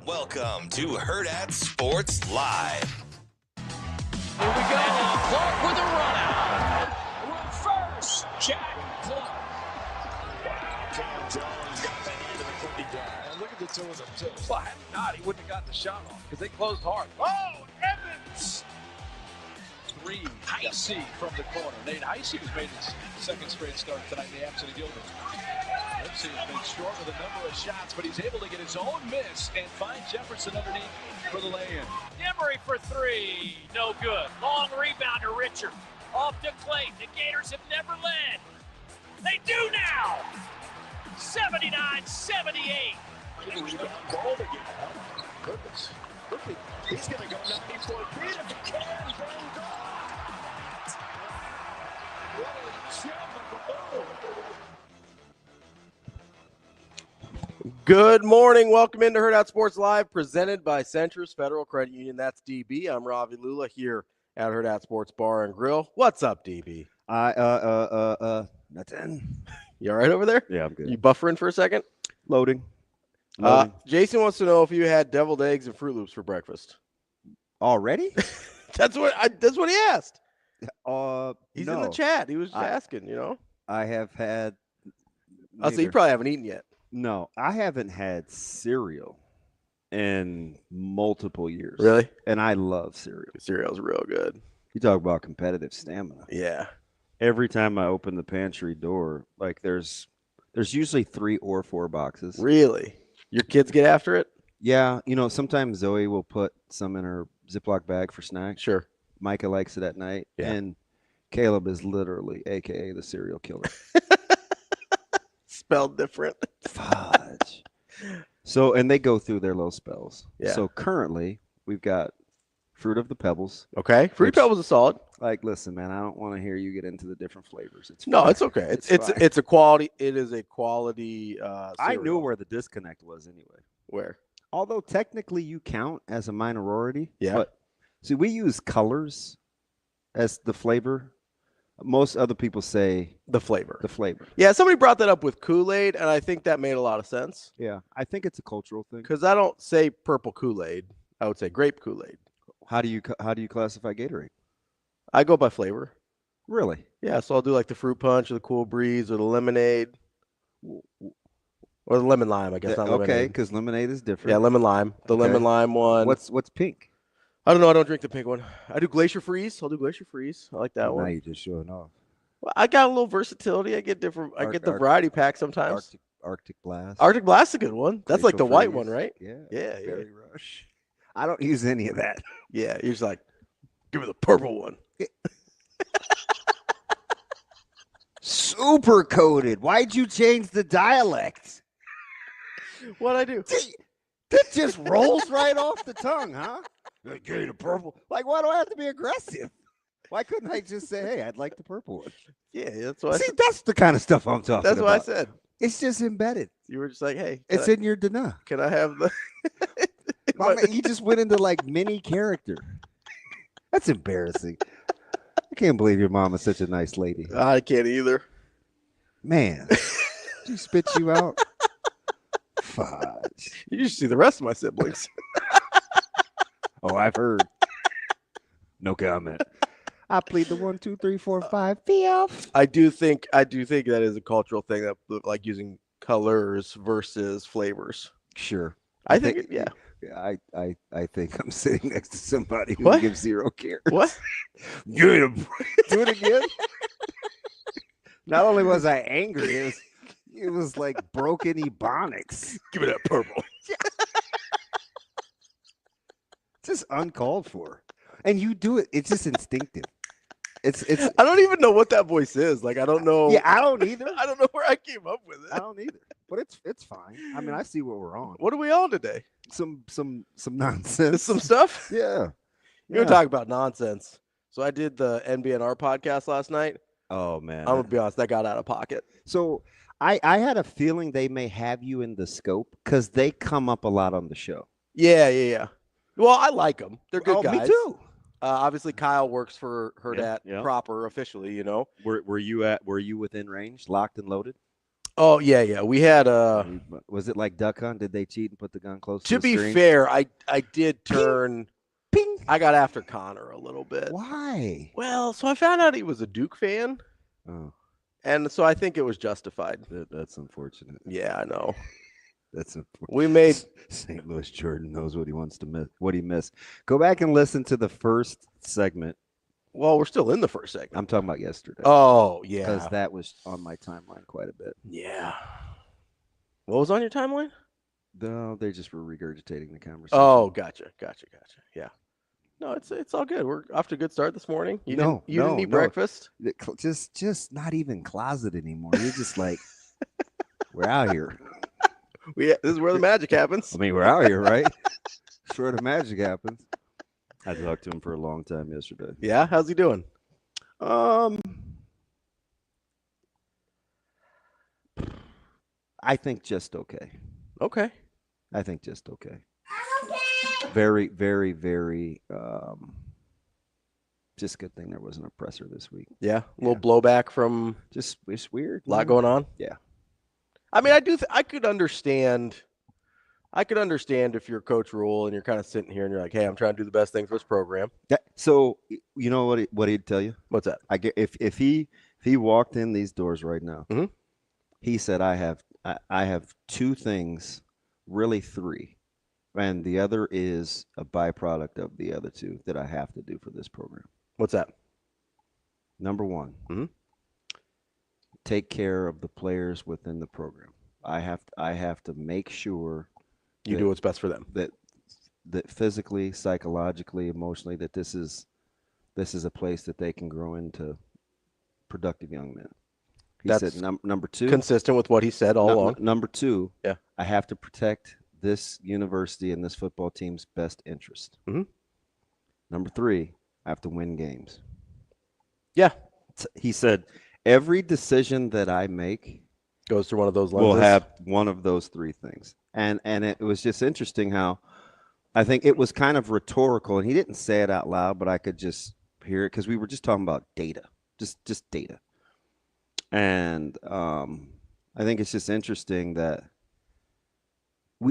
Welcome to Hurrdat Sports Live. Here we go. Clark with a run out. We're first. Jack Clark. Cam Jones got that into the Kendeigh guy. And look at the two of them, too. Well, had he not, he wouldn't have gotten the shot off because they closed hard. Oh, Evans. Three, Heisey from the corner. Nate Heisey has made his second straight start tonight in the absence of Gilbert. Heisey has been short with a number of shots, but he's able to get his own miss and find Jefferson underneath for the lay-in. Emery for three, no good. Long rebound to Richard. Off to Clayton. The Gators have never led. They do now. 79-78. Goal again. Oh, my goodness. He's going to go 94 feet if he can. Thank God. What a gem of the ball. Good morning. Welcome into Hurrdat Sports Live, presented by Centris Federal Credit Union. That's DB. I'm Ravi Lulla here at Hurrdat Sports Bar and Grill. What's up, DB? Nothing. You all right over there? Yeah, I'm good. You buffering for a second? Loading. Jason wants to know if you had deviled eggs and Fruit Loops for breakfast. Already? That's what he asked. He's no. in the chat. He was just asking, you know. I have had. Oh, so you probably haven't eaten yet. No, I haven't had cereal in multiple years. Really? And I love cereal. Cereal's real good. You talk about competitive stamina. Yeah. Every time I open the pantry door, like there's usually 3 or 4 boxes. Really? Your kids get after it? Yeah, sometimes Zoe will put some in her Ziploc bag for snacks. Sure. Micah likes it at night. Yeah. And Caleb is literally, a.k.a. the serial killer. Spelled different. Fudge. So, and they go through their low spells. Yeah. So currently, we've got Fruit of the Pebbles. Okay. Fruit Pebbles is solid. Like, listen, man, I don't want to hear you get into the different flavors. It's No, fine. it's okay. Fine. It's a quality. It is a quality. I knew cereal. where the disconnect was anyway. Where. Although technically you count as a minority. Yeah. But see, we use colors as the flavor. Most other people say The flavor. the flavor. Yeah, somebody brought that up with Kool-Aid, and I think that made a lot of sense. Yeah, I think it's a cultural thing. Because I don't say purple Kool-Aid. I would say grape Kool-Aid. How do you classify Gatorade? I go by flavor. Really? Yeah, so I'll do like the fruit punch or the cool breeze or the lemonade. Or the lemon lime, I guess. Not Okay, lemonade. because lemonade is different. Yeah, lemon lime. The Okay. lemon lime one. What's pink? I don't know. I don't drink the pink one. I do Glacier Freeze. I'll do Glacier Freeze. I like that Now one. you're just showing off. Well, I got a little versatility. I get different. I get the variety pack sometimes. Arctic Blast. Arctic Blast is a good one. That's like the Glacial white Freeze. one, right? Yeah. Yeah, Berry Rush. I don't use any of that. Yeah, you're just like, give me the purple one. Super coated. Why'd you change the dialect? What'd I do? That just rolls right off the tongue, huh? Give me the purple. Like, why do I have to be aggressive? Why couldn't I just say, hey, I'd like the purple one? Yeah, that's what I See, said. that's the kind of stuff I'm talking That's about. what I said. It's just embedded. You were just like, hey, It's in your dana. can I have the? My man, you just went into like mini character. That's embarrassing. I can't believe your mom is such a nice lady. I can't either. Man, did she spit you out? Fudge. You should see the rest of my siblings. Oh, I've heard. No comment. I plead the 1, 2, 3, 4, 5. Fifth. I do think that is a cultural thing, that like using colors versus flavors. Sure. I think yeah. I think I'm sitting next to somebody who What? gives zero care. What? Do it again. Not only was I angry, it was like broken ebonics. Give me that purple. Just uncalled for. And you do it. It's just instinctive. It's. I don't even know what that voice is. Like, I don't know. Yeah, I don't either. I don't know where I came up with it. I don't either. But it's fine. I mean, I see what we're on. What are we on today? Some nonsense. Some stuff? Yeah. You're talking about nonsense. So I did the NBNR podcast last night. Oh man. I'm gonna be honest, that got out of pocket. So I had a feeling they may have you in the scope because they come up a lot on the show. Yeah. Well, I like them. They're good guys. Me too. Obviously, Kyle works for Hurrdat Yeah. proper officially, you know. Were you within range, locked and loaded? Oh yeah. We had Was it like Duck Hunt? Did they cheat and put the gun close to to the be screen? fair, I did turn. Ping. I got after Connor a little bit. Why? Well, so I found out he was a Duke fan, Oh, and so I think it was justified. that's unfortunate. Yeah, I know. That's unfortunate. We made St. Louis Jordan knows what he wants to miss. What he missed. Go back and listen to the first segment. Well, we're still in the first segment. I'm talking about yesterday. Oh yeah, because that was on my timeline quite a bit. Yeah. What was on your timeline? No, they just were regurgitating the conversation. Oh, gotcha. Yeah. No, it's all good. We're off to a good start this morning. You didn't eat breakfast? Just not even closet anymore. You're just like, we're out here. This is where the magic happens. I mean, we're out here, right? It's where the magic happens. I talked to him for a long time yesterday. Yeah, how's he doing? I think just okay. Okay. I think just okay. Very, very, very. Just good thing there wasn't a presser this week. Yeah, a little blowback from. Just it's weird. A lot going on. Yeah. I mean, I could understand. I could understand if you're Coach Rule and you're kind of sitting here and you're like, "Hey, I'm trying to do the best thing for this program." So you know what he'd tell you? What's that? If he walked in these doors right now, mm-hmm. He said, "I have two things, really three, and the other is a byproduct of the other two that I have to do for this program." What's that? Number one, take care of the players within the program. I have to make sure you do what's best for them. That physically, psychologically, emotionally, that this is a place that they can grow into productive young men. He said number two, consistent with what he said all along. Number two, yeah, I have to protect this university and this football team's best interest. Mm-hmm. Number three, I have to win games. Yeah, he said every decision that I make goes through one of those lenses. Will have one of those three things. And it was just interesting how I think it was kind of rhetorical, and he didn't say it out loud, but I could just hear it because we were just talking about data, just data. And I think it's just interesting that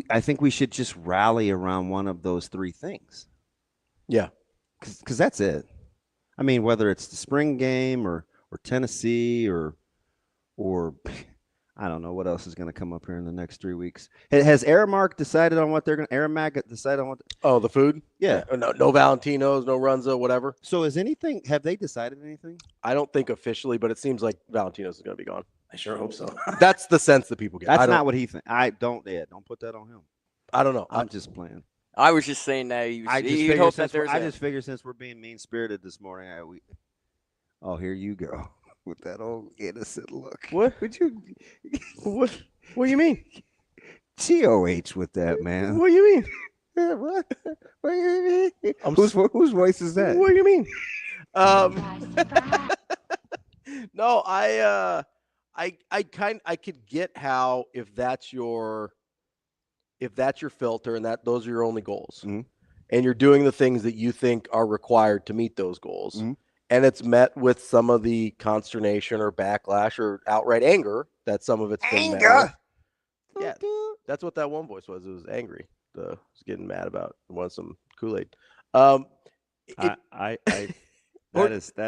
I think we should just rally around one of those three things. Yeah. Because that's it. I mean, whether it's the spring game or Tennessee or I don't know what else is going to come up here in the next 3 weeks. Has Aramark decided on what they're going to? Aramark decided on what? The food? Yeah. No Valentinos, no Runza, whatever. So have they decided anything? I don't think officially, but it seems like Valentinos is going to be gone. I sure hope so. That's the sense that people get. That's not what he thinks. Don't put that on him. I don't know. I'm just playing. I was just saying that I just figured since we're being mean-spirited this morning, here you go. With that old innocent look. What? What do you mean? GOH with that, man. What do you mean? What do you mean? Whose voice is that? What do you mean? No, I could get how if that's your filter and those are your only goals, mm-hmm. and you're doing the things that you think are required to meet those goals. Mm-hmm. And it's met with some of the consternation or backlash or outright anger that some of it's been met with. Yeah, that's what that one voice was. It was angry. It was getting mad about some Kool-Aid. That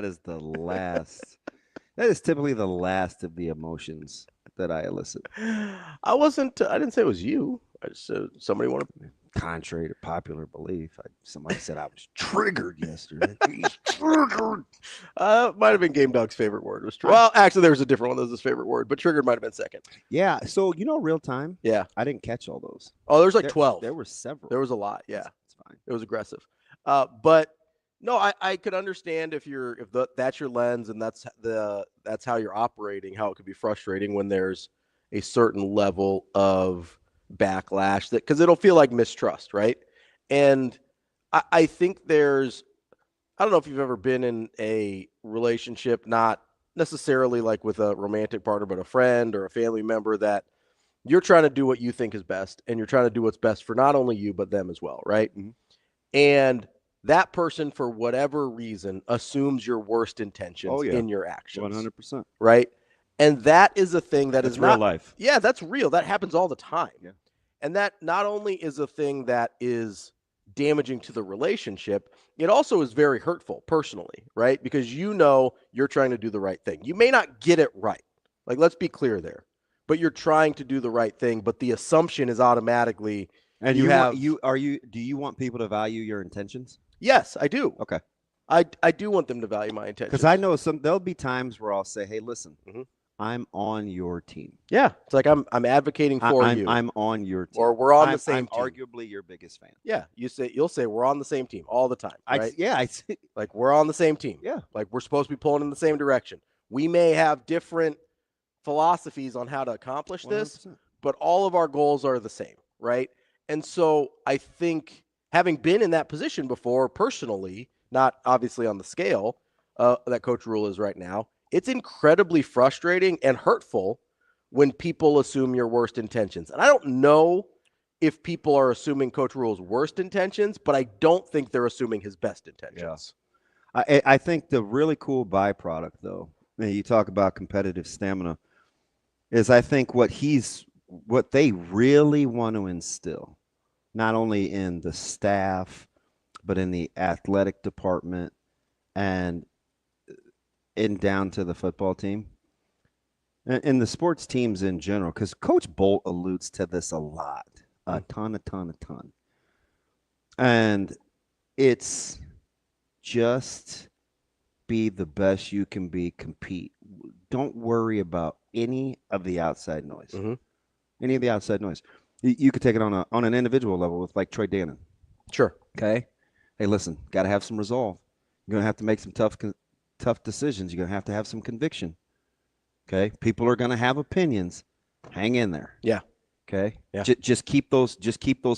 is the last. That is typically the last of the emotions that I elicit. I didn't say it was you. I just said somebody wanted. Contrary to popular belief, somebody said I was triggered yesterday. He's triggered. Might have been Game Dog's favorite word. Was triggered. Well, actually, there was a different one that was his favorite word, but triggered might have been second. Yeah. So real time. Yeah. I didn't catch all those. Oh, there's like 12. There were several. There was a lot. Yeah. It's fine. It was aggressive. But no, I could understand if that's your lens and that's how you're operating, how it could be frustrating when there's a certain level of backlash because it'll feel like mistrust, right? And I think I don't know if you've ever been in a relationship, not necessarily like with a romantic partner, but a friend or a family member that you're trying to do what you think is best and you're trying to do what's best for not only you, but them as well, right? Mm-hmm. And that person, for whatever reason, assumes your worst intentions in your actions. 100%. Right? And that is a thing that That's is real not life. Yeah, that's real. That happens all the time. Yeah. And that not only is a thing that is damaging to the relationship, it also is very hurtful personally, right? Because you're trying to do the right thing. You may not get it right. Like, let's be clear there. But you're trying to do the right thing, but the assumption is automatically And do you want people to value your intentions? Yes, I do. Okay. I do want them to value my intentions. Because I know there'll be times where I'll say, hey, listen, Mhm. I'm on your team. Yeah, it's like I'm advocating for you. I'm on your team. Or we're on the same I'm team. arguably your biggest fan. Yeah, you'll say we're on the same team all the time, right? I Like, we're on the same team. Yeah. Like, we're supposed to be pulling in the same direction. We may have different philosophies on how to accomplish this, 100%. but all of our goals are the same, right? And so I think, having been in that position before personally, not obviously on the scale that Coach Rule is right now, it's incredibly frustrating and hurtful when people assume your worst intentions. And I don't know if people are assuming Coach Rule's worst intentions, but I don't think they're assuming his best intentions. I think the really cool byproduct, though, and you talk about competitive stamina, is I think what they really want to instill, not only in the staff, but in the athletic department and down to the football team and the sports teams in general, because Coach Bolt alludes to this a lot, a ton. And it's just be the best you can be, compete. Don't worry about any of the outside noise. Mm-hmm. Any of the outside noise. You could take it on an individual level with like Troy Dannon. Sure. Okay. Hey, listen, got to have some resolve. You're going to have to make some tough decisions. You're going to have some conviction. Okay. People are going to have opinions. Hang in there. Yeah. Okay. Yeah. Just keep those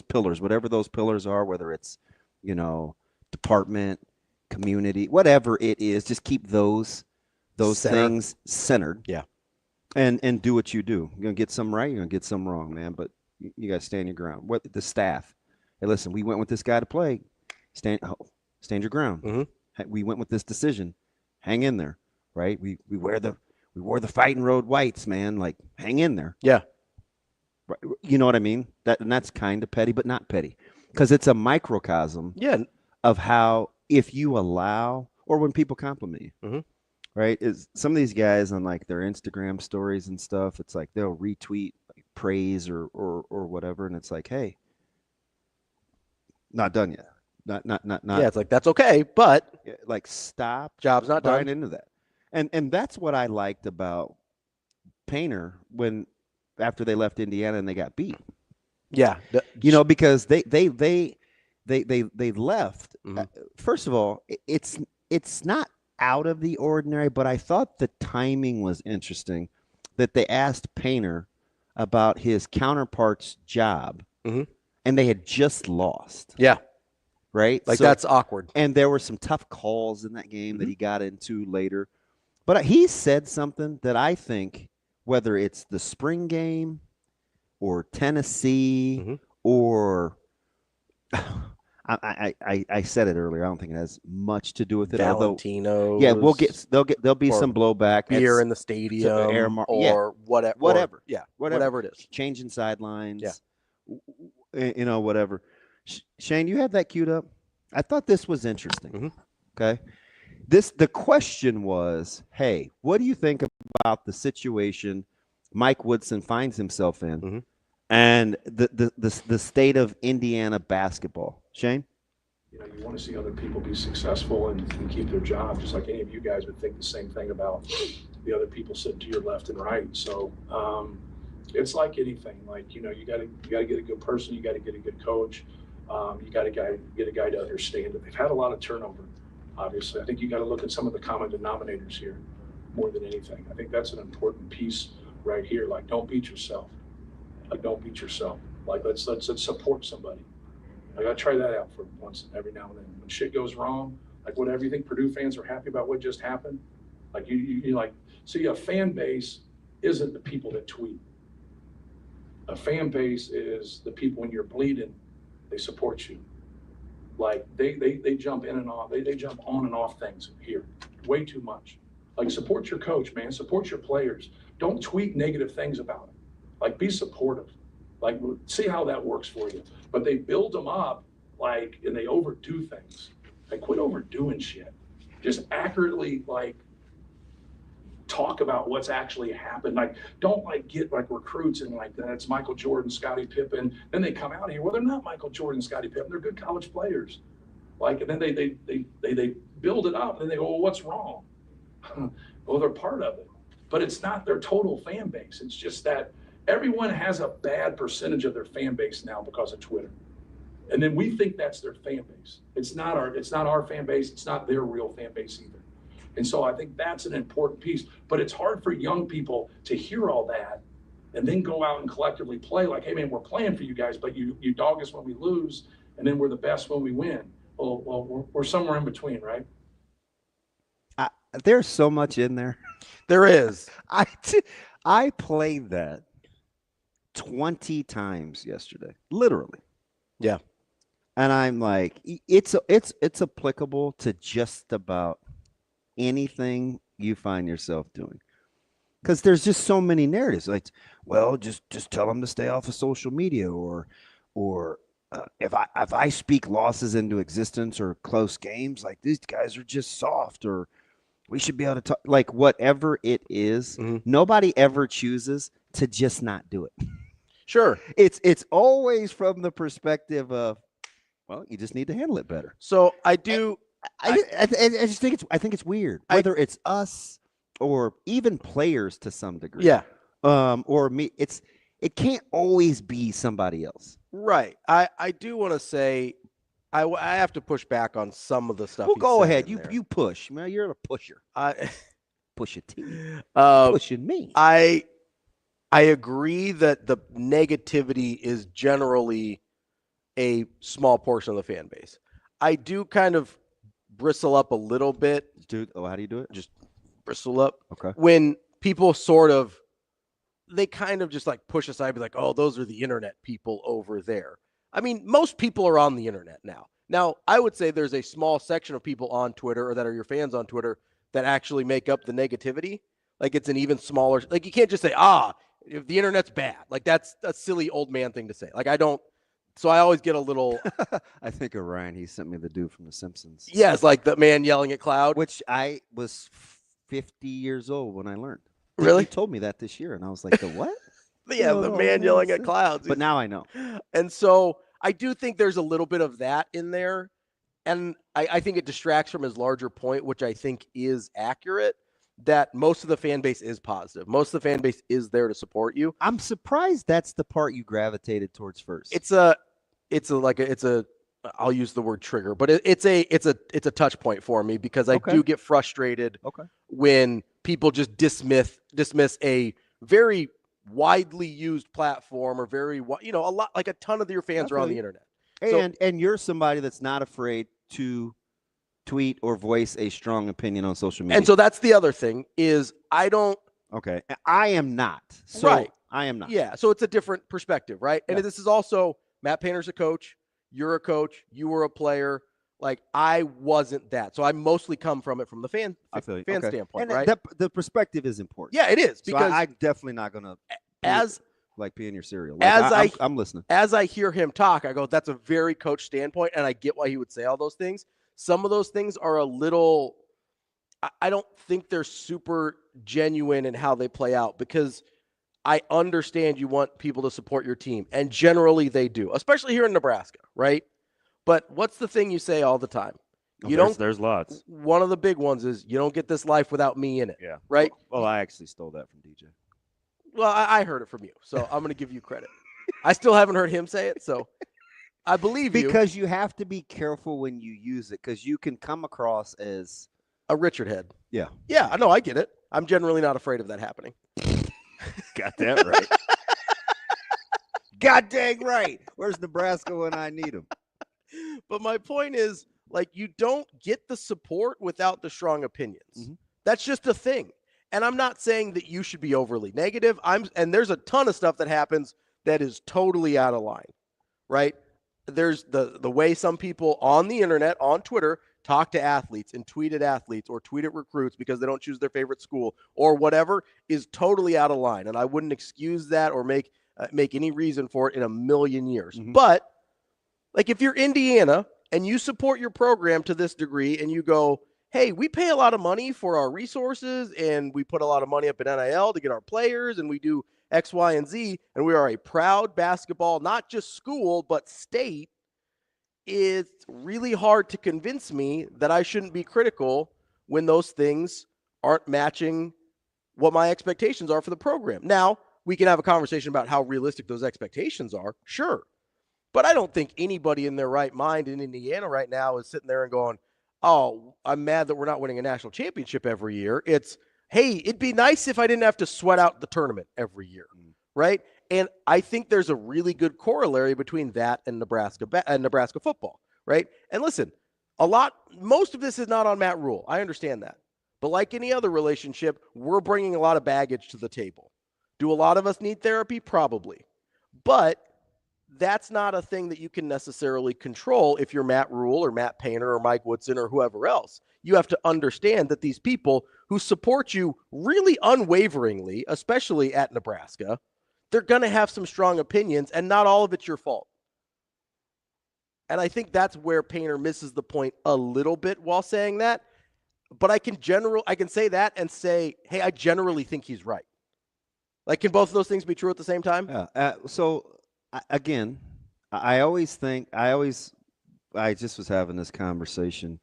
pillars, whatever those pillars are, whether it's, department, community, whatever it is, just keep those things centered. Yeah. And do what you do. You're going to get some right. You're going to get some wrong, man. But you got to stand your ground. What the staff? Hey, listen, we went with this guy to play. Stand your ground. Mm-hmm. We went with this decision. Hang in there, right? We wore the fighting road whites, man. Like, hang in there. Yeah. Right. You know what I mean? That's kind of petty, but not petty, because it's a microcosm. Yeah. Of how, if you allow, or when people compliment you, mm-hmm. right? Is some of these guys on like their Instagram stories and stuff, it's like they'll retweet like praise or whatever, and it's like, hey, not done yet. Not. Yeah, it's like, that's okay, but like, stop. Job's not done. Right into that, and that's what I liked about Painter after they left Indiana and they got beat. Yeah, because they left. Mm-hmm. First of all, it's not out of the ordinary, but I thought the timing was interesting that they asked Painter about his counterpart's job, mm-hmm. and they had just lost. Yeah. Right? Like, that's awkward. And there were some tough calls in that game mm-hmm. that he got into later. But he said something that I think, whether it's the spring game or Tennessee mm-hmm. or I said it earlier. I don't think it has much to do with it. Valentino. Yeah, there'll be some blowback. Beer in the stadium or whatever. Whatever. Whatever it is. Changing sidelines. Yeah. Whatever. Shane, you had that queued up. I thought this was interesting. Mm-hmm. Okay. The question was, hey, what do you think about the situation Mike Woodson finds himself in, mm-hmm. and the state of Indiana basketball? Shane? You want to see other people be successful and keep their job, just like any of you guys would think the same thing about the other people sitting to your left and right. So it's like anything. Like, you got to get a good person. You got to get a good coach. You got to get a guy to understand it. They've had a lot of turnover, obviously. I think you got to look at some of the common denominators here more than anything. I think that's an important piece right here. Like, don't beat yourself. Don't beat yourself. Like, let's support somebody. I gotta try that out for once every now and then. When shit goes wrong, like whatever, you think Purdue fans are happy about what just happened? Like you like, see, a fan base isn't the people that tweet. A fan base is the people when you're bleeding, they support you. Like they jump in and off, they jump on and off things here way too much. Like, support your coach, man, support your players. don't tweet negative things about them. Like, be supportive. Like, see how that works for you. But they build them up, like, and they overdo things. Like, quit overdoing shit. Just accurately, like, talk about what's actually happened. Like, don't like get like recruits and like that's Michael Jordan, Scottie Pippen. Then they come out here. Well, they're not Michael Jordan, Scottie Pippen. They're good college players. Like, and then they build it up and they go, well, what's wrong? Well, they're part of it, but it's not their total fan base. It's just that everyone has a bad percentage of their fan base now because of Twitter. And then we think that's their fan base. It's not our fan base. It's not their real fan base either. And so I think that's an important piece. But it's hard for young people to hear all that and then go out and collectively play like, hey, man, we're playing for you guys, but you dog us when we lose, and then we're the best when we win. Well, we're somewhere in between, right? There's so much in there. There is. I played that 20 times yesterday, literally. Yeah. And I'm like, it's applicable to just about anything you find yourself doing, because there's just so many narratives. Like, well, just tell them to stay off of social media, or if I speak losses into existence or close games, like these guys are just soft, or we should be able to talk, like whatever it is. Mm-hmm. Nobody ever chooses to just not do it. Sure. It's always from the perspective of, well, you just need to handle it better. So I do. I just think it's weird, whether it's us or even players to some degree. Yeah. Or me. It can't always be somebody else. Right. I do want to say I have to push back on some of the stuff. Well, go ahead. You You push. Man, you're a pusher. Push it to pushing me. I agree that the negativity is generally a small portion of the fan base. I do kind of bristle up a little bit. Dude, how do you do it? Just bristle up. Okay. When people they kind of just like push aside, be like, oh, those are the internet people over there. I mean, most people are on the internet now. Now, I would say there's a small section of people on Twitter, or that are your fans on Twitter, that actually make up the negativity. Like, it's an even smaller, like, you can't just say, if the internet's bad. Like, that's a silly old man thing to say. Like, so I always get a little. I think of Ryan. He sent me the dude from The Simpsons. Yes, like the man yelling at cloud. Which I was 50 years old when I learned. Really? He told me that this year, and I was like, the what? Yeah, the man yelling at clouds. But now I know. And so I do think there's a little bit of that in there. And I think it distracts from his larger point, which I think is accurate, that most of the fan base is positive. Most of the fan base is there to support you. I'm surprised that's the part you gravitated towards first. I'll use the word trigger, but it's a touch point for me, because I do get frustrated when people just dismiss a very widely used platform, or a lot, like a ton of your fans are on the internet. And you're somebody that's not afraid to tweet or voice a strong opinion on social media. And so that's the other thing is I am not. So right. I am not. Yeah. So it's a different perspective, right? And this is also, Matt Painter's a coach. You're a coach. You were a player. Like, I wasn't that. So I mostly come from it from the fan standpoint, and right? The perspective is important. Yeah, it is. Because so I'm definitely not going to like peeing your cereal. I'm listening. As I hear him talk, I go, that's a very coach standpoint, and I get why he would say all those things. Some of those things are a little, I don't think they're super genuine in how they play out, because I understand you want people to support your team, and generally they do, especially here in Nebraska, right? But what's the thing you say all the time? There's lots. One of the big ones is, you don't get this life without me in it. Yeah. Right? Well, I actually stole that from DJ. Well, I heard it from you, so I'm going to give you credit. I still haven't heard him say it, so I believe you. Because you have to be careful when you use it, because you can come across as a Richard head. Yeah. Yeah, I know. I get it. I'm generally not afraid of that happening. Got that right. God dang right. Where's Nebraska when I need him? But my point is, like, you don't get the support without the strong opinions. Mm-hmm. That's just a thing. And I'm not saying that you should be overly negative. And there's a ton of stuff that happens that is totally out of line, right? There's the way some people on the internet, on Twitter, talk to athletes and tweet at athletes or tweet at recruits because they don't choose their favorite school or whatever is totally out of line. And I wouldn't excuse that or make any reason for it in a million years. Mm-hmm. But like if you're Indiana and you support your program to this degree and you go, hey, we pay a lot of money for our resources and we put a lot of money up in NIL to get our players and we do X, Y, and Z, and we are a proud basketball, not just school, but state, it's really hard to convince me that I shouldn't be critical when those things aren't matching what my expectations are for the program. Now, we can have a conversation about how realistic those expectations are, sure. But I don't think anybody in their right mind in Indiana right now is sitting there and going, oh, I'm mad that we're not winning a national championship every year. It's, hey, it'd be nice if I didn't have to sweat out the tournament every year, right? And I think there's a really good corollary between that and Nebraska football, right? And listen, most of this is not on Matt Rule. I understand that. But like any other relationship, we're bringing a lot of baggage to the table. Do a lot of us need therapy? Probably. But that's not a thing that you can necessarily control if you're Matt Rule or Matt Painter or Mike Woodson or whoever else. You have to understand that these people who support you really unwaveringly, especially at Nebraska, they're going to have some strong opinions, and not all of it's your fault. And I think that's where Painter misses the point a little bit while saying that. But I can say that and say, hey, I generally think he's right. Like, can both of those things be true at the same time? Yeah. Again, I just was having this conversation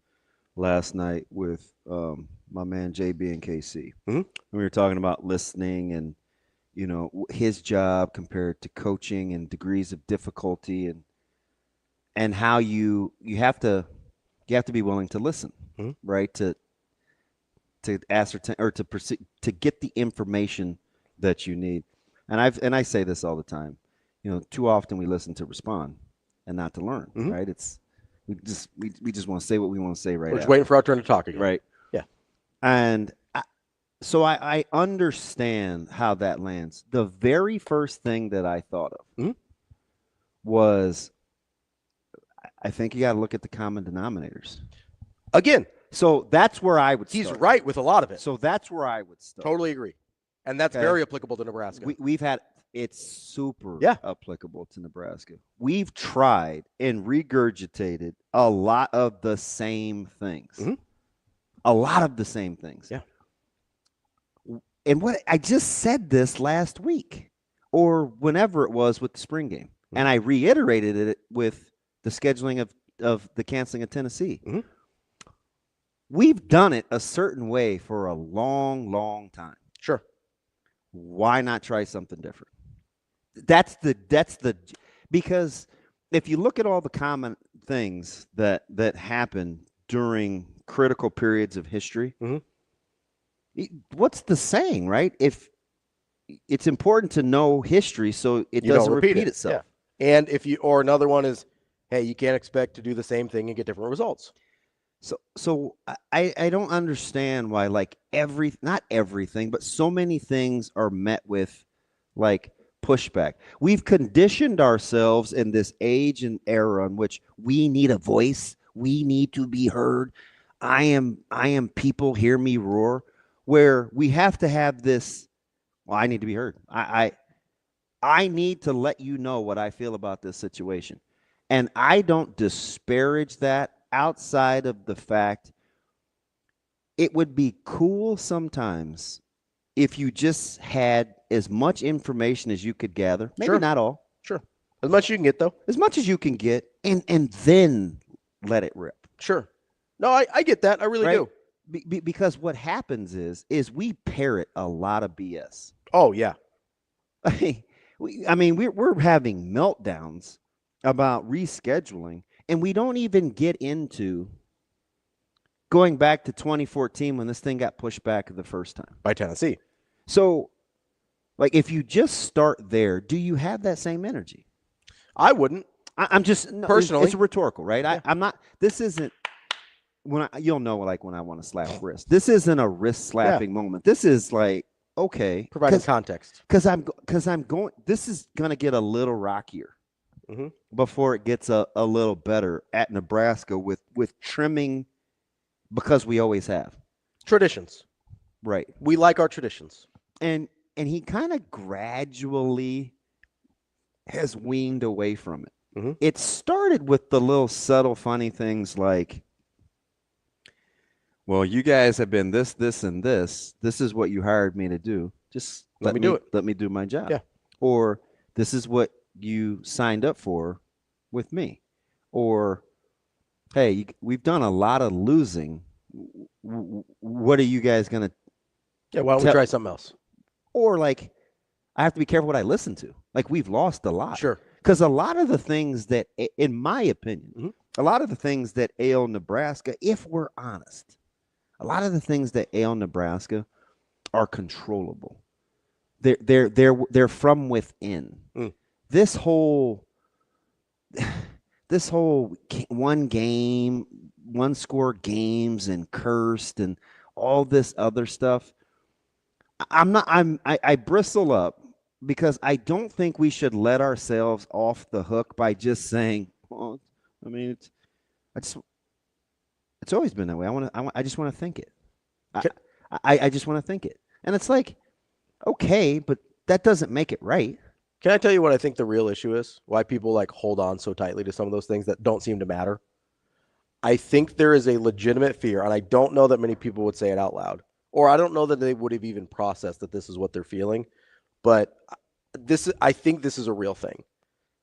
last night with my man JB and KC. Mm-hmm. We were talking about listening and, you know, his job compared to coaching and degrees of difficulty and how you have to be willing to listen, mm-hmm. right? To ascertain or to get the information that you need. And I say this all the time. You know, too often we listen to respond and not to learn, mm-hmm. right? We just want to say what we want to say right now. We're just waiting for our turn to talk again. Right. Yeah. And so I understand how that lands. The very first thing that I thought of mm-hmm. was I think you got to look at the common denominators. Again. So that's where I would start. He's right with a lot of it. So that's where I would start. Totally agree. And that's very applicable to Nebraska. We've had it's super applicable to Nebraska. We've tried and regurgitated a lot of the same things. Mm-hmm. A lot of the same things. Yeah. And what I just said this last week or whenever it was with the spring game. Mm-hmm. And I reiterated it with the scheduling of the canceling of Tennessee. Mm-hmm. We've done it a certain way for a long, long time. Sure. Why not try something different? That's the because if you look at all the common things that happen during critical periods of history, mm-hmm. What's the saying, right? If it's important to know history so it doesn't repeat itself. Yeah. And or another one is, hey, you can't expect to do the same thing and get different results. So I don't understand why not everything, but so many things are met with like pushback. We've conditioned ourselves in this age and era in which we need a voice, we need to be heard. I am people, hear me roar, where we have to have this, well, I need to be heard. I need to let you know what I feel about this situation. And I don't disparage that. Outside of the fact, it would be cool sometimes if you just had as much information as you could gather. Maybe not all. Sure. As much as you can get, though. As much as you can get, and then let it rip. Sure. No, I get that. I really do. Because what happens is we parrot a lot of BS. Oh, yeah. We're having meltdowns about rescheduling. And we don't even get into going back to 2014 when this thing got pushed back the first time. By Tennessee. So, if you just start there, do you have that same energy? I wouldn't. I'm just personally. It's rhetorical, right? Yeah. I'm not. This isn't you'll know when I want to slap wrist. This isn't a wrist slapping moment. This is okay. Providing context. Because I'm going. This is gonna get a little rockier. Mm-hmm. Before it gets a little better at Nebraska with trimming because we always have. Traditions. Right. We like our traditions. And he kind of gradually has weaned away from it. Mm-hmm. It started with the little subtle funny things like, well, you guys have been this, and this. This is what you hired me to do. Just let me do it. Let me do my job. Yeah. Or this is what you signed up for with me. Or, hey, we've done a lot of losing. What are you guys going to? Yeah, why don't we try something else? Or like, I have to be careful what I listen to. Like, we've lost a lot. Sure. Because a lot of the things that, in my opinion, a lot of the things that ail Nebraska, if we're honest, a lot of the things that ail Nebraska are controllable. They're from within. This whole one score games and cursed and all this other stuff. I bristle up because I don't think we should let ourselves off the hook by just saying, well, I mean, it's always been that way. I just want to think it. I just want to think it. And it's like, okay, but that doesn't make it right. Can I tell you what I think the real issue is? Why people like hold on so tightly to some of those things that don't seem to matter? I think there is a legitimate fear, and I don't know that many people would say it out loud, or I don't know that they would have even processed that this is what they're feeling. But I think this is a real thing,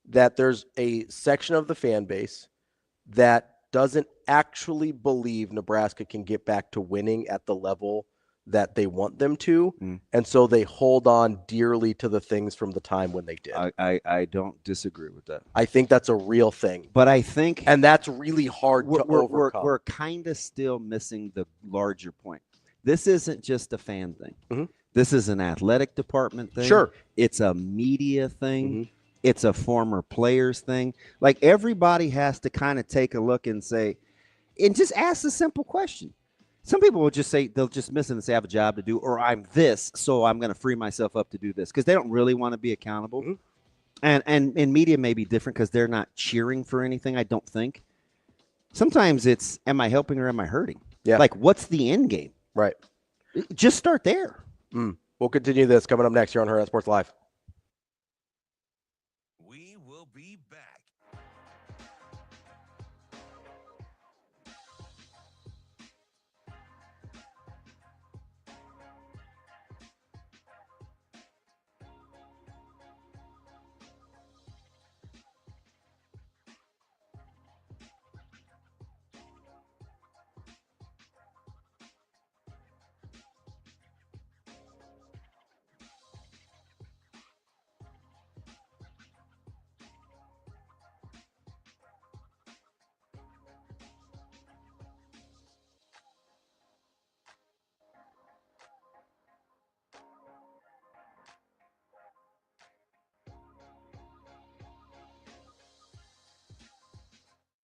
that there's a section of the fan base that doesn't actually believe Nebraska can get back to winning at the level that they want them to. And so they hold on dearly to the things from the time when they did. I don't disagree with that. I think that's a real thing. But I think... And that's really hard to overcome. We're kind of still missing the larger point. This isn't just a fan thing. This is an athletic department thing. Sure. It's a media thing. It's a former players thing. Like, everybody has to kind of take a look and say, and just ask a simple question. Some people will just say, they'll just miss it and say, I have a job to do, or I'm this, so I'm going to free myself up to do this, because they don't really want to be accountable. And media may be different because they're not cheering for anything, I don't think. Sometimes it's, am I helping or am I hurting? Yeah. Like, what's the end game? Right. Just start there. We'll continue this coming up next here on Hurrdat Sports Live. We will be back.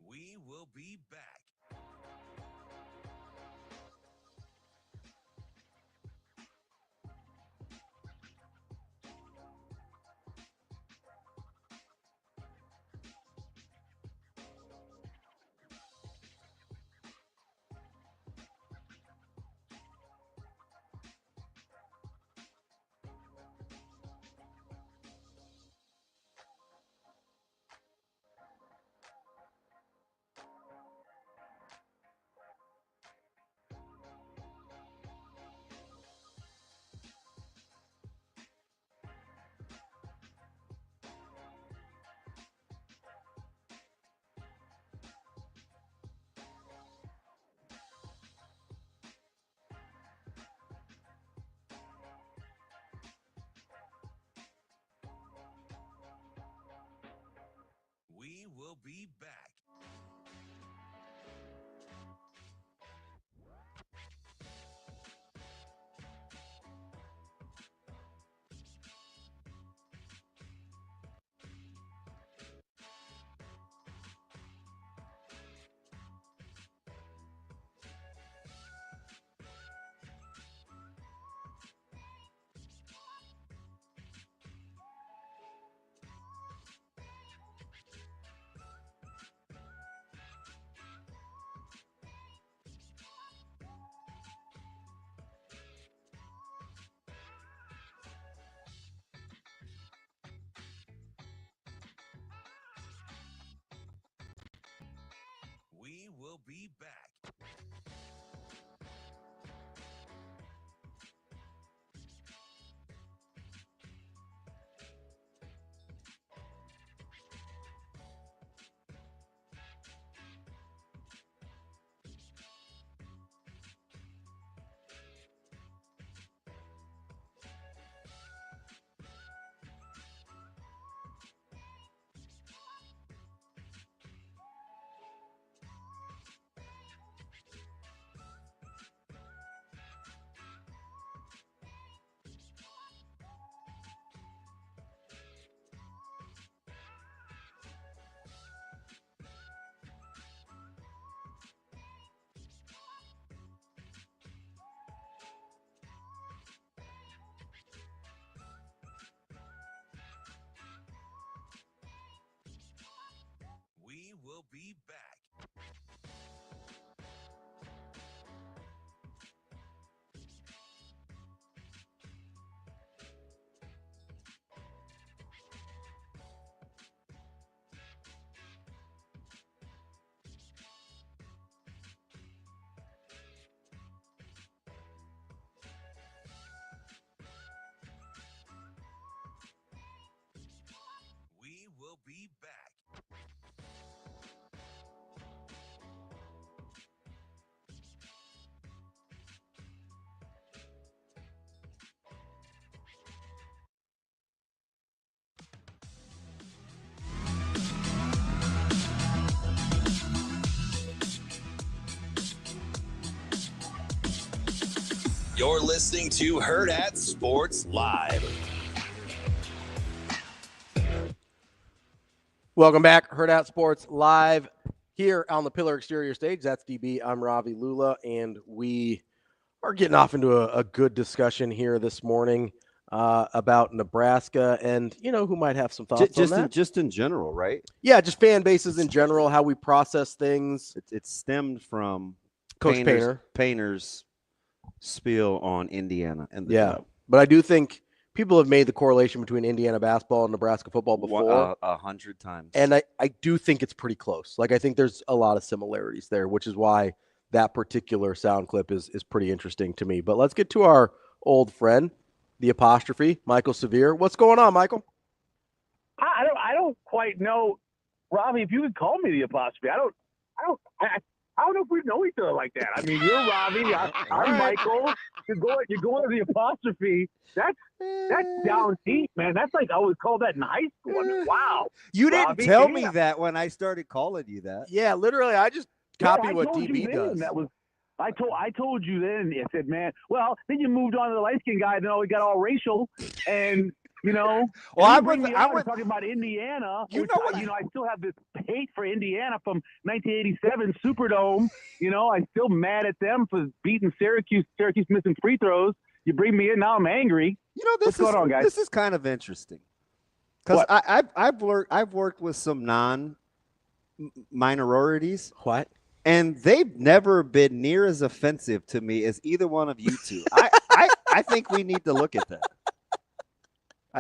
We will be back. We will be back. will be back. We will be back. We will be back. You're listening to Hurrdat Sports Live. Welcome back, Hurrdat Sports Live here on the Pillar Exterior stage. That's DB. I'm Ravi, Lulla, and we are getting off into a good discussion here this morning about Nebraska and, who might have some thoughts on that. Just in general, right? Yeah, just fan bases in general, how we process things. It stemmed from Coach Painter's spiel on Indiana and the job. But I do think people have made the correlation between Indiana basketball and Nebraska football before 100 times, and I do think it's pretty close. Like, I think there's a lot of similarities there, which is why that particular sound clip is pretty interesting to me. But let's get to our old friend, the apostrophe, Michael Severe. What's going on, Michael? I don't quite know, Ravi. If you could call me the apostrophe, I don't know if we know each other like that. I mean, you're Ravi, I'm Michael. You're going to the apostrophe. That's down deep, man. That's like I was called that in high school. I mean, wow. You didn't tell me that when I started calling you that. Yeah, literally, I just copy what DB does. I told you then. I said, man. Well, then you moved on to the light skinned guy. Then we got all racial, and well, I'm talking about Indiana. I still have this hate for Indiana from 1987 Superdome. I'm still mad at them for beating Syracuse. Syracuse missing free throws. You bring me in now, I'm angry. What's going on, guys? This is kind of interesting because I've worked with some minorities. What? And they've never been near as offensive to me as either one of you two. I think we need to look at that.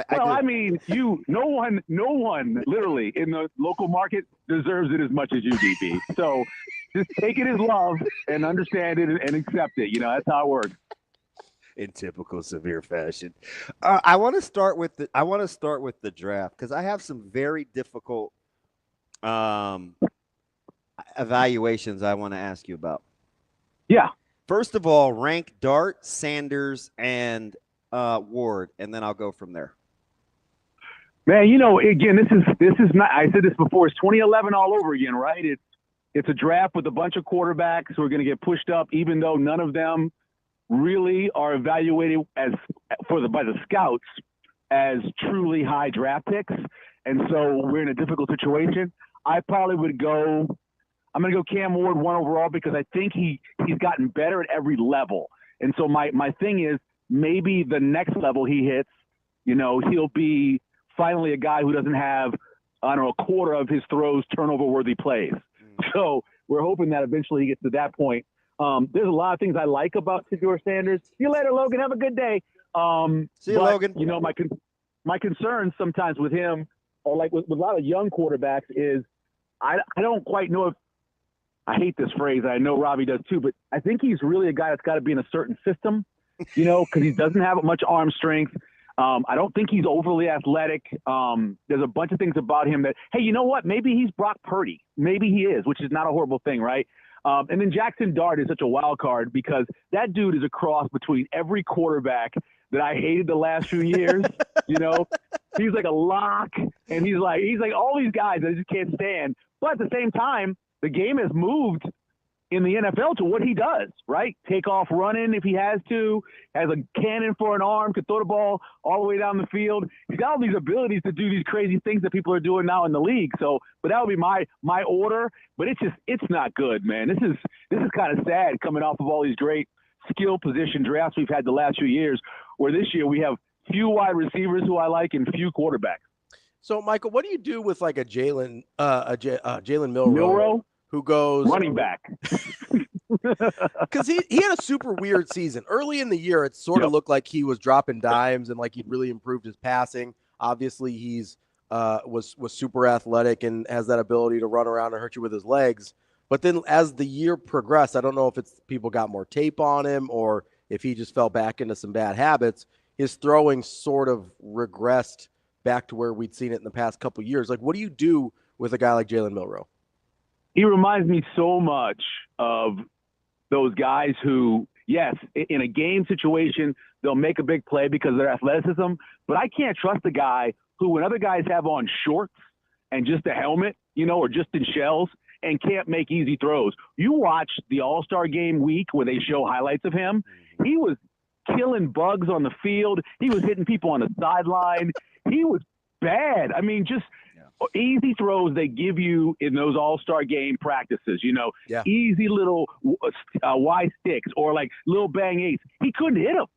I mean, no one literally in the local market deserves it as much as you, DB. So just take it as love and understand it and accept it. That's how it works. In typical Severe fashion. I want to start with the draft because I have some very difficult evaluations I want to ask you about. Yeah. First of all, rank Dart, Sanders, and Ward, and then I'll go from there. Man, again, this is not. I said this before. It's 2011 all over again, right? It's a draft with a bunch of quarterbacks who are going to get pushed up, even though none of them really are evaluated by the scouts as truly high draft picks. And so we're in a difficult situation. I probably would go. I'm going to go Cam Ward 1 overall because I think he's gotten better at every level. And so my thing is maybe the next level he hits, he'll be finally a guy who doesn't have, a quarter of his throws turnover-worthy plays. So we're hoping that eventually he gets to that point. There's a lot of things I like about Shedeur Sanders. See you later, Logan. Have a good day. See you, Logan. My concerns sometimes with him, or like with a lot of young quarterbacks, is I don't quite know if I hate this phrase. I know Ravi does too, but I think he's really a guy that's got to be in a certain system, because he doesn't have much arm strength. I don't think he's overly athletic. There's a bunch of things about him that, hey, you know what? Maybe he's Brock Purdy. Maybe he is, which is not a horrible thing, right? And then Jackson Dart is such a wild card because that dude is a cross between every quarterback that I hated the last few years. He's like a lock, and he's like all these guys that I just can't stand. But at the same time, the game has moved in the NFL to what he does, right? Take off running if he has to, has a cannon for an arm, could throw the ball all the way down the field. He's got all these abilities to do these crazy things that people are doing now in the league. So, but that would be my order. But it's not good, man. This is kind of sad coming off of all these great skill position drafts we've had the last few years, where this year we have few wide receivers who I like and few quarterbacks. So, Michael, what do you do with like a Jalen Milroe? Who goes running back? Because he had a super weird season. Early in the year, it sort of looked like he was dropping dimes and like he'd really improved his passing. Obviously, he's was super athletic and has that ability to run around and hurt you with his legs. But then as the year progressed, I don't know if it's people got more tape on him or if he just fell back into some bad habits. His throwing sort of regressed back to where we'd seen it in the past couple of years. Like, what do you do with a guy like Jalen Milroe? He reminds me so much of those guys who, yes, in a game situation, they'll make a big play because of their athleticism, but I can't trust a guy who, when other guys have on shorts and just a helmet, or just in shells, and can't make easy throws. You watch the All-Star game week where they show highlights of him. He was killing bugs on the field. He was hitting people on the sideline. He was bad. I mean, just easy throws they give you in those all-star game practices, easy little Y sticks or like little bang eights. He couldn't hit them.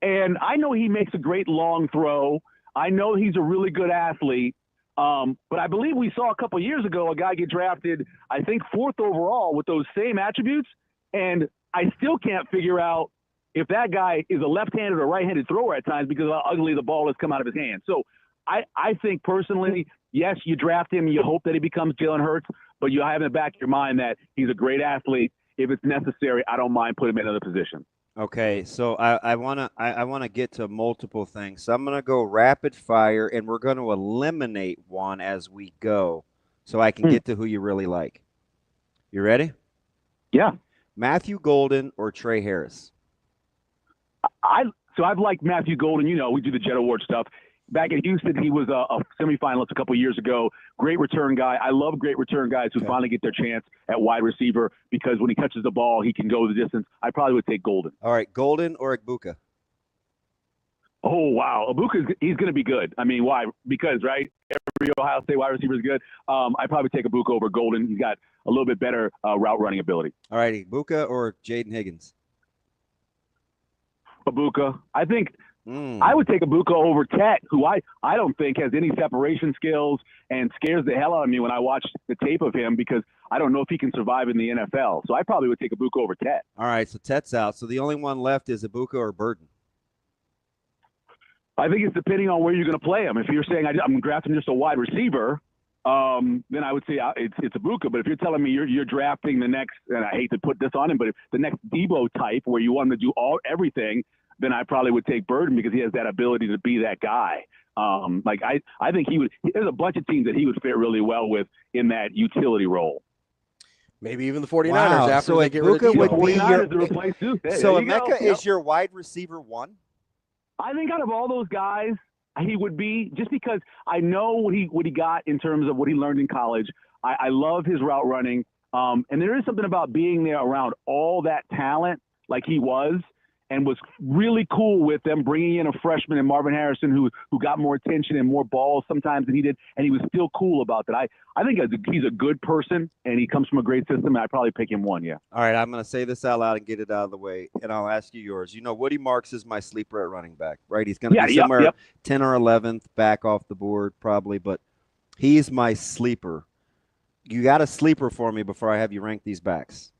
And I know he makes a great long throw. I know he's a really good athlete. But I believe we saw a couple years ago a guy get drafted, I think, 4th overall with those same attributes. And I still can't figure out if that guy is a left-handed or right-handed thrower at times because of how ugly the ball has come out of his hand. So I think personally, yes, you draft him, you hope that he becomes Jalen Hurts, but you have in the back of your mind that he's a great athlete. If it's necessary, I don't mind putting him in another position. Okay, so I wanna get to multiple things. So I'm gonna go rapid fire, and we're going to eliminate one as we go, so I can get to who you really like. You ready? Yeah. Matthew Golden or Trey Harris? So I've liked Matthew Golden. We do the Jet Award stuff. Back in Houston, he was a semifinalist a couple years ago. Great return guy. I love great return guys who finally get their chance at wide receiver because when he touches the ball, he can go the distance. I probably would take Golden. All right, Golden or Egbuka? Oh, wow. He's going to be good. I mean, why? Because, right, every Ohio State wide receiver is good. I'd probably take Egbuka over Golden. He's got a little bit better route running ability. All right, Egbuka or Jaden Higgins? Egbuka. I think I would take Egbuka over Tet, who I don't think has any separation skills and scares the hell out of me when I watch the tape of him because I don't know if he can survive in the NFL. So I probably would take Egbuka over Tet. All right, so Tet's out. So the only one left is Egbuka or Burden? I think it's depending on where you're going to play him. If you're saying I'm drafting just a wide receiver, then I would say it's Egbuka. But if you're telling me you're drafting the next, and I hate to put this on him, but if the next Debo type where you want him to do everything, then I probably would take Burden because he has that ability to be that guy. I think he would. There's a bunch of teams that he would fit really well with in that utility role. Maybe even the 49ers after they get rid of Debo. 49ers to replace Duke. So Emeka is your wide receiver one? I think out of all those guys, he would be, just because I know what he got in terms of what he learned in college. I love his route running. And there is something about being there around all that talent like he was and was really cool with them, bringing in a freshman and Marvin Harrison who got more attention and more balls sometimes than he did, and he was still cool about that. I think he's a good person, and he comes from a great system, and I'd probably pick him one, yeah. All right, I'm going to say this out loud and get it out of the way, and I'll ask you yours. Woody Marks is my sleeper at running back, right? He's going to be somewhere 10 or 11th back off the board probably, but he's my sleeper. You got a sleeper for me before I have you rank these backs.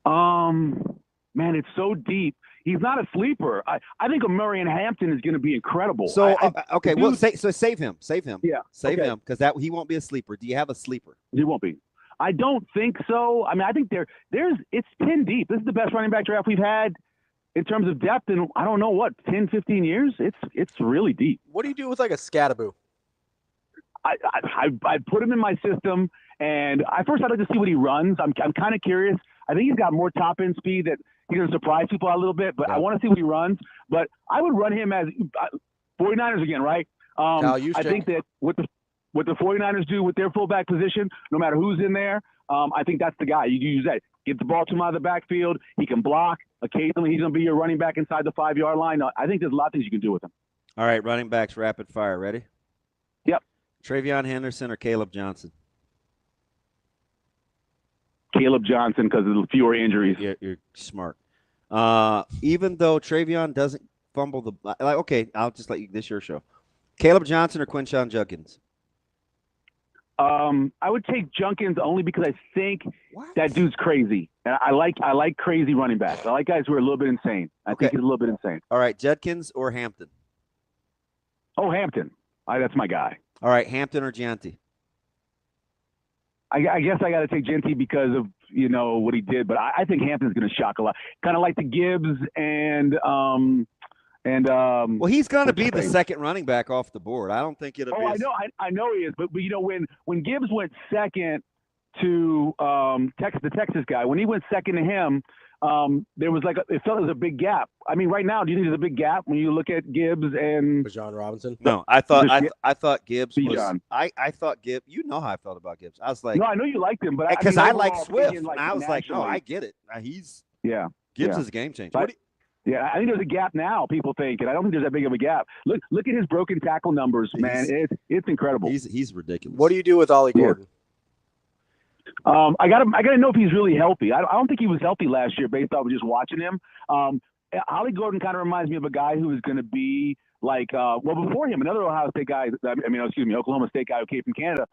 Man, it's so deep. He's not a sleeper. I think Marion Hampton is going to be incredible. So, okay, well, save him. Save him. Yeah. Save him because he won't be a sleeper. Do you have a sleeper? He won't be. I don't think so. I mean, I think it's 10 deep. This is the best running back draft we've had in terms of depth in, I don't know what, 10, 15 years. It's really deep. What do you do with like a Scattaboo? I put him in my system, and first I'd like to see what he runs. I'm kind of curious. I think he's got more top end speed that he's going to surprise people out a little bit, but I want to see what he runs. But I would run him as 49ers again, right? I think that what the 49ers do with their fullback position, no matter who's in there, I think that's the guy. You use that. Get the ball to him out of the backfield. He can block. Occasionally, he's going to be your running back inside the 5-yard line. I think there's a lot of things you can do with him. All right, running backs, rapid fire. Ready? Yep. Travion Henderson or Caleb Johnson? Caleb Johnson because of the fewer injuries. Yeah, you're smart. Even though Travion doesn't fumble okay, I'll just let you. This is your show. Caleb Johnson or Quinshon Judkins? I would take Judkins only because I think that dude's crazy. And I like crazy running backs. I like guys who are a little bit insane. I think he's a little bit insane. All right, Judkins or Hampton? Oh, Hampton. That's my guy. All right, Hampton or Gianti? I guess I got to take Gianti because of what he did, but I think Hampton's going to shock a lot. Kind of like the Gibbs and well, he's going to be the second running back off the board. I don't think it'll be. I know he is, but when Gibbs went second to the Texas guy, when he went second to him, there was it felt there was a big gap. I mean, right now, do you think there's a big gap when you look at Gibbs and Bijan Robinson? No, I thought Gibbs was. I thought Gibbs. You know how I felt about Gibbs. I was like, no, I know you liked him, but because I like Swift, and I was like, no, I get it. Gibbs is a game changer. Yeah, I think there's a gap now. People think, and I don't think there's that big of a gap. Look at his broken tackle numbers, man. It's incredible. He's ridiculous. What do you do with Ollie Gordon? I got to know if he's really healthy. I don't think he was healthy last year based off of just watching him. Ollie Gordon kind of reminds me of a guy who is going to be before him, another Oklahoma State guy who came from Canada.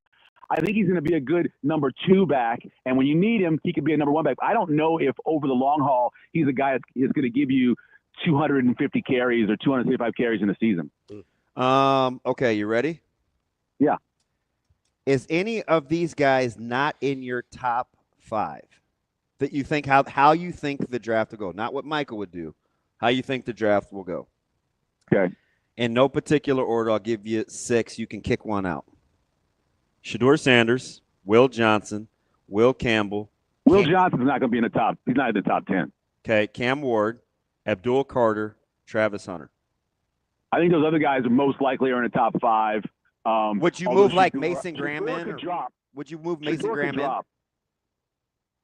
I think he's going to be a good number 2 back, and when you need him, he could be a number 1 back. I don't know if over the long haul he's a guy that is going to give you 250 carries or 275 carries in a season. Okay, you ready? Yeah. Is any of these guys not in your top 5 that you think how you think the draft will go? Not what Michael would do, how you think the draft will go. Okay. In no particular order, I'll give you 6. You can kick one out. Shedeur Sanders, Will Johnson, Will Campbell. Will Johnson's not going to be in the top. He's not in the top 10. Okay, Cam Ward, Abdul Carter, Travis Hunter. I think those other guys are most likely are in the top 5. Would you move Mason Graham in? Would you move Mason Graham in?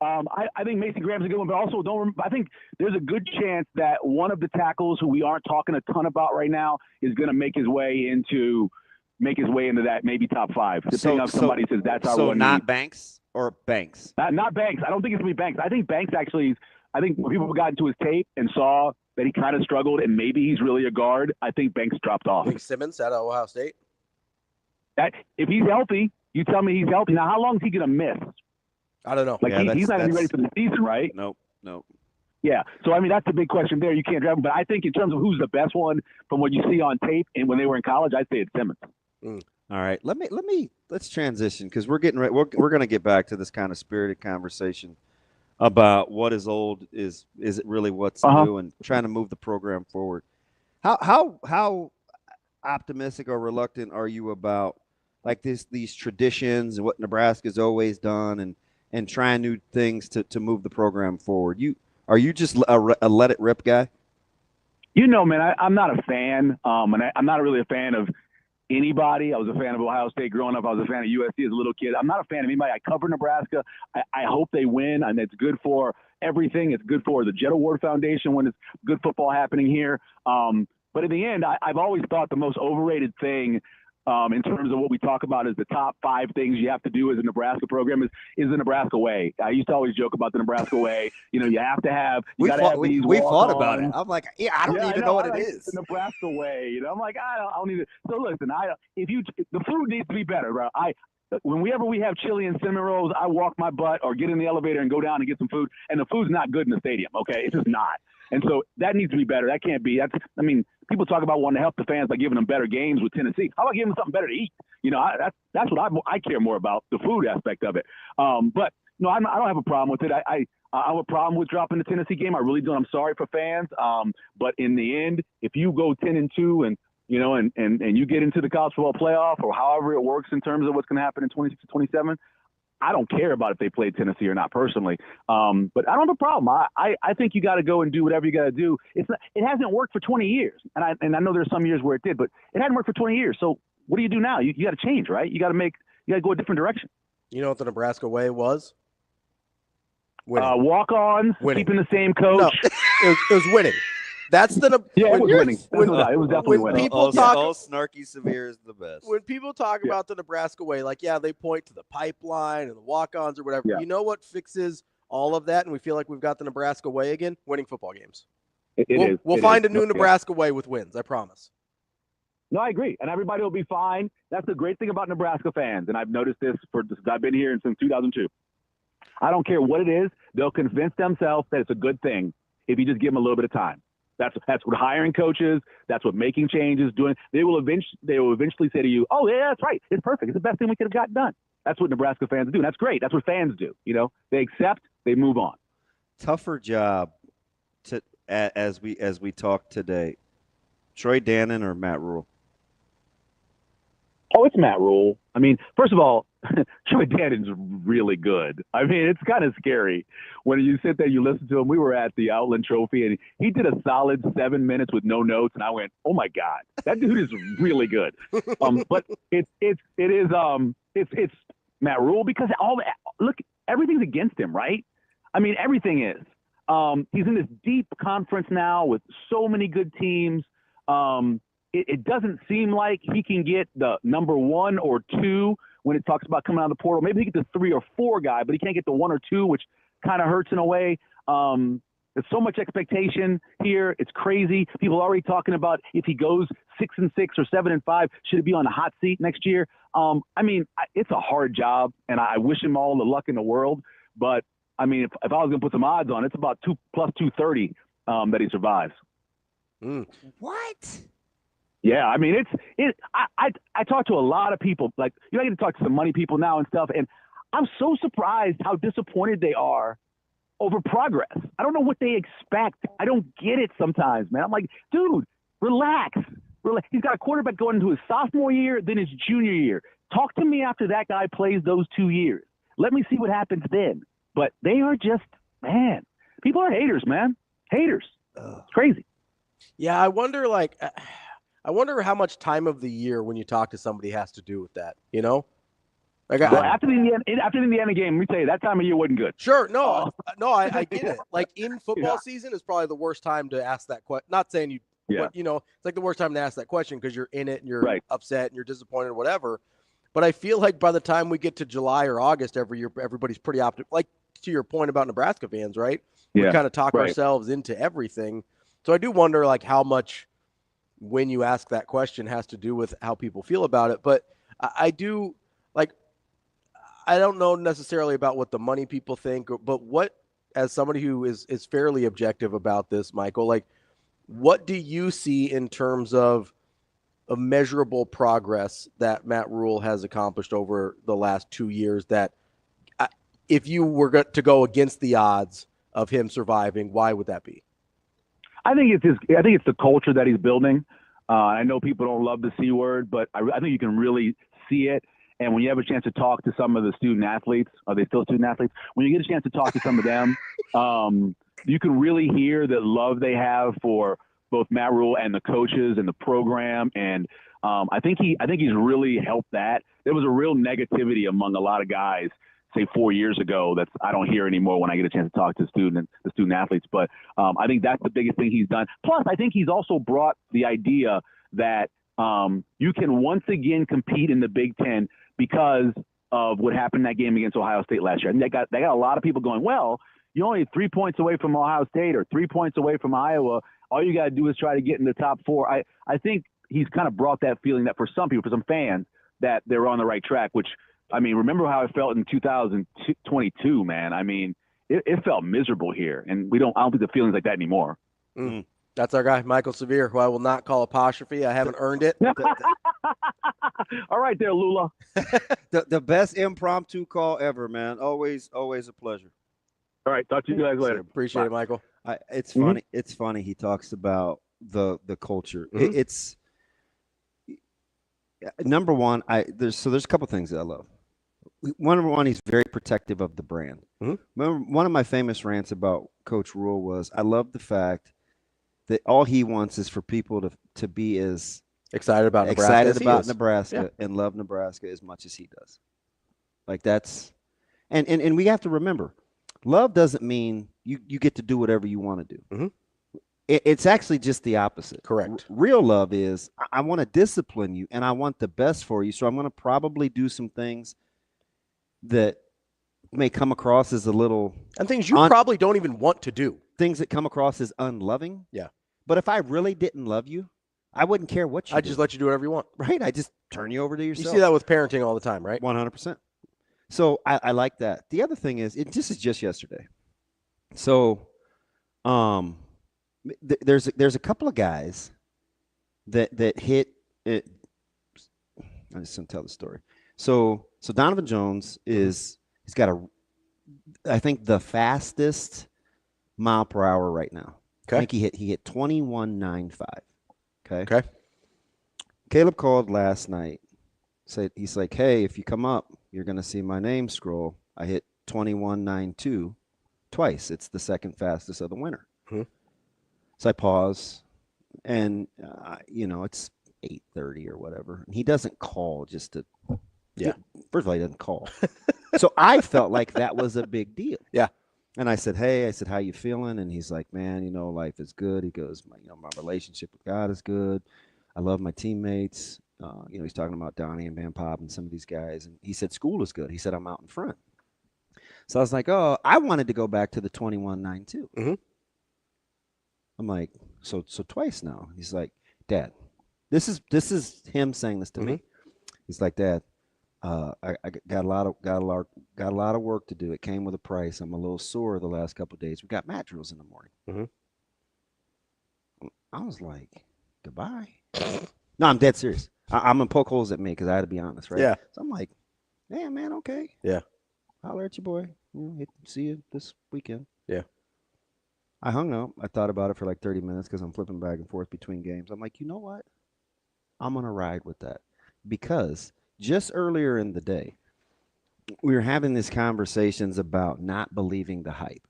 I think Mason Graham's a good one, but also I think there's a good chance that one of the tackles who we aren't talking a ton about right now is going to make his way into that maybe top 5. Depending on somebody says that's our one. So not Banks or Banks? Not Banks. I don't think it's going to be Banks. I think Banks actually I think when people got into his tape and saw that he kind of struggled and maybe he's really a guard, I think Banks dropped off. Nick Simmons out of Ohio State? If he's healthy, you tell me he's healthy. Now, how long is he going to miss? I don't know. He's not going to be ready for the season, right? Nope. Yeah. So, that's the big question there. You can't draft him. But I think in terms of who's the best one from what you see on tape and when they were in college, I'd say it's Simmons. All right. Let's transition because we're getting ready. We're going to get back to this kind of spirited conversation about what is old is it really what's new and trying to move the program forward. How optimistic or reluctant are you about these traditions and what Nebraska's always done and trying new things to move the program forward? Are you just a let it rip guy? Man, I'm not a fan. And I'm not really a fan of anybody. I was a fan of Ohio State growing up. I was a fan of USC as a little kid. I'm not a fan of anybody. I cover Nebraska. I hope they win, and it's good for everything. It's good for the Jet Award Foundation when it's good football happening here. But in the end, I've always thought the most overrated thing in terms of what we talk about is the top 5 things you have to do as a Nebraska program is the Nebraska way. I used to always joke about the Nebraska way. You have to have – we thought about it. I'm like, I don't even know what it is. The Nebraska way. I'm like, I don't even – so listen, the food needs to be better, bro. Whenever we have chili and cinnamon rolls, I walk my butt or get in the elevator and go down and get some food, and the food's not good in the stadium, okay? It's just not. And so that needs to be better. That can't be. People talk about wanting to help the fans by giving them better games with Tennessee. How about giving them something better to eat? That's what I care more about, the food aspect of it. But no, I don't have a problem with it. I have a problem with dropping the Tennessee game. I really don't. I'm sorry for fans. But in the end, if you go 10-2 and you get into the college football playoff or however it works in terms of what's going to happen in 26-27, I don't care about if they play Tennessee or not personally. But I don't have a problem. I think you got to go and do whatever you got to do. It hasn't worked for 20 years. And I know there's some years where it did, but it hadn't worked for 20 years. So what do you do now? You got to change, right? You got to go a different direction. You know what the Nebraska way was? Winning. Walk-ons, keeping the same coach. No, it was winning. That's the it was winning. It was definitely winning. All snarky severe is the best. When people talk about the Nebraska way, like they point to the pipeline and the walk-ons or whatever. Yeah. You know what fixes all of that, and we feel like we've got the Nebraska way again? Winning football games. We'll find a new Nebraska way with wins. I promise. No, I agree, and everybody will be fine. That's the great thing about Nebraska fans, and I've noticed this since I've been here since 2002. I don't care what it is; they'll convince themselves that it's a good thing if you just give them a little bit of time. That's what hiring coaches. That's what making changes doing. They will eventually say to you, "Oh yeah, that's right. It's perfect. It's the best thing we could have gotten done." That's what Nebraska fans do. And that's great. That's what fans do. They accept. They move on. Tougher job as we talk today. Troy Dannon or Matt Rule? Oh, it's Matt Rule. I mean, first of all, Troy Dannon's really good. I mean, it's kind of scary when you sit there, you listen to him. We were at the Outland Trophy, and he did a solid 7 minutes with no notes, and I went, "Oh my God, that dude is really good." But it's Matt Rule because everything's against him, right? I mean, everything is. He's in this deep conference now with so many good teams. It doesn't seem like he can get the number 1 or 2 when it talks about coming out of the portal. Maybe he gets the 3 or 4 guy, but he can't get the 1 or 2, which kind of hurts in a way. There's so much expectation here. It's crazy. People are already talking about if he goes 6-6 or 7-5, should he be on the hot seat next year? I mean, it's a hard job, and I wish him all the luck in the world. But, I mean, if I was going to put some odds on, it's about 2 plus 230 that he survives. What? Yeah, I mean, I talk to a lot of people. Like, I get to talk to some money people now and stuff, and I'm so surprised how disappointed they are over progress. I don't know what they expect. I don't get it sometimes, man. I'm like, dude, relax. He's got a quarterback going into his sophomore year, then his junior year. Talk to me after that guy plays those 2 years. Let me see what happens then. But they are just, man, people are haters, man. Haters. It's crazy. Yeah, I wonder how much time of the year when you talk to somebody has to do with that, Like after the Indiana game, let me tell you, that time of year wasn't good. Sure, I get it. Like in football season is probably the worst time to ask that question. Not saying you, but, it's like the worst time to ask that question because you're in it and you're upset and you're disappointed or whatever. But I feel like by the time we get to July or August every year, everybody's pretty optimistic. Like to your point about Nebraska fans, right? We kind of talk ourselves into everything. So I do wonder like how much when you ask that question has to do with how people feel about it. But I do like, I don't know necessarily about what the money people think, but what, as somebody who is fairly objective about this, Michael, like what do you see in terms of a measurable progress that Matt Rule has accomplished over the last 2 years that if you were to go against the odds of him surviving, why would that be? I think it's the culture that he's building. I know people don't love the C word, but I think you can really see it. And when you have a chance to talk to some of the student athletes, are they still student athletes? When you get a chance to talk to some of them, you can really hear the love they have for both Matt Rule and the coaches and the program. And I think he's really helped that. There was a real negativity among a lot of guys, say 4 years ago, that I don't hear anymore when I get a chance to talk to the student athletes. But I think that's the biggest thing he's done. Plus, I think he's also brought the idea that you can once again compete in the Big Ten because of what happened in that game against Ohio State last year. And they got a lot of people going, well, you're only 3 points away from Ohio State or 3 points away from Iowa. All you got to do is try to get in the top 4. I think he's kind of brought that feeling that for some people, for some fans, that they're on the right track, which, I mean, remember how it felt in 2022, man. I mean, it felt miserable here, and I don't think the feeling's like that anymore. That's our guy, Michael Severe, who I will not call apostrophe. I haven't earned it. All right there, Lulla. The best impromptu call ever, man. Always a pleasure. All right, talk to you guys later. Appreciate it, Michael. It's funny. It's funny. He talks about the culture. It's number one. There's a couple things that I love. Number one, he's very protective of the brand. Remember, one of my famous rants about Coach Rule was, I love the fact that all he wants is for people to be as excited about Nebraska and love Nebraska as much as he does. Like that's, and we have to remember, love doesn't mean you get to do whatever you want to do. It's actually just the opposite. Correct. Real love is, I want to discipline you and I want the best for you. So I'm going to probably do some things that may come across as a little, and things you probably don't even want to do. Things that come across as unloving. Yeah. But if I really didn't love you, I wouldn't care what you I'd just let you do whatever you want. Right. I just turn you over to yourself. You see that with parenting all the time, right? 100%. So I like that. The other thing is, this is just yesterday. So there's a couple of guys that hit it. I'm just going to tell the story. So Donovan Jones he's got I think the fastest mile per hour right now. Okay. I think he hit 21.95. Okay. Caleb called last night. He's like, hey, if you come up, you're going to see my name scroll. I hit 21.92 twice. It's the second fastest of the winter. So I pause, and it's 8:30 or whatever. And he doesn't call just to. Yeah. First of all, he doesn't call. So I felt like that was a big deal. Yeah. And I said, hey, how you feeling? And he's like, man, life is good. He goes, my relationship with God is good. I love my teammates. He's talking about Donnie and Van Pop and some of these guys. And he said, school is good. He said, I'm out in front. So I was like, oh, I wanted to go back to the 21.92. I'm like, so twice now. He's like, Dad, this is him saying this to me. He's like, Dad, I got a lot of work to do. It came with a price. I'm a little sore the last couple of days. We got mat drills in the morning. I was like, goodbye. No, I'm dead serious. I'm gonna poke holes at me because I had to be honest, right? Yeah. So I'm like, yeah, man, okay. Yeah. Holler at your boy. See you this weekend. Yeah. I hung up. I thought about it for like 30 minutes because I'm flipping back and forth between games. I'm like, you know what? I'm gonna ride with that because just earlier in the day, we were having these conversations about not believing the hype.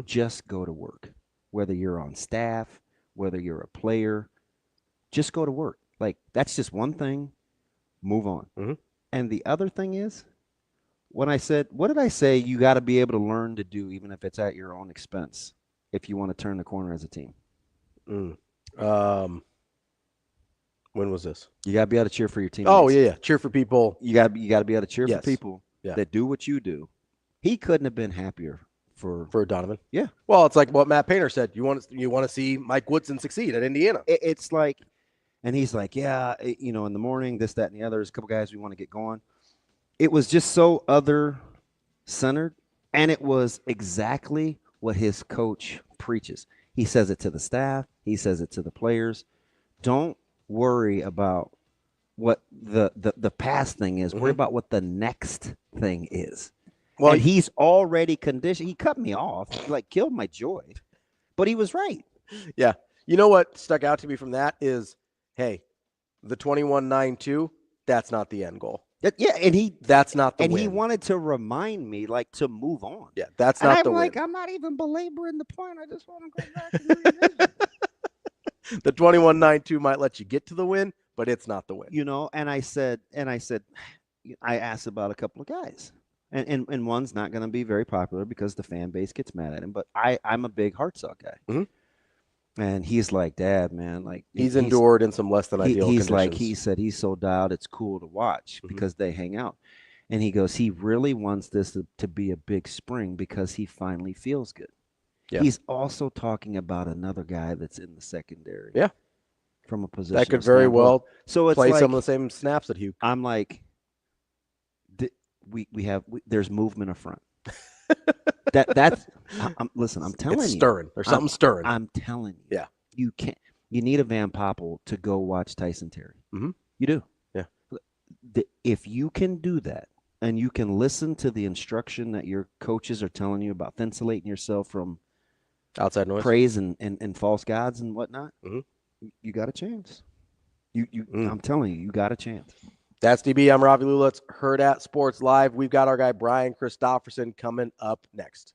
Just go to work. Whether you're on staff, whether you're a player, just go to work. Like, that's just one thing. Move on. And the other thing is, when I said, what did I say you got to be able to learn to do, even if it's at your own expense, if you want to turn the corner as a team? When was this? You got to be able to cheer for your teammates. Oh, yeah. Cheer for people. You got to be able to cheer for people that do what you do. He couldn't have been happier for Donovan. Yeah. Well, it's like what Matt Painter said. You want to see Mike Woodson succeed at Indiana. It's like, and he's like, yeah, in the morning, this, that, and the other. There's a couple guys we want to get going. It was just so other-centered, and it was exactly what his coach preaches. He says it to the staff. He says it to the players. Don't worry about what the past thing is. Worry about what the next thing is. Well, and he's already conditioned. He cut me off. He killed my joy. But he was right. Yeah. You know what stuck out to me from that is, hey, the 21.92, that's not the end goal. That's not the win. And he wanted to remind me, to move on. Yeah, that's not the win. I'm not even belaboring the point. I just want to go back and revisit. The 21.92 might let you get to the win, but it's not the win. And I said, I asked about a couple of guys. And one's not going to be very popular because the fan base gets mad at him. But I'm a big Hartsock guy. And he's like, Dad, man, he's endured in some less than ideal conditions. He said he's so dialed, it's cool to watch because they hang out. And he goes, he really wants this to be a big spring because he finally feels good. Yeah. He's also talking about another guy that's in the secondary. Yeah. From a position that could very well play some of the same snaps that he. I'm like, there's movement up front. Listen, I'm telling It's you. stirring. There's something stirring. I'm telling you. Yeah. You can't. You need a Van Poppel to go watch Tyson Terry. Mm-hmm. You do. Yeah. If you can do that and you can listen to the instruction that your coaches are telling you about insulating yourself from outside noise, praise and false gods and whatnot, you got a chance. I'm telling you, you got a chance. That's DB. I'm Ravi Lulla. It's Hurrdat Sports Live. We've got our guy Brian Christopherson coming up next.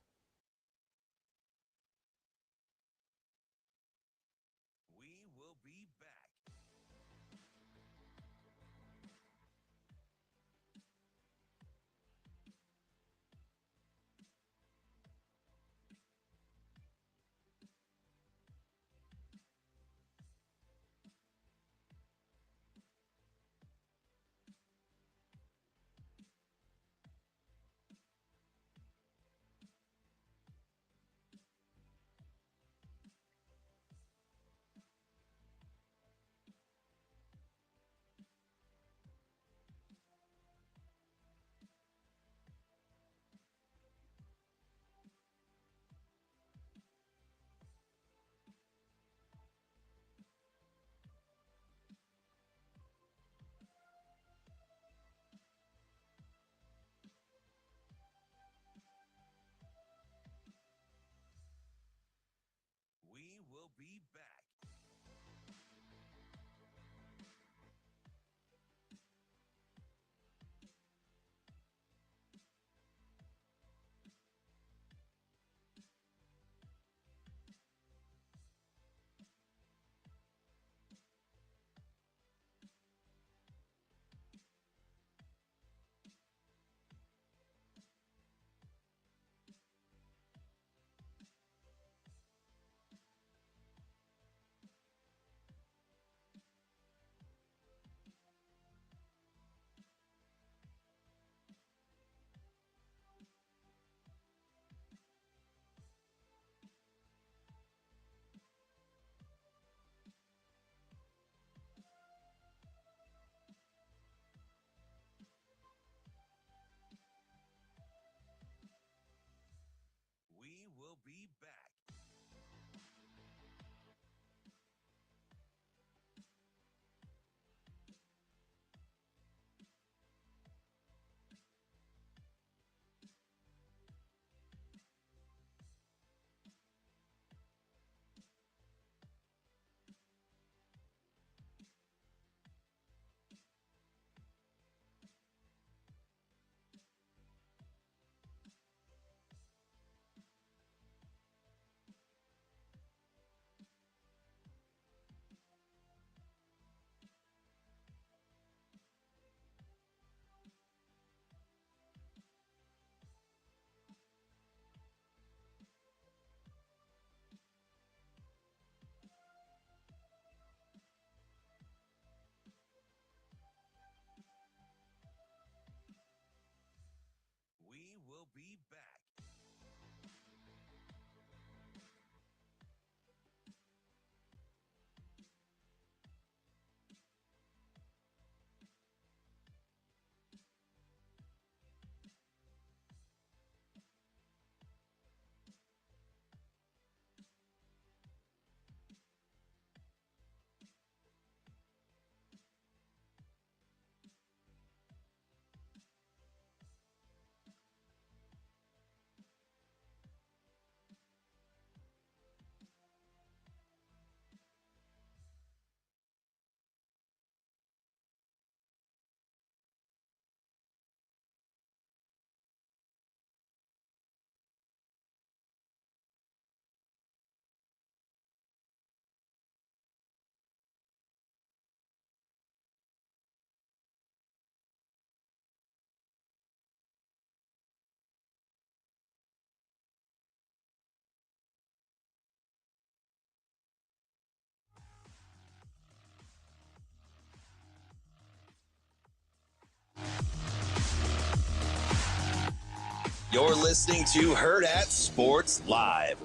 You're listening to Hurrdat Sports Live.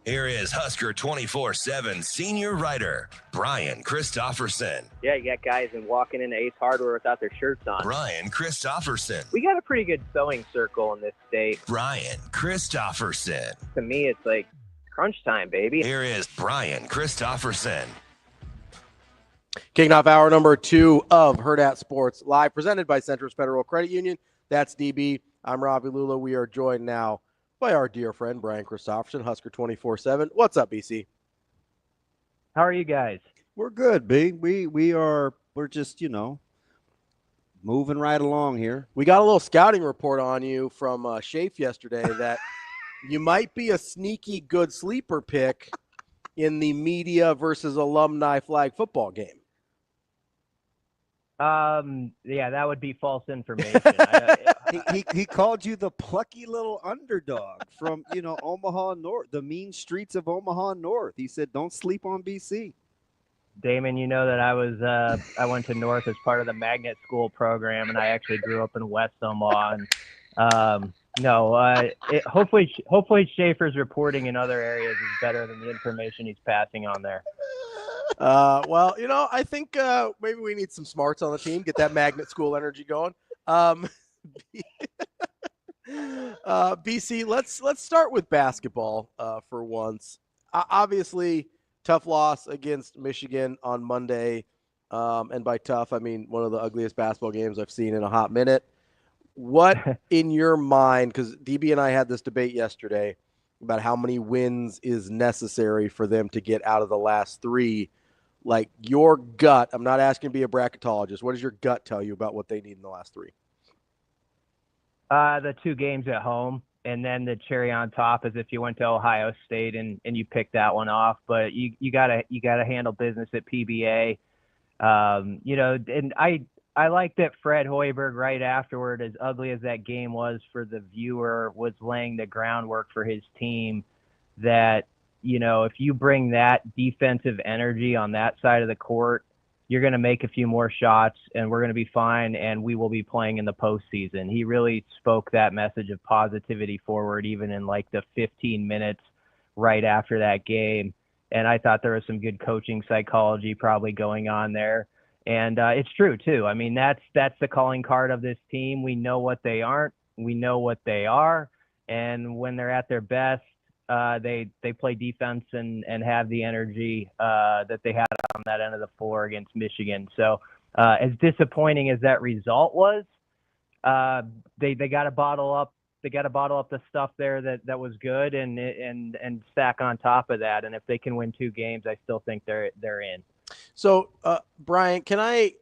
Here is Husker 24/7 senior writer, Brian Christopherson. Yeah, you got guys walking into Ace Hardware without their shirts on. Brian Christopherson. We got a pretty good sewing circle in this state. Brian Christopherson. To me, it's like crunch time, baby. Here is Brian Christopherson. Kicking off hour number 2 of Hurrdat Sports Live, presented by Centris Federal Credit Union. That's DB. I'm Ravi Lulla. We are joined now by our dear friend, Brian Christopherson, Husker 24/7. What's up, BC? How are you guys? We're good, B. We're just, moving right along here. We got a little scouting report on you from Shafe yesterday that you might be a sneaky good sleeper pick in the media versus alumni flag football game. Yeah, that would be false information. He called you the plucky little underdog from, Omaha North, the mean streets of Omaha North. He said, don't sleep on BC. Damon, you know that I went to North as part of the magnet school program, and I actually grew up in West Omaha. And hopefully Schaefer's reporting in other areas is better than the information he's passing on there. Well, I think maybe we need some smarts on the team, get that magnet school energy going. BC, let's start with basketball for once. Obviously, tough loss against Michigan on Monday, and by tough, I mean one of the ugliest basketball games I've seen in a hot minute. What, in your mind, because DB and I had this debate yesterday about how many wins is necessary for them to get out of the last 3, like your gut, I'm not asking to be a bracketologist, what does your gut tell you about what they need in the last 3? The 2 games at home, and then the cherry on top is if you went to Ohio State and you picked that one off. But you gotta handle business at PBA. And I like that Fred Hoiberg right afterward, as ugly as that game was for the viewer, was laying the groundwork for his team that, if you bring that defensive energy on that side of the court, you're going to make a few more shots and we're going to be fine and we will be playing in the postseason. He really spoke that message of positivity forward, even in like the 15 minutes right after that game. And I thought there was some good coaching psychology probably going on there. And it's true, too. I mean, that's the calling card of this team. We know what they aren't. We know what they are. And when they're at their best, they play defense and have the energy that they had on that end of the floor against Michigan. So as disappointing as that result was, they got to bottle up. They got to bottle up the stuff there that was good and stack on top of that. And if they can win 2 games, I still think they're in. So, Brian, can I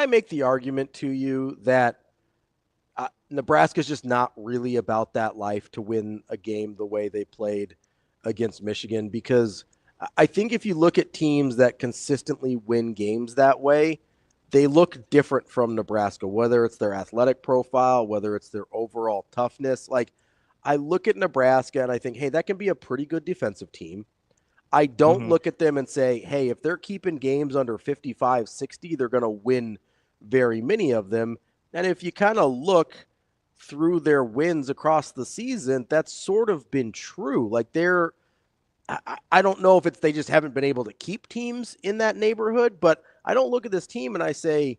make the argument to you that Nebraska's just not really about that life to win a game the way they played against Michigan? Because I think if you look at teams that consistently win games that way, they look different from Nebraska, whether it's their athletic profile, whether it's their overall toughness. Like, I look at Nebraska and I think, hey, that can be a pretty good defensive team. I don't look at them and say, hey, if they're keeping games under 55, 60, they're going to win very many of them. And if you kind of look through their wins across the season, that's sort of been true. Like I don't know if they just haven't been able to keep teams in that neighborhood, but I don't look at this team and I say,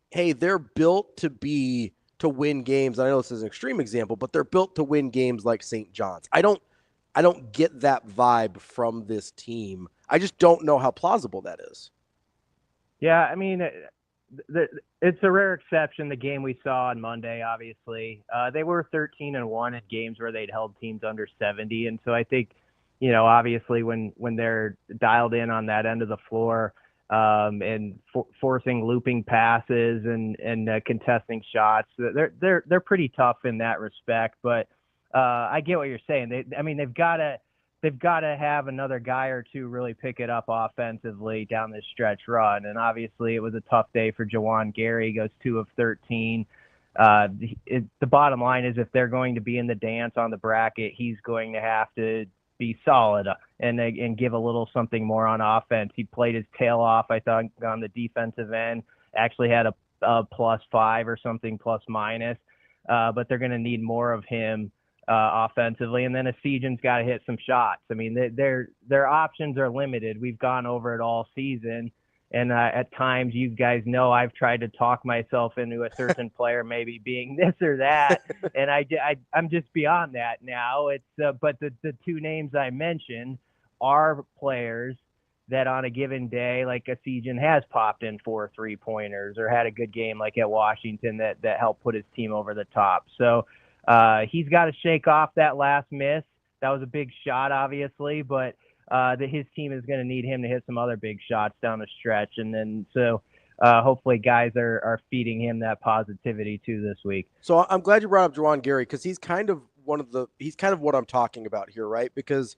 hey, they're built to win games. I know this is an extreme example, but they're built to win games like St. John's. I don't get that vibe from this team. I just don't know how plausible that is. Yeah, I mean, it's a rare exception, the game we saw on Monday, obviously. They were 13-1 in games where they'd held teams under 70. And so I think, obviously when they're dialed in on that end of the floor and forcing looping passes and contesting shots, they're pretty tough in that respect. But I get what you're saying. They've got to have another guy or two really pick it up offensively down this stretch run. And obviously it was a tough day for Jawan Gary. He goes 2 of 13. The bottom line is if they're going to be in the dance on the bracket, he's going to have to be solid and give a little something more on offense. He played his tail off, I thought, on the defensive end. Actually had a +5 or something, plus minus. But they're going to need more of him offensively, and then Essegian's got to hit some shots. I mean, their options are limited. We've gone over it all season, and at times, you guys know I've tried to talk myself into a certain player maybe being this or that, and I'm just beyond that now. It's but the two names I mentioned are players that on a given day, like Essegian has popped in 4 3-pointers or had a good game like at Washington that helped put his team over the top. So he's got to shake off that last miss. That was a big shot, obviously, but his team is going to need him to hit some other big shots down the stretch. And then so hopefully guys are feeding him that positivity too this week. So I'm glad you brought up Juwan Gary, because he's kind of what I'm talking about here, right? Because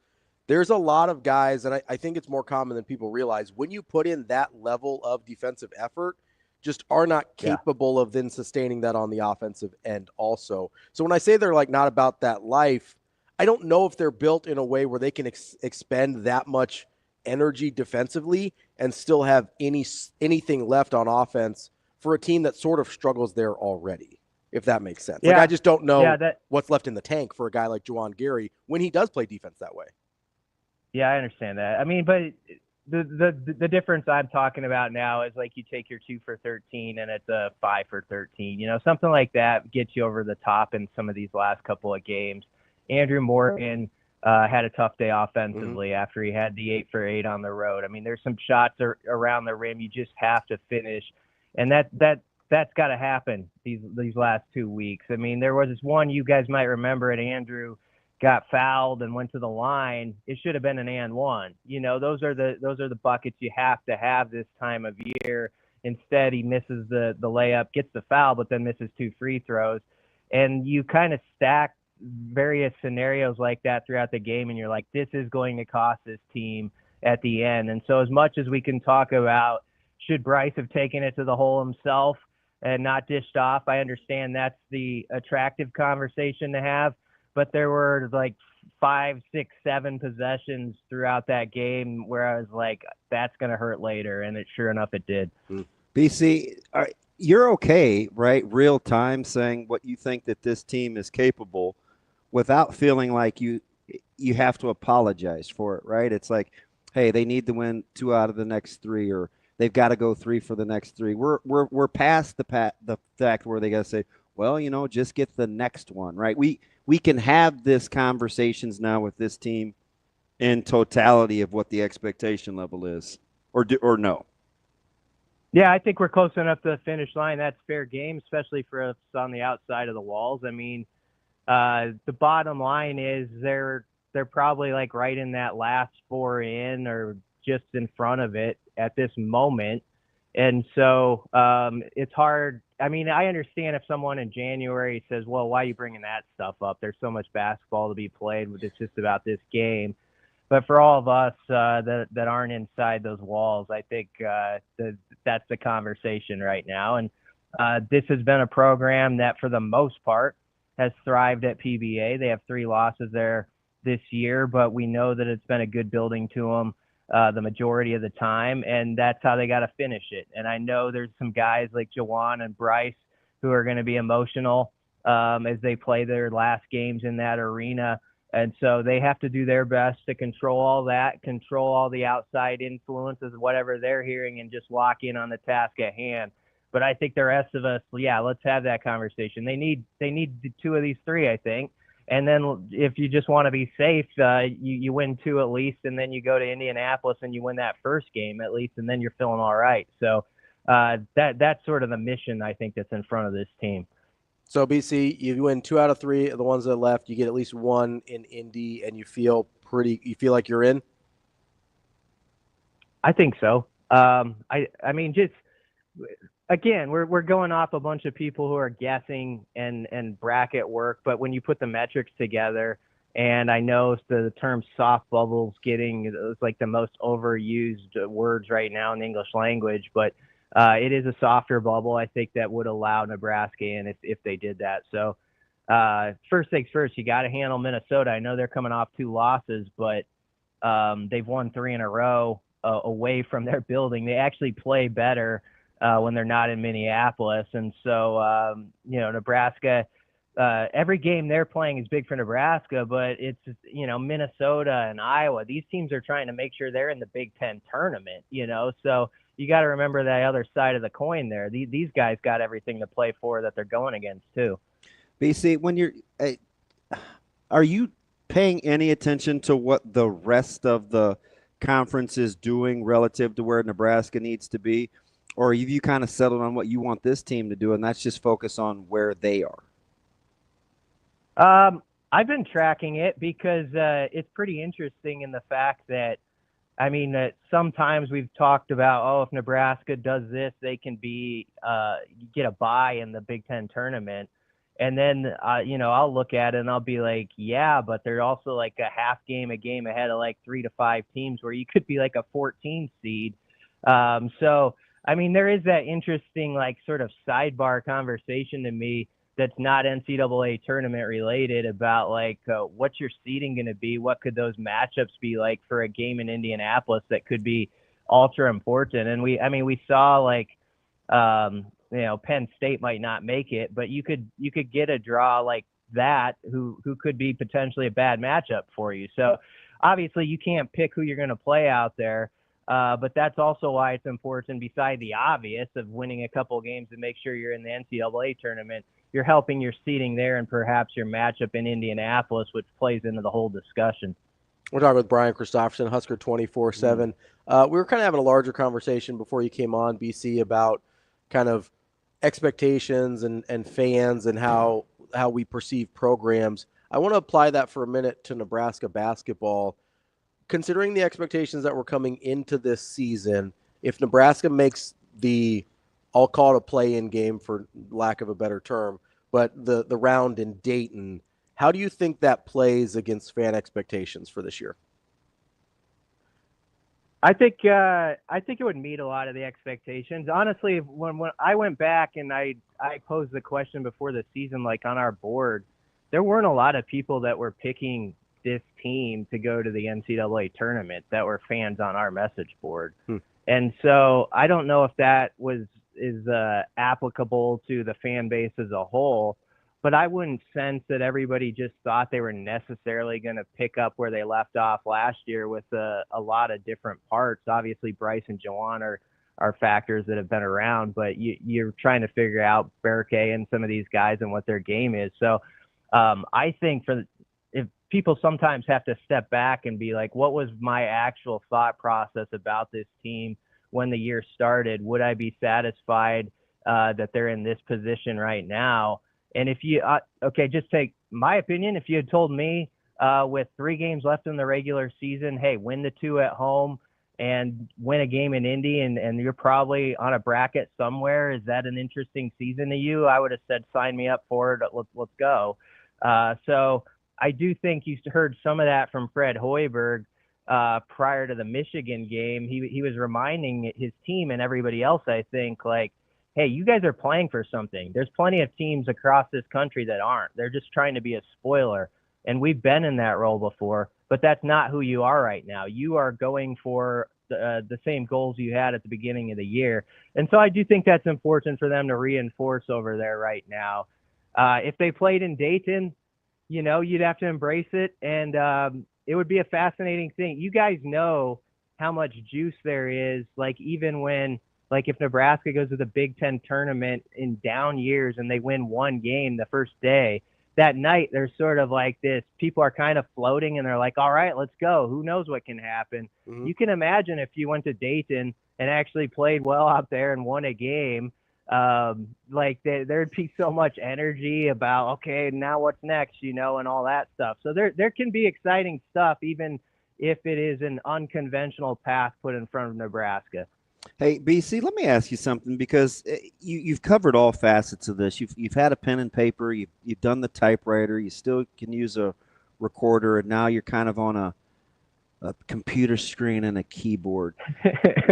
there's a lot of guys, and I think it's more common than people realize, when you put in that level of defensive effort, just are not capable of then sustaining that on the offensive end also. So when I say they're like not about that life, I don't know if they're built in a way where they can expend that much energy defensively and still have anything left on offense for a team that sort of struggles there already, if that makes sense. Yeah. Like, I just don't know that, what's left in the tank for a guy like Juwan Gary when he does play defense that way. Yeah, I understand that. I mean, but the difference I'm talking about now is like you take your 2 for 13 and it's a 5 for 13. You know, something like that gets you over the top in some of these last couple of games. Andrew Morgan had a tough day offensively after he had the 8 for 8 on the road. I mean, there's some shots around the rim you just have to finish, and that's got to happen these last 2 weeks. I mean, there was this one you guys might remember it. Andrew got fouled and went to the line. It should have been an and one. You know, those are the buckets you have to have this time of year. Instead, he misses the layup, gets the foul, but then misses 2 free throws. And you kind of stack various scenarios like that throughout the game, and you're like, this is going to cost this team at the end. And so as much as we can talk about should Bryce have taken it to the hole himself and not dished off, I understand that's the attractive conversation to have. But there were like 5, 6, 7 possessions throughout that game where I was like, that's going to hurt later. And sure enough, it did. BC, you're okay, right? Real time saying what you think that this team is capable without feeling like you have to apologize for it, right? It's like, hey, they need to win 2 out of the next 3, or they've got to go 3 for the next 3. We're past the fact where they got to say, well, you know, just get the next one, right? We can have this conversations now with this team in totality of what the expectation level is, or no. Yeah, I think we're close enough to the finish line. That's fair game, especially for us on the outside of the walls. I mean, the bottom line is they're probably like right in that last 4 in or just in front of it at this moment. And so it's hard. I mean, I understand if someone in January says, well, why are you bringing that stuff up? There's so much basketball to be played. It's just about this game. But for all of us that aren't inside those walls, I think that's the conversation right now. And this has been a program that, for the most part, has thrived at PBA. They have 3 losses there this year, but we know that it's been a good building to them the majority of the time, and that's how they got to finish it. And I know there's some guys like Juwan and Bryce who are going to be emotional as they play their last games in that arena. And so they have to do their best to control all that, control all the outside influences, whatever they're hearing, and just lock in on the task at hand. But I think the rest of us, yeah, let's have that conversation. They need 2 of these 3, I think. And then if you just want to be safe, you win 2 at least, and then you go to Indianapolis and you win that first game at least, and then you're feeling all right. So that's sort of the mission, I think, that's in front of this team. So, BC, you win 2 out of 3 of the ones that are left. You get at least 1 in Indy, and you feel like you're in? I think so. I mean, just – again, we're going off a bunch of people who are guessing and bracket work, but when you put the metrics together, and I know the term soft bubbles it's like the most overused words right now in the English language, but it is a softer bubble, I think, that would allow Nebraska in if they did that. So first things first, you got to handle Minnesota. I know they're coming off 2 losses, but they've won 3 in a row away from their building. They actually play better when they're not in Minneapolis. And so, Nebraska, every game they're playing is big for Nebraska, but it's, Minnesota and Iowa. These teams are trying to make sure they're in the Big Ten tournament, so you got to remember that other side of the coin there. These guys got everything to play for that they're going against too. BC, are you paying any attention to what the rest of the conference is doing relative to where Nebraska needs to be? Or have you kind of settled on what you want this team to do, and that's just focus on where they are? I've been tracking it because it's pretty interesting in the fact that, that sometimes we've talked about, if Nebraska does this, they can get a bye in the Big Ten tournament. And then, I'll look at it and I'll be like, yeah, but they're also like a game ahead of like 3 to 5 teams where you could be like a 14 seed. So, there is that interesting, like, sort of sidebar conversation to me that's not NCAA tournament related about, like, what's your seeding going to be? What could those matchups be like for a game in Indianapolis that could be ultra important? And we saw, like, Penn State might not make it, but you could get a draw like that who could be potentially a bad matchup for you. So obviously you can't pick who you're going to play out there. But that's also why it's important, beside the obvious of winning a couple games to make sure you're in the NCAA tournament. You're helping your seeding there and perhaps your matchup in Indianapolis, which plays into the whole discussion. We're talking with Brian Christopherson, Husker 24/7. We were kind of having a larger conversation before you came on, BC, about kind of expectations and fans and how we perceive programs. I want to apply that for a minute to Nebraska basketball. Considering the expectations that were coming into this season, if Nebraska makes I'll call it a play-in game for lack of a better term, but the round in Dayton, how do you think that plays against fan expectations for this year? I think it would meet a lot of the expectations. Honestly, when I went back and I posed the question before the season, like on our board, there weren't a lot of people that were picking this team to go to the NCAA tournament that were fans on our message board. And so I don't know if that is applicable to the fan base as a whole, but I wouldn't sense that everybody just thought they were necessarily going to pick up where they left off last year with a lot of different parts. Obviously, Bryce and Jawan are factors that have been around, but you're trying to figure out Berke and some of these guys and what their game is. So I think if people sometimes have to step back and be like, what was my actual thought process about this team when the year started? Would I be satisfied that they're in this position right now? And if you, just take my opinion. If you had told me with 3 games left in the regular season, hey, win the 2 at home and win a game in Indy, and you're probably on a bracket somewhere, is that an interesting season to you? I would have said, sign me up for it. Let's go. So I do think you heard some of that from Fred Hoiberg prior to the Michigan game. He was reminding his team and everybody else, I think, like, hey, you guys are playing for something. There's plenty of teams across this country that aren't. They're just trying to be a spoiler. And we've been in that role before, but that's not who you are right now. You are going for the same goals you had at the beginning of the year. And so I do think that's important for them to reinforce over there right now. If they played in Dayton, you'd have to embrace it. And it would be a fascinating thing. You guys know how much juice there is, like, even when, like, if Nebraska goes to the Big Ten tournament in down years and they win 1 game the first day, that night there's sort of like this, people are kind of floating and they're like, all right, let's go. Who knows what can happen? Mm-hmm. You can imagine if you went to Dayton and actually played well out there and won a game, there'd be so much energy about, okay, now what's next, and all that stuff. So there can be exciting stuff, even if it is an unconventional path put in front of Nebraska. Hey, BC, let me ask you something, because you've covered all facets of this. You've had a pen and paper, you've done the typewriter, you still can use a recorder, and now you're kind of on a computer screen and a keyboard.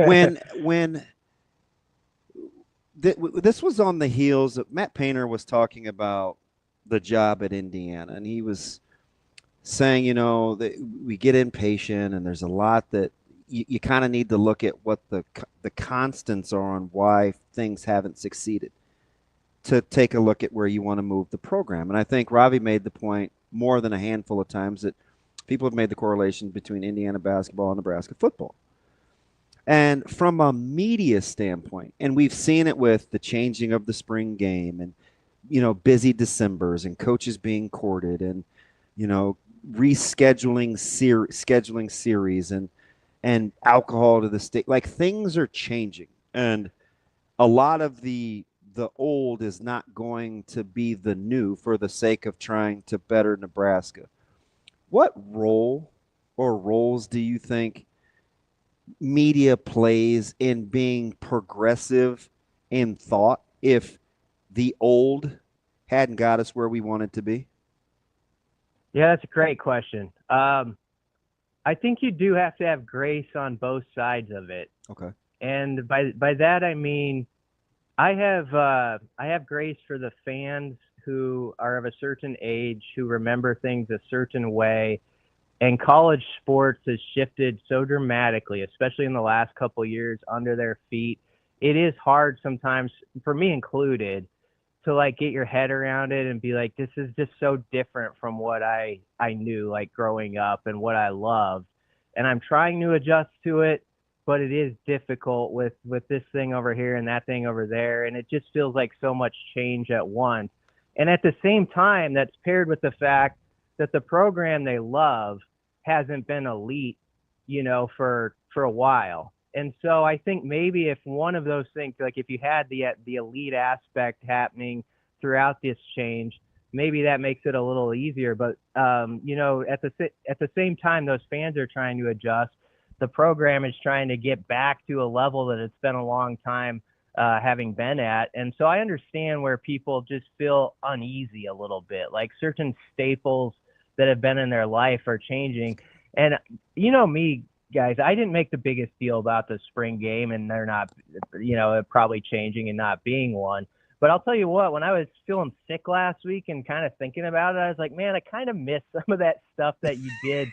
When this was on the heels of Matt Painter was talking about the job at Indiana, and he was saying, that we get impatient and there's a lot that you kind of need to look at what the constants are on why things haven't succeeded. to take a look at where you want to move the program. And I think Ravi made the point more than a handful of times that people have made the correlation between Indiana basketball and Nebraska football. And from a media standpoint, and we've seen it with the changing of the spring game and, busy Decembers and coaches being courted and, rescheduling series and alcohol to the state. Like, things are changing. And a lot of the old is not going to be the new for the sake of trying to better Nebraska. What role or roles do you think media plays in being progressive in thought if the old hadn't got us where we wanted to be? Yeah, that's a great question. I think you do have to have grace on both sides of it. Okay. And by that I mean I have grace for the fans who are of a certain age, who remember things a certain way. And college sports has shifted so dramatically, especially in the last couple of years, under their feet. It is hard sometimes, for me included, to like get your head around it and be like, this is just so different from what I knew like growing up and what I loved. And I'm trying to adjust to it, but it is difficult with this thing over here and that thing over there. And it just feels like so much change at once. And at the same time, that's paired with the fact that the program they love hasn't been elite, for a while. And so I think maybe if one of those things, like if you had the elite aspect happening throughout this change, maybe that makes it a little easier. But at the same time, those fans are trying to adjust. The program is trying to get back to a level that it's been a long time having been at. And so I understand where people just feel uneasy a little bit, like certain staples that have been in their life are changing. And me, guys, I didn't make the biggest deal about the spring game and they're not, probably changing and not being one. But I'll tell you what, when I was feeling sick last week and kind of thinking about it, I was like, man, I kind of miss some of that stuff that you did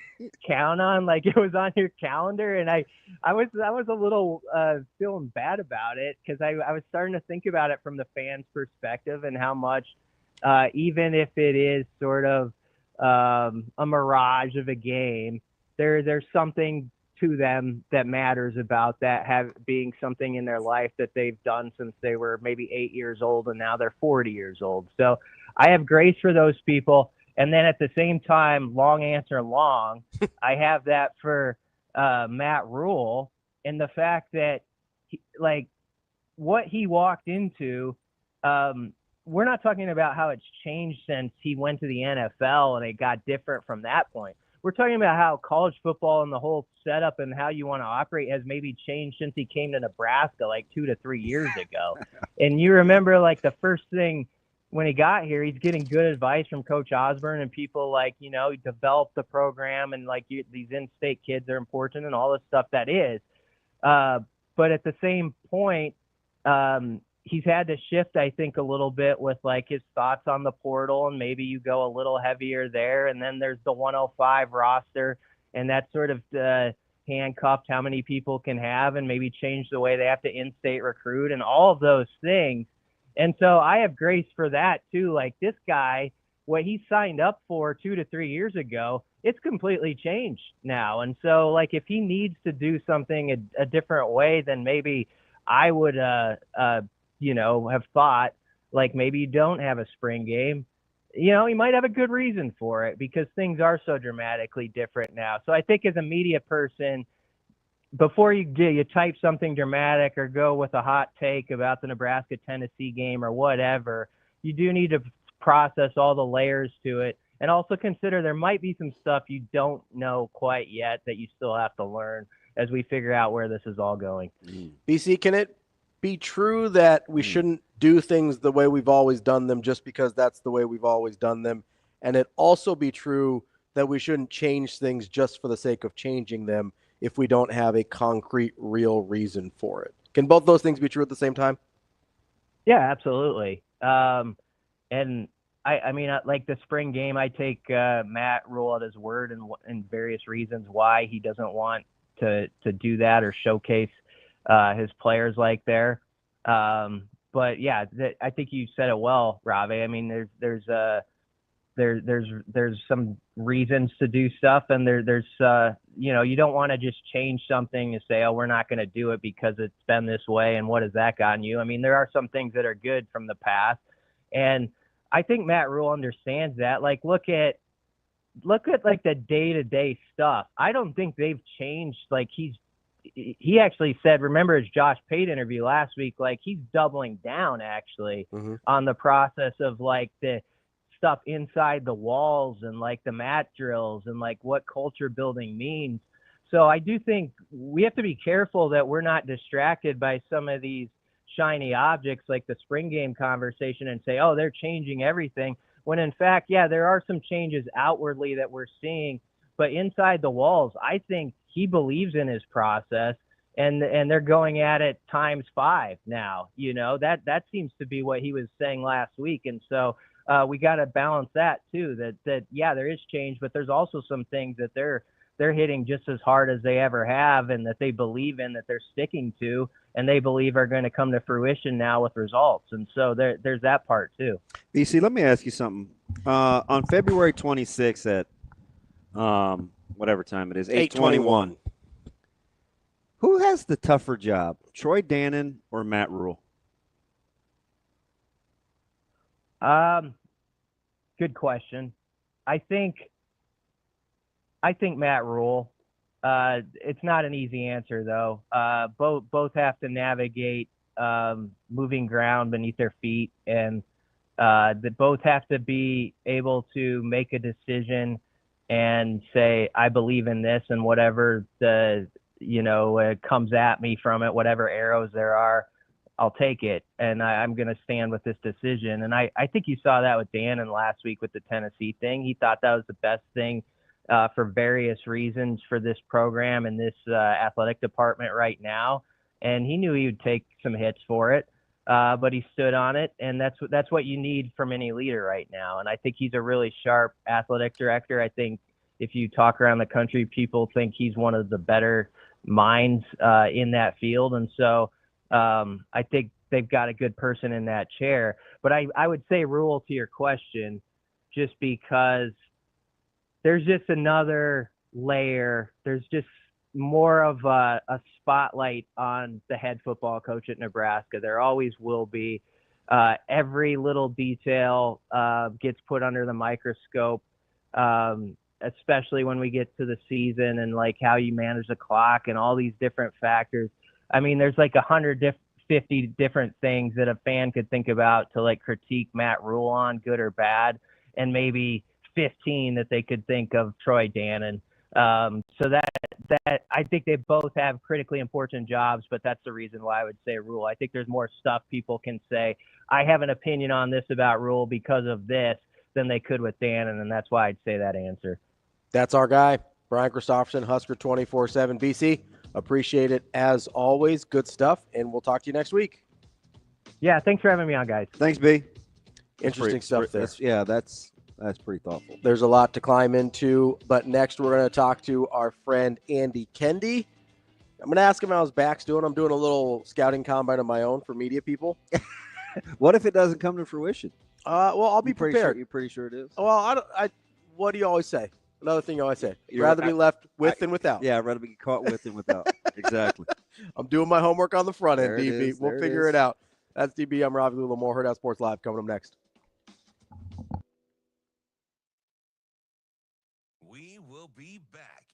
count on. Like it was on your calendar. And I was a little feeling bad about it because I was starting to think about it from the fans' perspective and how much, even if it is sort of a mirage of a game, there's something to them that matters about that being something in their life that they've done since they were maybe 8 years old and now they're 40 years old. So I have grace for those people. And then at the same time, long answer long, I have that for Matt Rule and the fact that what he walked into, we're not talking about how it's changed since he went to the NFL and it got different from that point. We're talking about how college football and the whole setup and how you want to operate has maybe changed since he came to Nebraska like 2 to 3 years ago. And you remember like the first thing when he got here, he's getting good advice from Coach Osborne and people like, develop the program and like these in-state kids are important and all this stuff that is. But at the same point, he's had to shift, I think, a little bit with like his thoughts on the portal, and maybe you go a little heavier there. And then there's the 105 roster, and that sort of handcuffed how many people can have, and maybe change the way they have to in-state recruit and all of those things. And so I have grace for that too. Like this guy, what he signed up for 2 to 3 years ago, it's completely changed now. And so like if he needs to do something a different way, then maybe I would have thought like maybe you don't have a spring game. You might have a good reason for it because things are so dramatically different now. So I think as a media person, before you type something dramatic or go with a hot take about the Nebraska-Tennessee game or whatever, you do need to process all the layers to it and also consider there might be some stuff you don't know quite yet that you still have to learn as we figure out where this is all going. BC, can it be true that we shouldn't do things the way we've always done them just because that's the way we've always done them? And it also be true that we shouldn't change things just for the sake of changing them if we don't have a concrete, real reason for it? Can both those things be true at the same time? Yeah, absolutely. And I mean, like the spring game, I take Matt Rule at his word and various reasons why he doesn't want to do that or showcase his players like there. But yeah, I think you said it well, Ravi. I mean, there's some reasons to do stuff, and there's you don't want to just change something and say, oh, we're not going to do it because it's been this way, and what has that gotten you? I mean, there are some things that are good from the past, and I think Matt Rule understands that. Like, look at like the day-to-day stuff. I don't think they've changed. Like, he actually said, remember his Josh Pate interview last week, like he's doubling down actually on the process of like the stuff inside the walls and like the mat drills and like what culture building means. So I do think we have to be careful that we're not distracted by some of these shiny objects like the spring game conversation and say, oh, they're changing everything. When in fact, yeah, there are some changes outwardly that we're seeing, but inside the walls, I think he believes in his process, and they're going at it times 5 now. That seems to be what he was saying last week. And so we got to balance that too, that yeah, there is change, but there's also some things that they're hitting just as hard as they ever have, and that they believe in, that they're sticking to, and they believe are going to come to fruition now with results. And so there's that part too. BC, let me ask you something. On February 26th at whatever time it is, 8:21. Who has the tougher job, Troy Dannon or Matt Rule? Good question. I think Matt Rule. It's not an easy answer though. Both have to navigate moving ground beneath their feet, and they both have to be able to make a decision and say, I believe in this, and whatever comes at me from it, whatever arrows there are, I'll take it, and I'm going to stand with this decision. And I think you saw that with Dannon last week with the Tennessee thing. He thought that was the best thing for various reasons for this program and this athletic department right now. And he knew he would take some hits for it, but he stood on it, and that's what you need from any leader right now. And I think he's a really sharp athletic director. I think if you talk around the country, people think he's one of the better minds in that field. And so I think they've got a good person in that chair. But I would say Rule to your question, just because there's just another layer. There's just more of a spotlight on the head football coach at Nebraska. There always will be. Every little detail gets put under the microscope, especially when we get to the season and like how you manage the clock and all these different factors. I mean, there's like 150 different things that a fan could think about to like critique Matt Rule on, good or bad, and maybe 15 that they could think of Troy Dannon. So that I think they both have critically important jobs, but that's the reason why I would say Rule. I think there's more stuff people can say, I have an opinion on this about Rule because of this, than they could with Dannon, and that's why I'd say that answer. That's our guy, Brian Christopherson, Husker 24/7. BC, appreciate it as always. Good stuff, and we'll talk to you next week. Yeah, thanks for having me on, guys. Thanks, B. Interesting stuff there. That's pretty thoughtful. There's a lot to climb into, but next we're going to talk to our friend Andy Kendeigh. I'm going to ask him how his back's doing. I'm doing a little scouting combine of my own for media people. What if it doesn't come to fruition? Well, I'll be prepared. You're pretty sure it is? Well, what do you always say? Another thing you always say. You'd rather be left with than without. Yeah, I'd rather be caught with than without. Exactly. I'm doing my homework on the front end, DB. We'll figure it out. That's DB. I'm Ravi Lulla. More Hurrdat Sports Live coming up next. We will be back.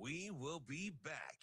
We will be back.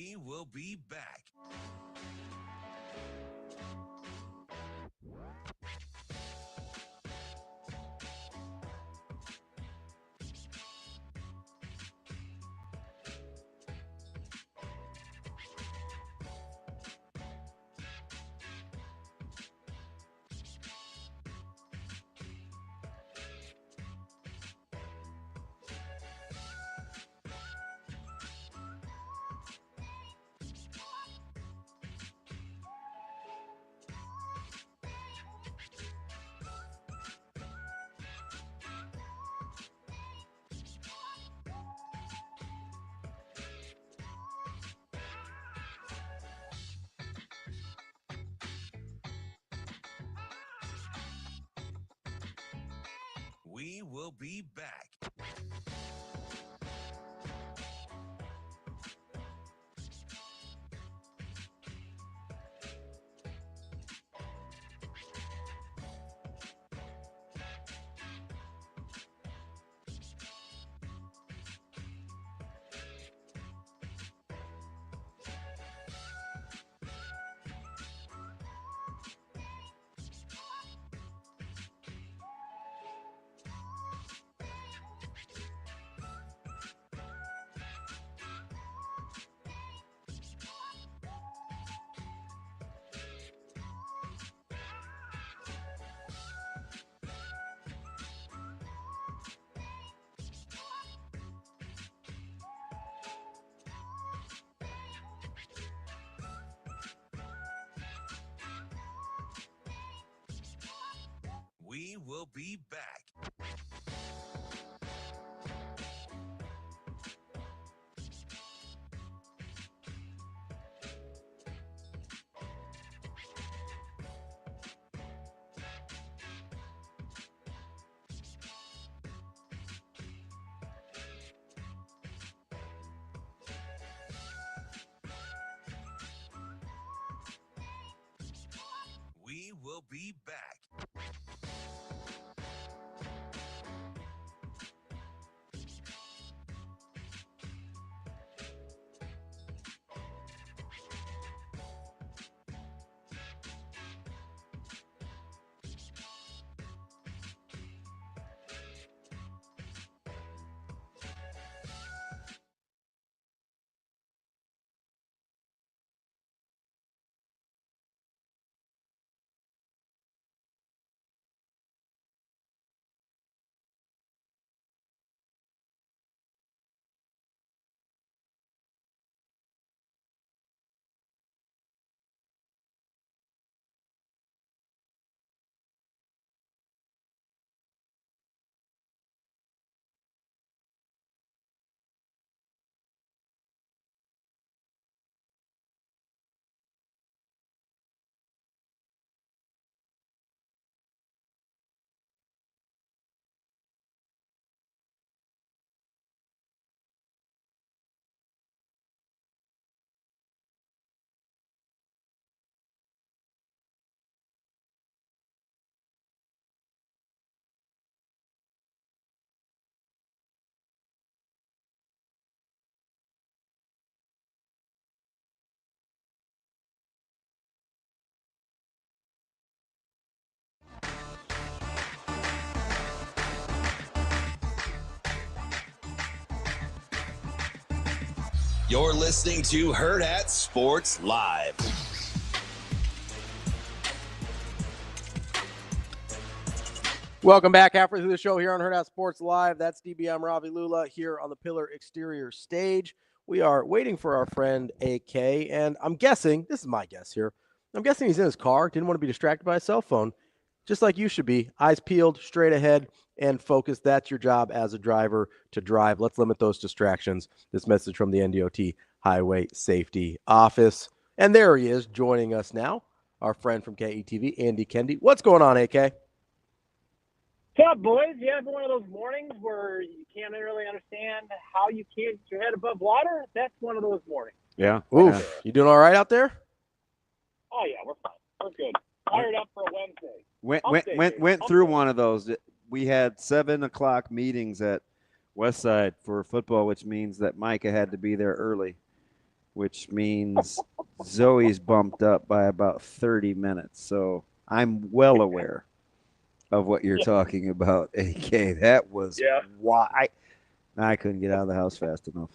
We will be back. We will be back. We will be back. We will be back. You're listening to Hurrdat Sports Live. Welcome back halfway through the show here on Hurrdat Sports Live. That's DB. I'm Ravi Lulla here on the Pillar Exterior stage. We are waiting for our friend AK, and I'm guessing, this is my guess here, I'm guessing he's in his car, didn't want to be distracted by a cell phone, just like you should be. Eyes peeled, straight ahead, and focused. That's your job as a driver, to drive. Let's limit those distractions. This message from the NDOT Highway Safety Office. And there he is joining us now, our friend from KETV, Andy Kendeigh. What's going on, AK? What's up, boys? You have one of those mornings where you can't really understand how you can't get your head above water? That's one of those mornings. Yeah. Oof. Yeah. You doing all right out there? Oh, yeah, we're fine. We're good. Fired up for a Wednesday. Went through one of those. We had 7 o'clock meetings at Westside for football, which means that Micah had to be there early. which means Zoe's bumped up by about 30 minutes. So I'm well aware of what you're talking about, AK. That was why I couldn't get out of the house fast enough.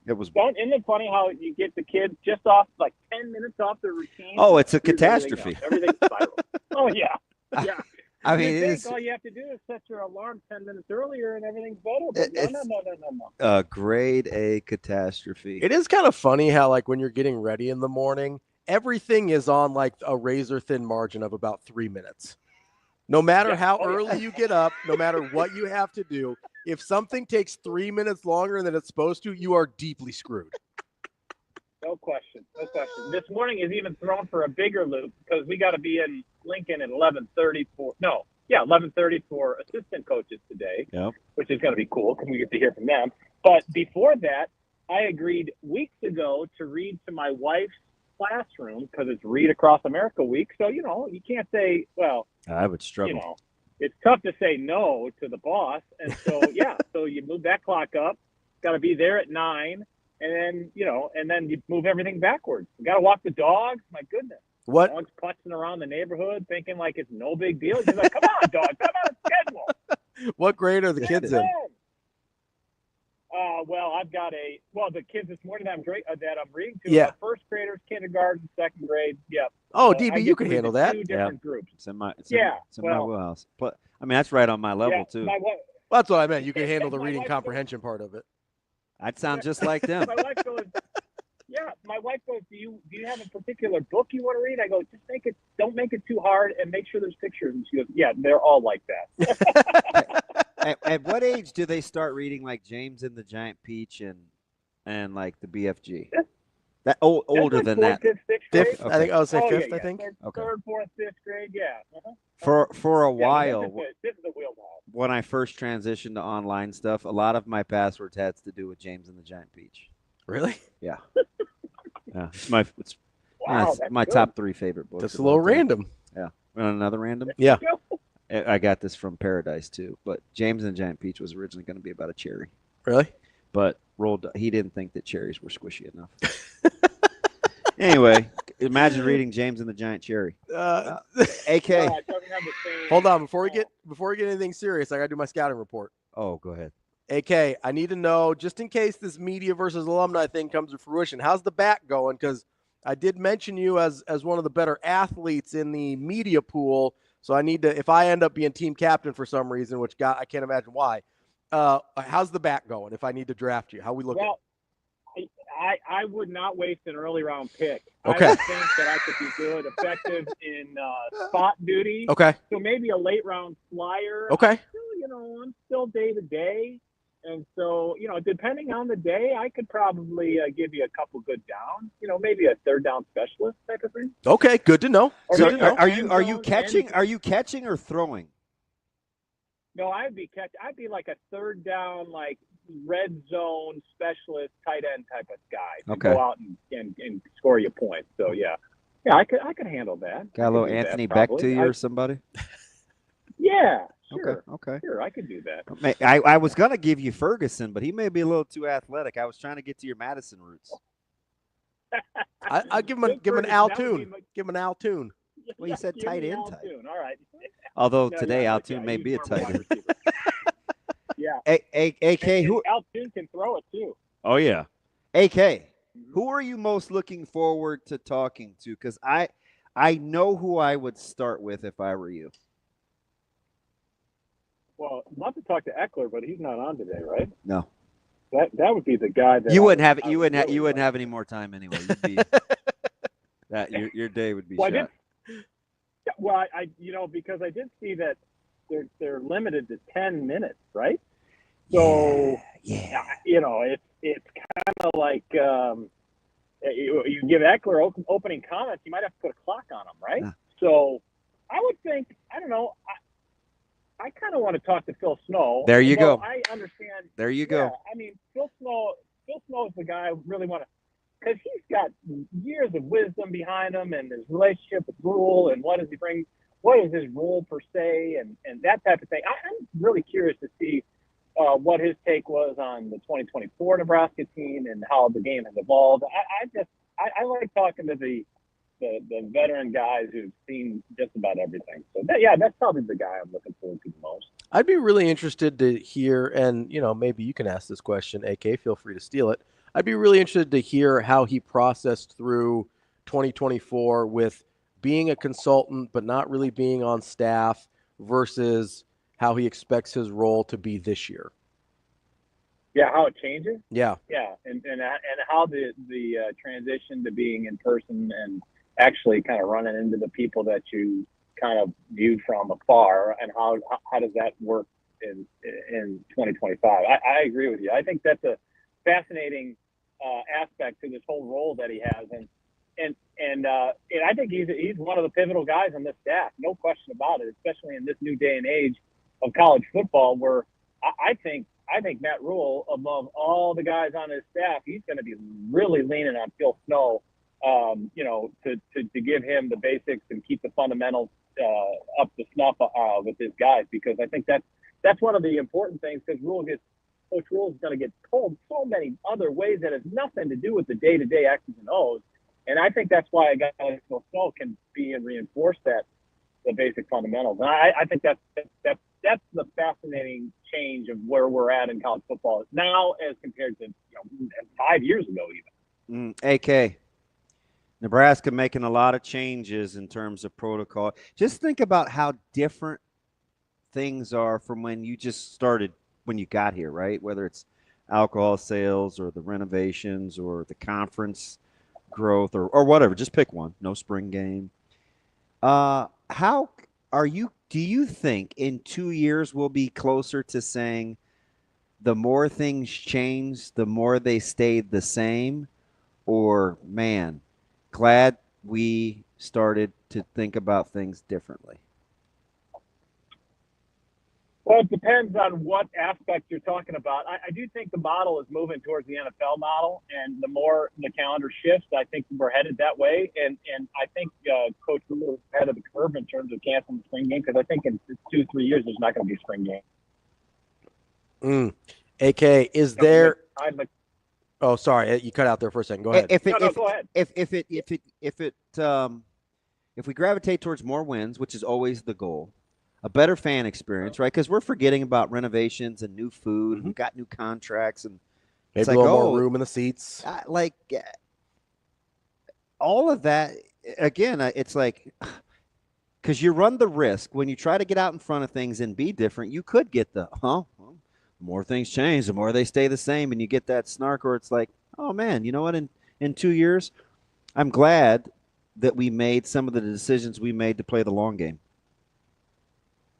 It was. Isn't it funny how you get the kids just off, like 10 minutes off their routine? Oh, it's a catastrophe. Everything's spiral. Oh, yeah. Yeah. I mean, you think all you have to do is set your alarm 10 minutes earlier and everything's better. But no. A grade A catastrophe. It is kind of funny how, like, when you're getting ready in the morning, everything is on like a razor thin margin of about 3 minutes. No matter how early you get up, no matter what you have to do, if something takes 3 minutes longer than it's supposed to, you are deeply screwed. No question. This morning is even thrown for a bigger loop because we got to be in Lincoln at 11:30 for assistant coaches today, which is going to be cool because we get to hear from them. But before that, I agreed weeks ago to read to my wife's classroom because it's Read Across America week. So, you can't say, well, I would struggle. It's tough to say no to the boss. And so, so you move that clock up, got to be there at 9. And then, you move everything backwards. You got to walk the dogs. My goodness. What? The dog's putzing around the neighborhood thinking like it's no big deal. He's like, come on, dog, come on schedule. What grade are the kids in? Well, I've got the kids this morning that I'm reading to are first graders, kindergarten, second grade. Yep. Oh, DB, you can handle that. Two different groups. It's in my wheelhouse. But I mean, that's right on my level too. That's what I meant. You can handle the reading comprehension part of it. I'd sound just like them. My wife goes, do you have a particular book you want to read? I go, just don't make it too hard and make sure there's pictures. And she goes, yeah, they're all like that. At what age do they start reading like James and the Giant Peach and like the BFG? That older than that. Fifth, okay. I think I would say fifth. I think. Third, fourth, fifth grade. Yeah. Uh-huh. For a while, this is the wheelhouse. When I first transitioned to online stuff, a lot of my passwords had to do with James and the Giant Peach. Really? Yeah. It's my good. top 3 favorite books. That's a little random. Yeah. Want another random? Yeah. I got this from Paradise too, but James and the Giant Peach was originally going to be about a cherry. Really? But he didn't think that cherries were squishy enough. Anyway, imagine reading James and the Giant Cherry. AK. Hold on, before we get anything serious, I got to do my scouting report. Oh, go ahead. AK, I need to know, just in case this media versus alumni thing comes to fruition, how's the back going? Because I did mention you as one of the better athletes in the media pool. So I need to, if I end up being team captain for some reason, which I can't imagine why, how's the back going if I need to draft you? How we looking? Well, I would not waste an early round pick. Okay. I would think that I could be good, effective in spot duty. Okay. So maybe a late round flyer. Okay. I'm still day to day. And so, depending on the day, I could probably give you a couple good downs. Maybe a third down specialist type of thing. Okay, good to know. So are you catching? Are you catching or throwing? No, I'd be like a third down, like red zone specialist, tight end type of guy to go out and score you points. So yeah, I could handle that. Got a little Anthony Beck to you or somebody? Yeah. Sure. Okay. Sure, I could do that. I was gonna give you Ferguson, but he may be a little too athletic. I was trying to get to your Madison roots. I'll give him an Altoon. Give him an Altoon. Well, you said tight end type. All right. Although today Altoon may be a tight end. Yeah. AK, who Altoon can throw it too. Oh yeah. AK, who are you most looking forward to talking to? Because I know who I would start with if I were you. Well, I'd love to talk to Eckler, but he's not on today, right? No. That would be the guy that you wouldn't have any more time anyway. You'd be, your day would be shot. Because I did see that they're limited to 10 minutes, right? So it's kind of like you give Eckler opening comments, you might have to put a clock on him, right? Yeah. So I would think, I don't know. I kind of want to talk to Phil Snow. There you go. I understand. There you go. I mean, Phil Snow is the guy I really want to, because he's got years of wisdom behind him and his relationship with Rule and what does he bring, what is his role per se and that type of thing. I'm really curious to see what his take was on the 2024 Nebraska team and how the game has evolved. I like talking to the veteran guys who've seen just about everything. So that's probably the guy I'm looking forward to the most. I'd be really interested to hear, and maybe you can ask this question, AK, feel free to steal it. I'd be really interested to hear how he processed through 2024 with being a consultant but not really being on staff versus how he expects his role to be this year. Yeah, how it changes. Yeah, and how the transition to being in person and actually kind of running into the people that you kind of viewed from afar, and how does that work in 2025? I agree with you. I think that's a fascinating aspect to this whole role that he has, and I think he's one of the pivotal guys on this staff, no question about it. Especially in this new day and age of college football, where I think Matt Rule, above all the guys on his staff, he's going to be really leaning on Phil Snow, to give him the basics and keep the fundamentals up to snuff with his guys, because I think that's one of the important things, because Coach Rule is going to get told so many other ways that has nothing to do with the day-to-day X's and O's, and I think that's why a guy like Phil Snow can be and reinforce the basic fundamentals, and I think that's the fascinating change of where we're at in college football now as compared to 5 years ago even. AK, Nebraska making a lot of changes in terms of protocol. Just think about how different things are from when you just started, when you got here, right? Whether it's alcohol sales or the renovations or the conference growth or whatever. Just pick one. No spring game. How are you? Do you think in 2 years we'll be closer to saying the more things change, the more they stayed the same? Or, man, glad we started to think about things differently? Well, it depends on what aspect you're talking about. I do think the model is moving towards the NFL model, and the more the calendar shifts, I think we're headed that way. And I think Coach Lulla is ahead of the curve in terms of canceling the spring game, because I think in 2-3 years there's not going to be a spring game. AK, is there? Oh, sorry, you cut out there for a second. Go ahead. Go ahead. If we gravitate towards more wins, which is always the goal, a better fan experience, right? Because we're forgetting about renovations and new food. Mm-hmm. We've got new contracts, and maybe it's like, a little more room in the seats. All of that. Again, it's like, because you run the risk when you try to get out in front of things and be different. You could get the the more things change, the more they stay the same, and you get that snark, or it's like, oh man, you know what? In 2 years, I'm glad that we made some of the decisions we made to play the long game.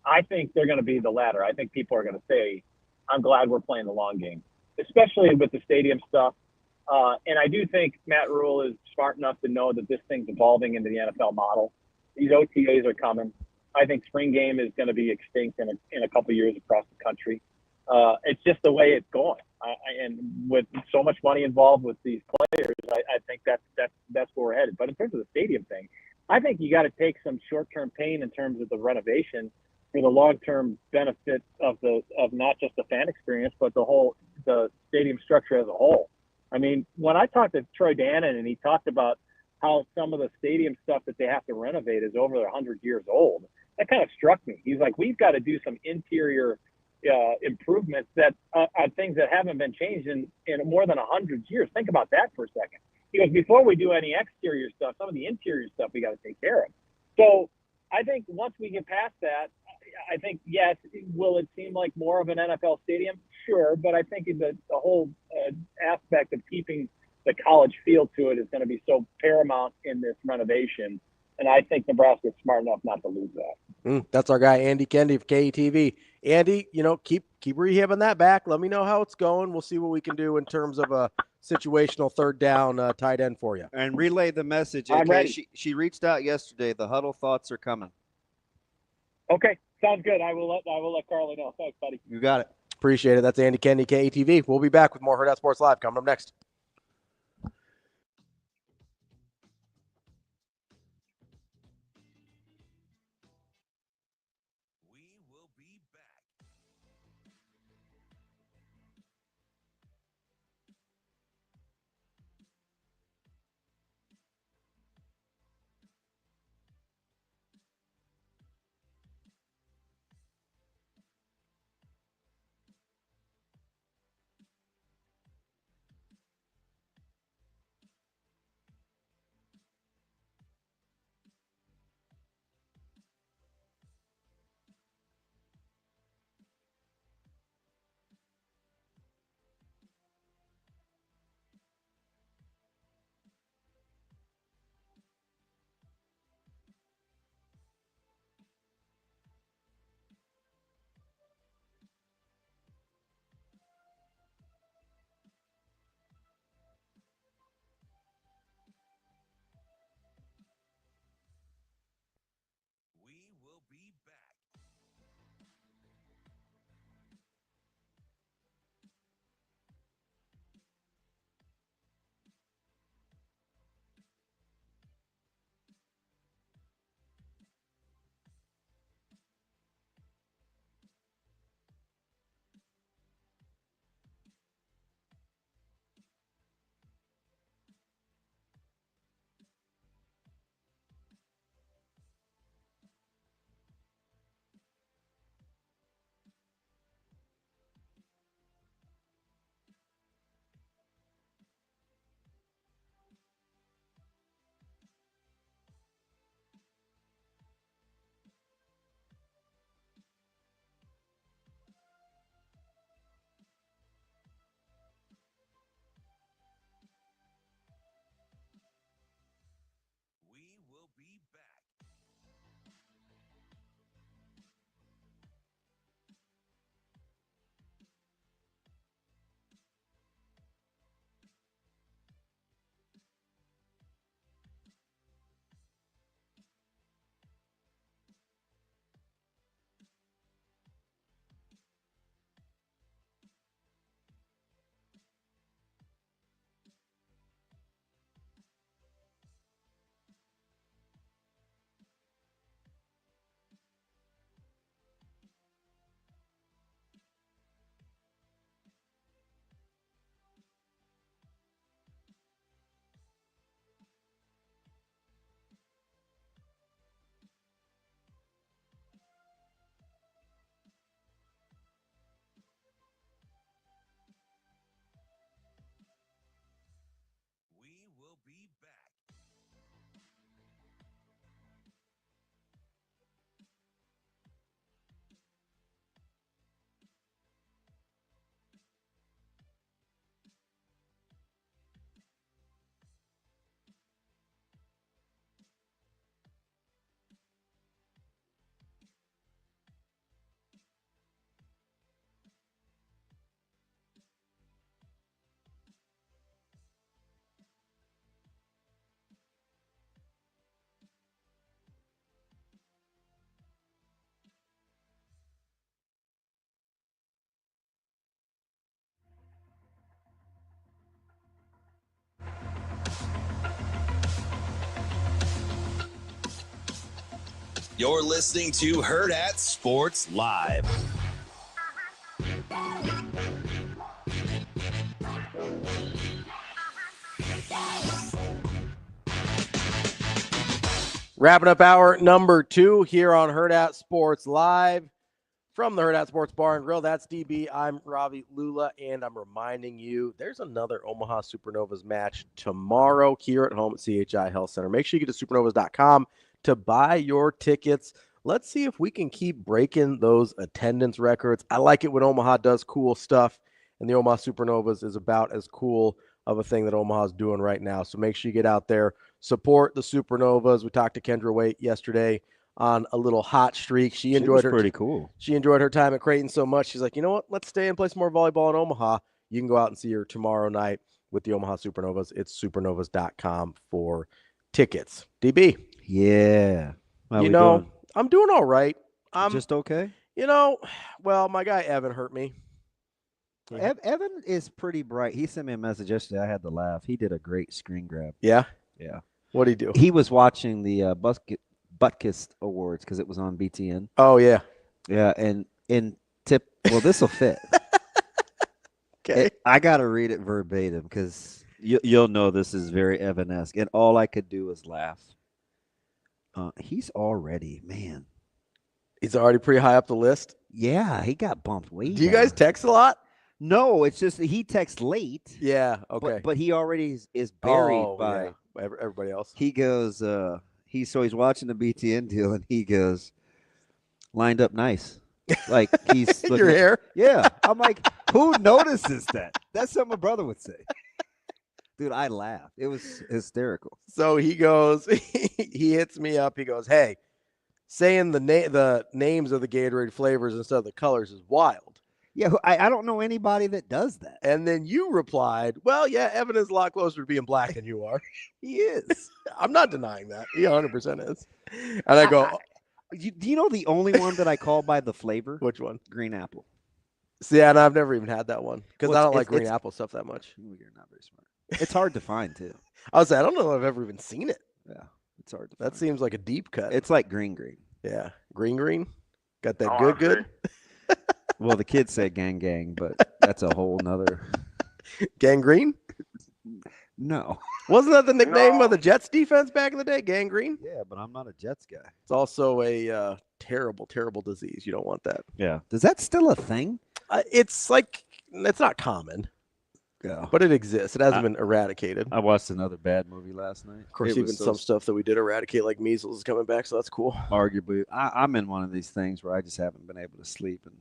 I think they're going to be the latter. I think people are going to say, I'm glad we're playing the long game, especially with the stadium stuff. And I do think Matt Rule is smart enough to know that this thing's evolving into the NFL model. These OTAs are coming. I think spring game is going to be extinct in a couple of years across the country. It's just the way it's going. And with so much money involved with these players, I think that's where we're headed. But in terms of the stadium thing, I think you got to take some short-term pain in terms of the renovation for the long-term benefit of not just the fan experience, but the stadium structure as a whole. I mean, when I talked to Troy Dannon and he talked about how some of the stadium stuff that they have to renovate is over 100 years old, that kind of struck me. He's like, we've got to do some interior improvements that are things that haven't been changed in more than 100 years. Think about that for a second. He goes, before we do any exterior stuff, some of the interior stuff we got to take care of. So I think once we get past that, I think, yes, will it seem like more of an NFL stadium? Sure, but I think the whole aspect of keeping the college feel to it is going to be so paramount in this renovation, and I think Nebraska is smart enough not to lose that. That's our guy, Andy Kendeigh of KETV. Andy, keep rehabbing that back. Let me know how it's going. We'll see what we can do in terms of a situational third down tight end for you. And relay the message. I'm ready. She reached out yesterday. The huddle thoughts are coming. Okay, sounds good. I will let Carly know. Thanks, buddy. You got it. Appreciate it. That's Andy Kendeigh, KETV. We'll be back with more Hurrdat Sports Live coming up next. We will be back. You're listening to Hurrdat Sports Live. Wrapping up hour number 2 here on Hurrdat Sports Live from the Hurrdat Sports Bar and Grill. That's DB. I'm Ravi, Lulla, and I'm reminding you there's another Omaha Supernovas match tomorrow here at home at CHI Health Center. Make sure you get to supernovas.com to buy your tickets. Let's see if we can keep breaking those attendance records. I like it when Omaha does cool stuff, and the Omaha Supernovas is about as cool of a thing that Omaha's doing right now. So make sure you get out there, support the Supernovas. We talked to Kendra Waite yesterday on a little hot streak. She enjoyed her pretty cool. She enjoyed her time at Creighton so much. She's like, you know what? Let's stay and play some more volleyball in Omaha. You can go out and see her tomorrow night with the Omaha Supernovas. It's supernovas.com for tickets. DB. Yeah. How you we know, doing? I'm doing all right. I'm just okay. You know, well, my guy Evan hurt me. Yeah. Evan is pretty bright. He sent me a message yesterday. I had to laugh. He did a great screen grab. Yeah? Yeah. What'd he do? He was watching the Butkus Awards because it was on BTN. Oh, yeah. Yeah, and well, this will fit. Okay. I got to read it verbatim because you'll know this is very Evan-esque, and all I could do was laugh. He's already pretty high up the list. Yeah, he got bumped way Do you guys text a lot? No, it's just he texts late. Yeah, okay. But he already is buried by everybody else. He goes, he's watching the BTN deal, and he goes, lined up nice. Like he's your hair? Yeah. I'm like, who notices that? That's something my brother would say. Dude, I laughed. It was hysterical. So he goes, he hits me up. He goes, hey, saying the names of the Gatorade flavors instead of the colors is wild. Yeah, I don't know anybody that does that. And then you replied, well, yeah, Evan is a lot closer to being black than you are. He is. I'm not denying that. He 100% is. And I go, do you know the only one that I call by the flavor? Which one? Green apple. See, and I've never even had that one because I don't like green it's apple stuff that much. You're not very smart. It's hard to find, too. I was saying, I don't know if I've ever even seen it. Yeah, it's hard to That find. seems like a deep cut. It's like green. Yeah, green. Got that good. Well, the kids say gang, but that's a whole nother. Gangrene? No. Wasn't that the nickname of the Jets defense back in the day? Gangrene? Yeah, but I'm not a Jets guy. It's also a terrible, terrible disease. You don't want that. Yeah. Is that still a thing? It's not common. Yeah. But it exists. It hasn't been eradicated. I watched another bad movie last night. Of course, even some stuff that we did eradicate, like measles, is coming back, so that's cool. Arguably, I'm in one of these things where I just haven't been able to sleep. And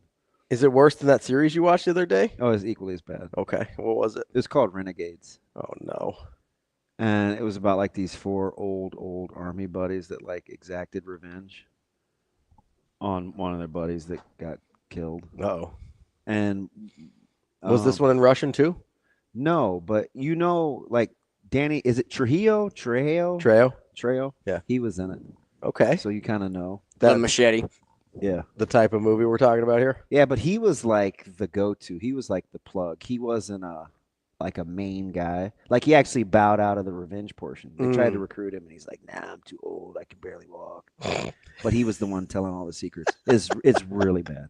is it worse than that series you watched the other day? Oh, it's equally as bad. Okay. What was it? It was called Renegades. Oh, no. And it was about like these 4 old Army buddies that like exacted revenge on one of their buddies that got killed. Oh. And was this one in Russian too? No, but like Danny, is it Trejo? Trejo? Yeah. He was in it. Okay. So you kind of know. That machete. Yeah. The type of movie we're talking about here? Yeah, but he was like the go-to. He was like the plug. He wasn't a main guy. Like he actually bowed out of the revenge portion. They tried to recruit him, and he's like, nah, I'm too old. I can barely walk. But he was the one telling all the secrets. It's really bad.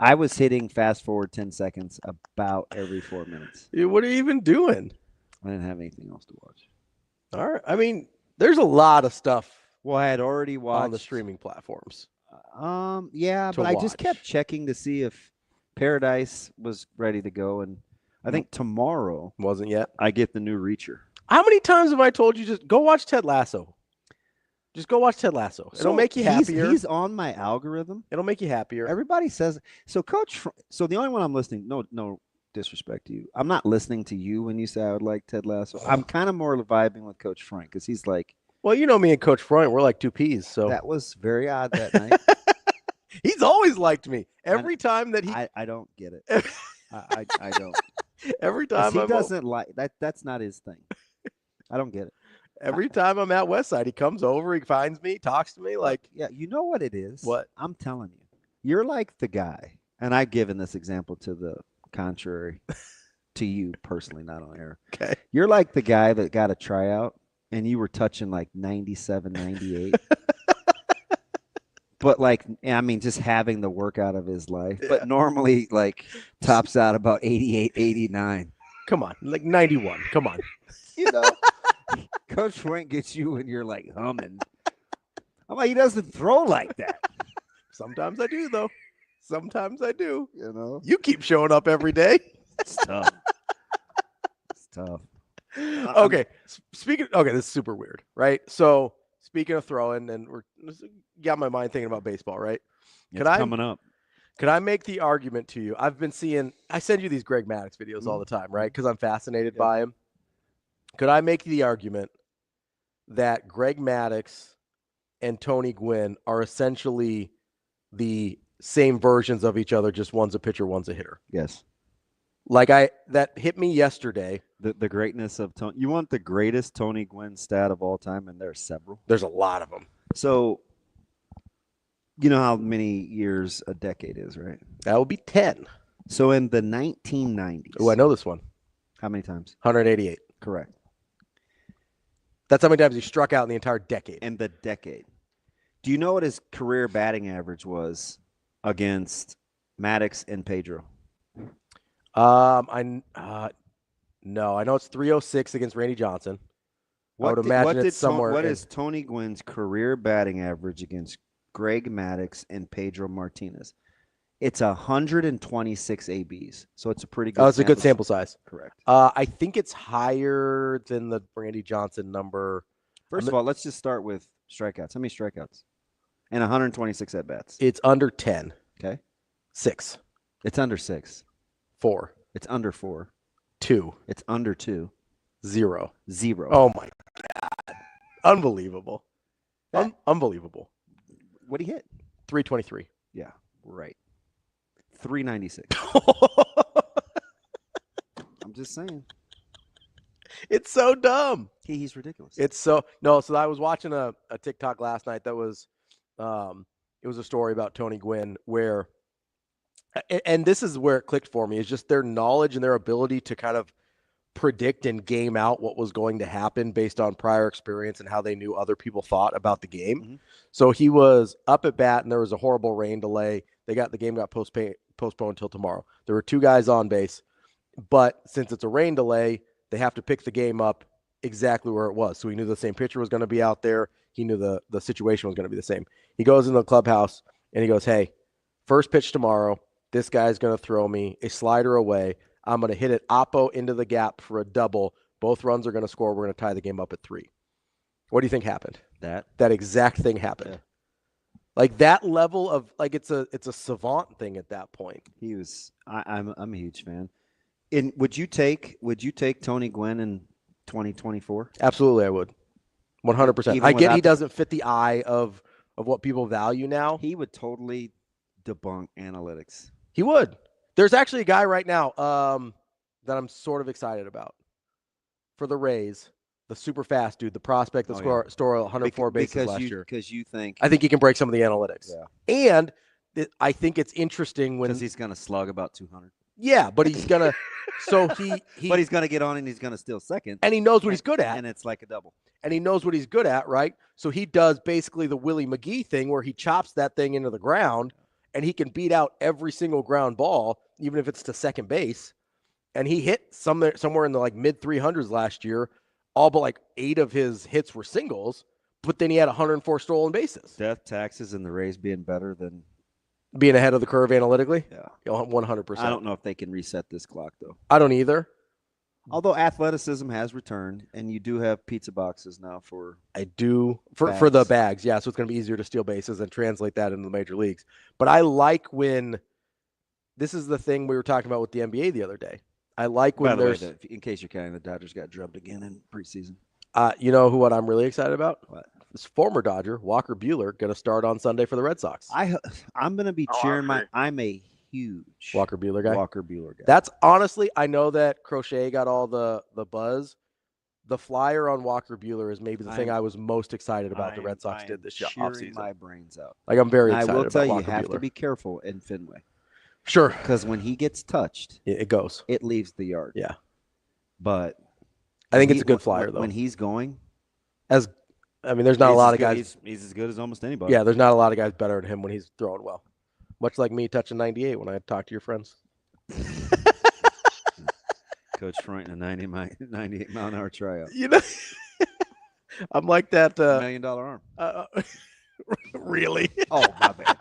I was hitting fast forward 10 seconds about every 4 minutes. Dude, what are you even doing? I didn't have anything else to watch. All right. I mean, there's a lot of stuff. Well, I had already watched on the streaming platforms. Yeah, but I just kept checking to see if Paradise was ready to go, and I think tomorrow wasn't yet. I get the new Reacher. How many times have I told you just go watch Ted Lasso? Just go watch Ted Lasso. It'll make you happier. He's on my algorithm. It'll make you happier. Everybody says so. So the only one I'm listening. No disrespect to you. I'm not listening to you when you say I would like Ted Lasso. I'm kind of more vibing with Coach Frank because he's like. Well, you know me and Coach Frank, we're like two peas. So that was very odd that night. He's always liked me. Every time that he, I don't get it. I don't. Every time he doesn't like that. That's not his thing. I don't get it. Every time I'm at Westside, he comes over, he finds me, talks to me like. Yeah, you know what it is? What? I'm telling you. You're like the guy, and I've given this example to the contrary to you personally, not on air. Okay. You're like the guy that got a tryout, and you were touching like 97, 98. But just having the workout of his life. Yeah. But normally, tops out about 88, 89. Come on, 91. Come on. Coach Schwenk gets you and you're humming. I'm like, he doesn't throw like that. Sometimes I do, though. Sometimes I do. You keep showing up every day. It's tough. It's tough. Okay. This is super weird, right? So speaking of throwing, and got my mind thinking about baseball, right? Coming up. Could I make the argument to you? I send you these Greg Maddux videos all the time, right? Because I'm fascinated by him. Could I make the argument that Greg Maddux and Tony Gwynn are essentially the same versions of each other, just one's a pitcher, one's a hitter? Yes. That hit me yesterday. The greatness of Tony. You want the greatest Tony Gwynn stat of all time, and there's several. There's a lot of them. So, you know how many years a decade is, right? That would be 10. So in the 1990s. Oh, I know this one. How many times? 188. Correct. That's how many times he struck out in the entire decade. In the decade. Do you know what his career batting average was against Maddux and Pedro? No, I know it's 306 against Randy Johnson. I would imagine it's somewhere. What is Tony Gwynn's career batting average against Greg Maddux and Pedro Martinez? It's 126 ABs, so it's a pretty good. Oh, it's a good sample size. Correct. I think it's higher than the Randy Johnson number. First of all, let's just start with strikeouts. How many strikeouts? And 126 at bats. It's under 10. Okay. 6. It's under 6. 4. It's under 4. 2. It's under 2. 0. 0. Oh my God! Unbelievable. Unbelievable. What'd he hit? 323. Yeah. Right. 396. I'm just saying. It's so dumb. He's ridiculous. So I was watching a TikTok last night that was it was a story about Tony Gwynn where, and this is where it clicked for me, is just their knowledge and their ability to kind of predict and game out what was going to happen based on prior experience and how they knew other people thought about the game. Mm-hmm. So he was up at bat and there was a horrible rain delay. The game got postponed until tomorrow. There were 2 guys on base, but since it's a rain delay, they have to pick the game up exactly where it was. So he knew the same pitcher was going to be out there. He knew the situation was going to be the same. He goes in the clubhouse and he goes, "Hey, first pitch tomorrow, this guy's going to throw me a slider away. I'm going to hit it oppo into the gap for a double. Both runs are going to score. We're going to tie the game up at 3. What do you think happened? That exact thing happened. Yeah. Like that level of it's a savant thing at that point. He was. I'm a huge fan. Would you take Tony Gwynn in 2024? Absolutely, I would. 100%. I get he doesn't fit the eye of what people value now. He would totally debunk analytics. He would. There's actually a guy right now that I'm sort of excited about for the Rays. The super fast dude, the prospect that scored 104 bases last year. Because you think I think he can break some of the analytics. Yeah. And I think it's interesting when he's going to slug about 200. Yeah, but he's gonna. So he but he's gonna get on and he's gonna steal second. And he knows what he's good at. And it's like a double. And he knows what he's good at, right? So he does basically the Willie McGee thing where he chops that thing into the ground, and he can beat out every single ground ball, even if it's to second base. And he hit somewhere in the mid 300s last year. All but 8 of his hits were singles, but then he had 104 stolen bases. Death, taxes, and the Rays being better than being ahead of the curve analytically? Yeah. 100%. I don't know if they can reset this clock, though. I don't either. Although athleticism has returned, and you do have pizza boxes now for for the bags. Yeah, so it's going to be easier to steal bases and translate that into the major leagues. But I like when – this is the thing we were talking about with the NBA the other day. I like when there's – way, in case you're counting, the Dodgers got drubbed again in preseason. You know what I'm really excited about? What? This former Dodger, Walker Buehler, going to start on Sunday for the Red Sox. I'm going to be cheering I'm a huge Walker Buehler guy. Walker Buehler guy. That's honestly, I know that Crochet got all the buzz. The flyer on Walker Buehler is maybe the thing I was most excited about the Red Sox did this offseason. My brains out. I'm very excited. I will tell you, Walker you have Buehler. to be careful in Fenway. Sure. Because when he gets touched, it goes. It leaves the yard. Yeah. But I think it's a good flyer, though. When he's going, as I mean, there's not a lot of guys. He's as good as almost anybody. Yeah, there's not a lot of guys better than him when he's throwing well. Much like me touching 98 when I talk to your friends. Coach Freund, a 98 mile an hour tryout. You know, I'm like that. $1 million arm. Really? Oh, my bad.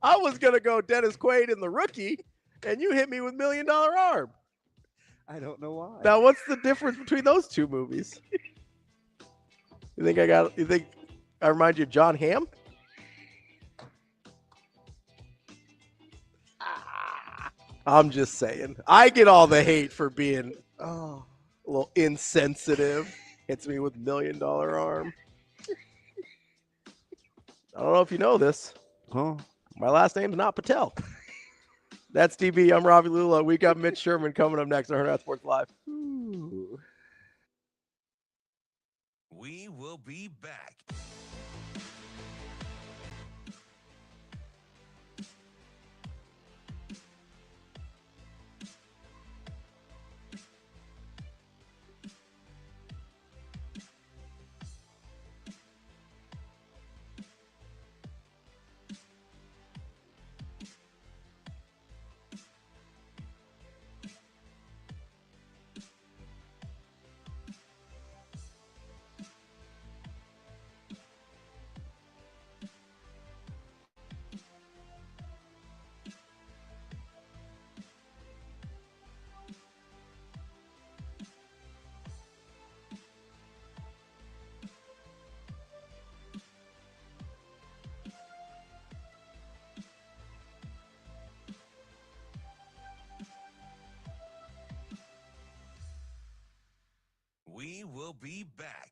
I was gonna go Dennis Quaid in The Rookie, and you hit me with $1 million arm. I don't know why. Now, what's the difference between those two movies? You think I remind you of John Hamm? I'm just saying. I get all the hate for being a little insensitive. Hits me with $1 million arm. I don't know if you know this. Huh? My last name's not Patel. That's DB. I'm Ravi Lulla. We got Mitch Sherman coming up next on Hurrdat Sports Live. Ooh. We will be back. We will be back.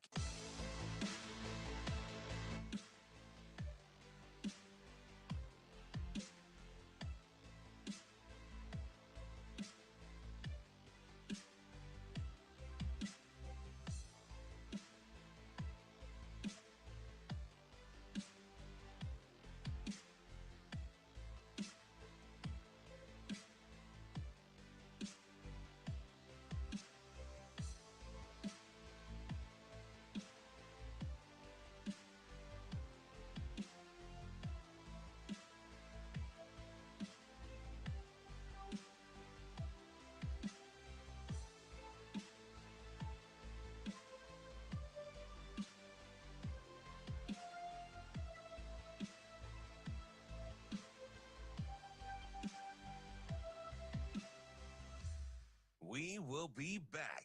We will be back.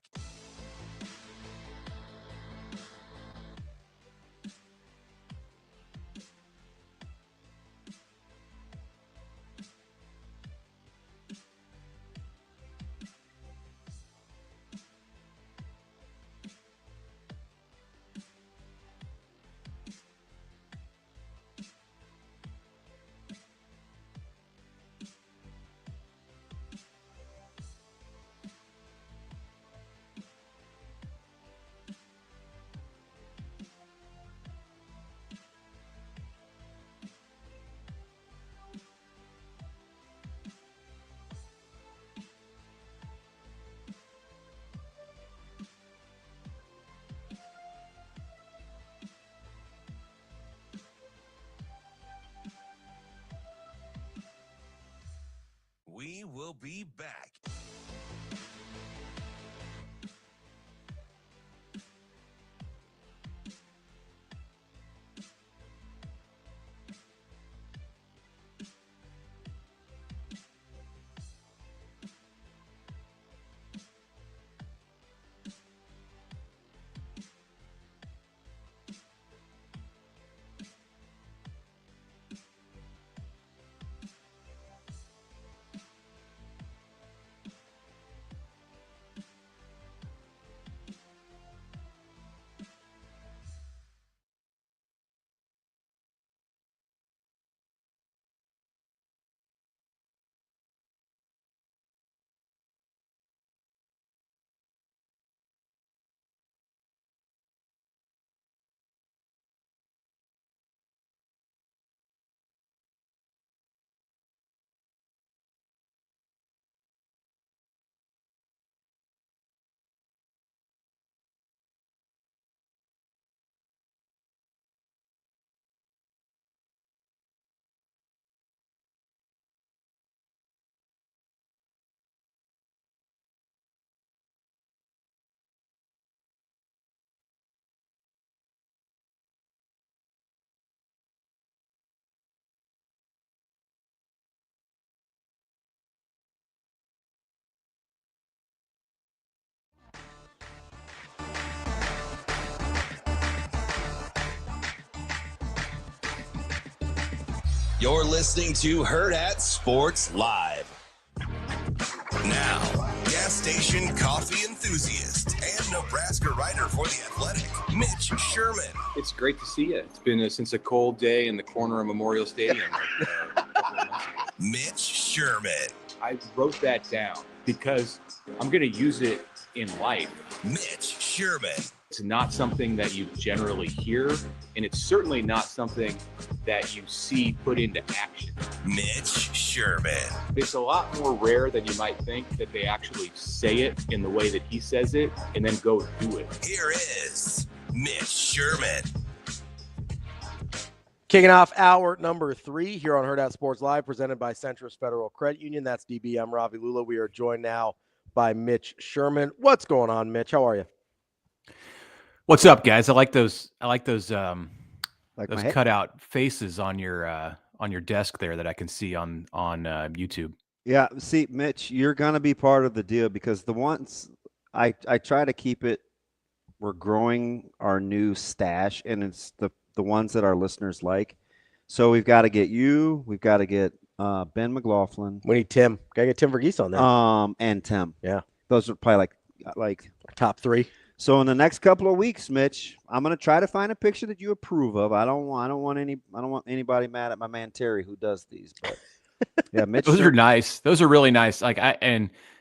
We will be back. You're listening to Hurrdat Sports Live. Now, gas station coffee enthusiast and Nebraska writer for The Athletic, Mitch Sherman. It's great to see you. It's been since a cold day in the corner of Memorial Stadium. Mitch Sherman. I wrote that down because I'm going to use it in life. Mitch Sherman. It's not something that you generally hear, and it's certainly not something that you see put into action. Mitch Sherman. It's a lot more rare than you might think that they actually say it in the way that he says it and then go do it. Here is Mitch Sherman. Kicking off hour number 3 here on Hurrdat Sports Live, presented by Centris Federal Credit Union. That's DB. I'm Ravi Lulla. We are joined now by Mitch Sherman. What's going on, Mitch? How are you? What's up, guys? I like those cutout faces on your desk there that I can see on YouTube. Yeah, see, Mitch, you're gonna be part of the deal because the ones I try to keep it. We're growing our new stash, and it's the ones that our listeners like. So we've got to get you. We've got to get Ben McLaughlin. We need Tim. Gotta get Tim Verghese on there. And Tim. Yeah, those are probably like top 3. So in the next couple of weeks, Mitch, I'm gonna try to find a picture that you approve of. I don't want anybody mad at my man Terry who does these. But yeah, Mitch. Those are nice. Those are really nice. I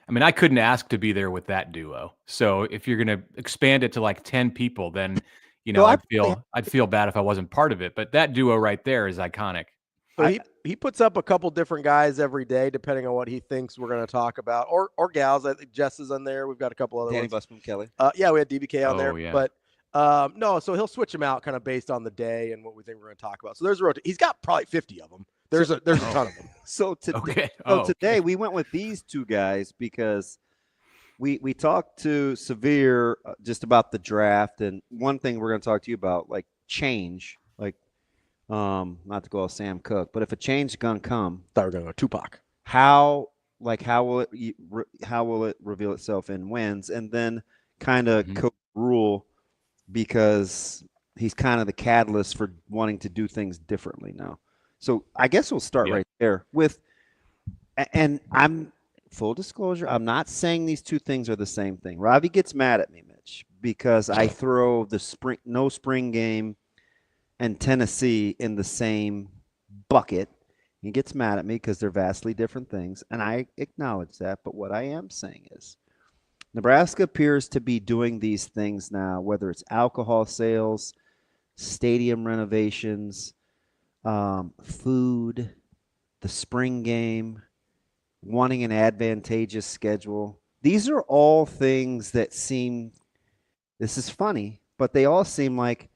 couldn't ask to be there with that duo. So if you're gonna expand it to like 10 people, then I'd feel bad if I wasn't part of it. But that duo right there is iconic. So he puts up a couple different guys every day, depending on what he thinks we're going to talk about, or gals. I think Jess is on there. We've got a couple other Danny ones. Busman Kelly. Yeah, we had DBK on there. Yeah. But no, so he'll switch them out kind of based on the day and what we think we're going to talk about. So there's he's got probably 50 of them. There's a ton of them. So today we went with these two guys because we talked to Severe just about the draft, and one thing we're going to talk to you about, like change, not to go all Sam Cooke, but if a change is going to come, thought we were going to go Tupac. How will it reveal itself in wins, and then kind of Coach Rule, because he's kind of the catalyst for wanting to do things differently now. So I guess we'll start right there with, and I'm full disclosure, I'm not saying these two things are the same thing. Ravi gets mad at me, Mitch, because I throw the no spring game and Tennessee in the same bucket. He gets mad at me because they're vastly different things, and I acknowledge that. But what I am saying is Nebraska appears to be doing these things now, whether it's alcohol sales, stadium renovations, food, the spring game, wanting an advantageous schedule. These are all things that seem, this is funny, but they all seem like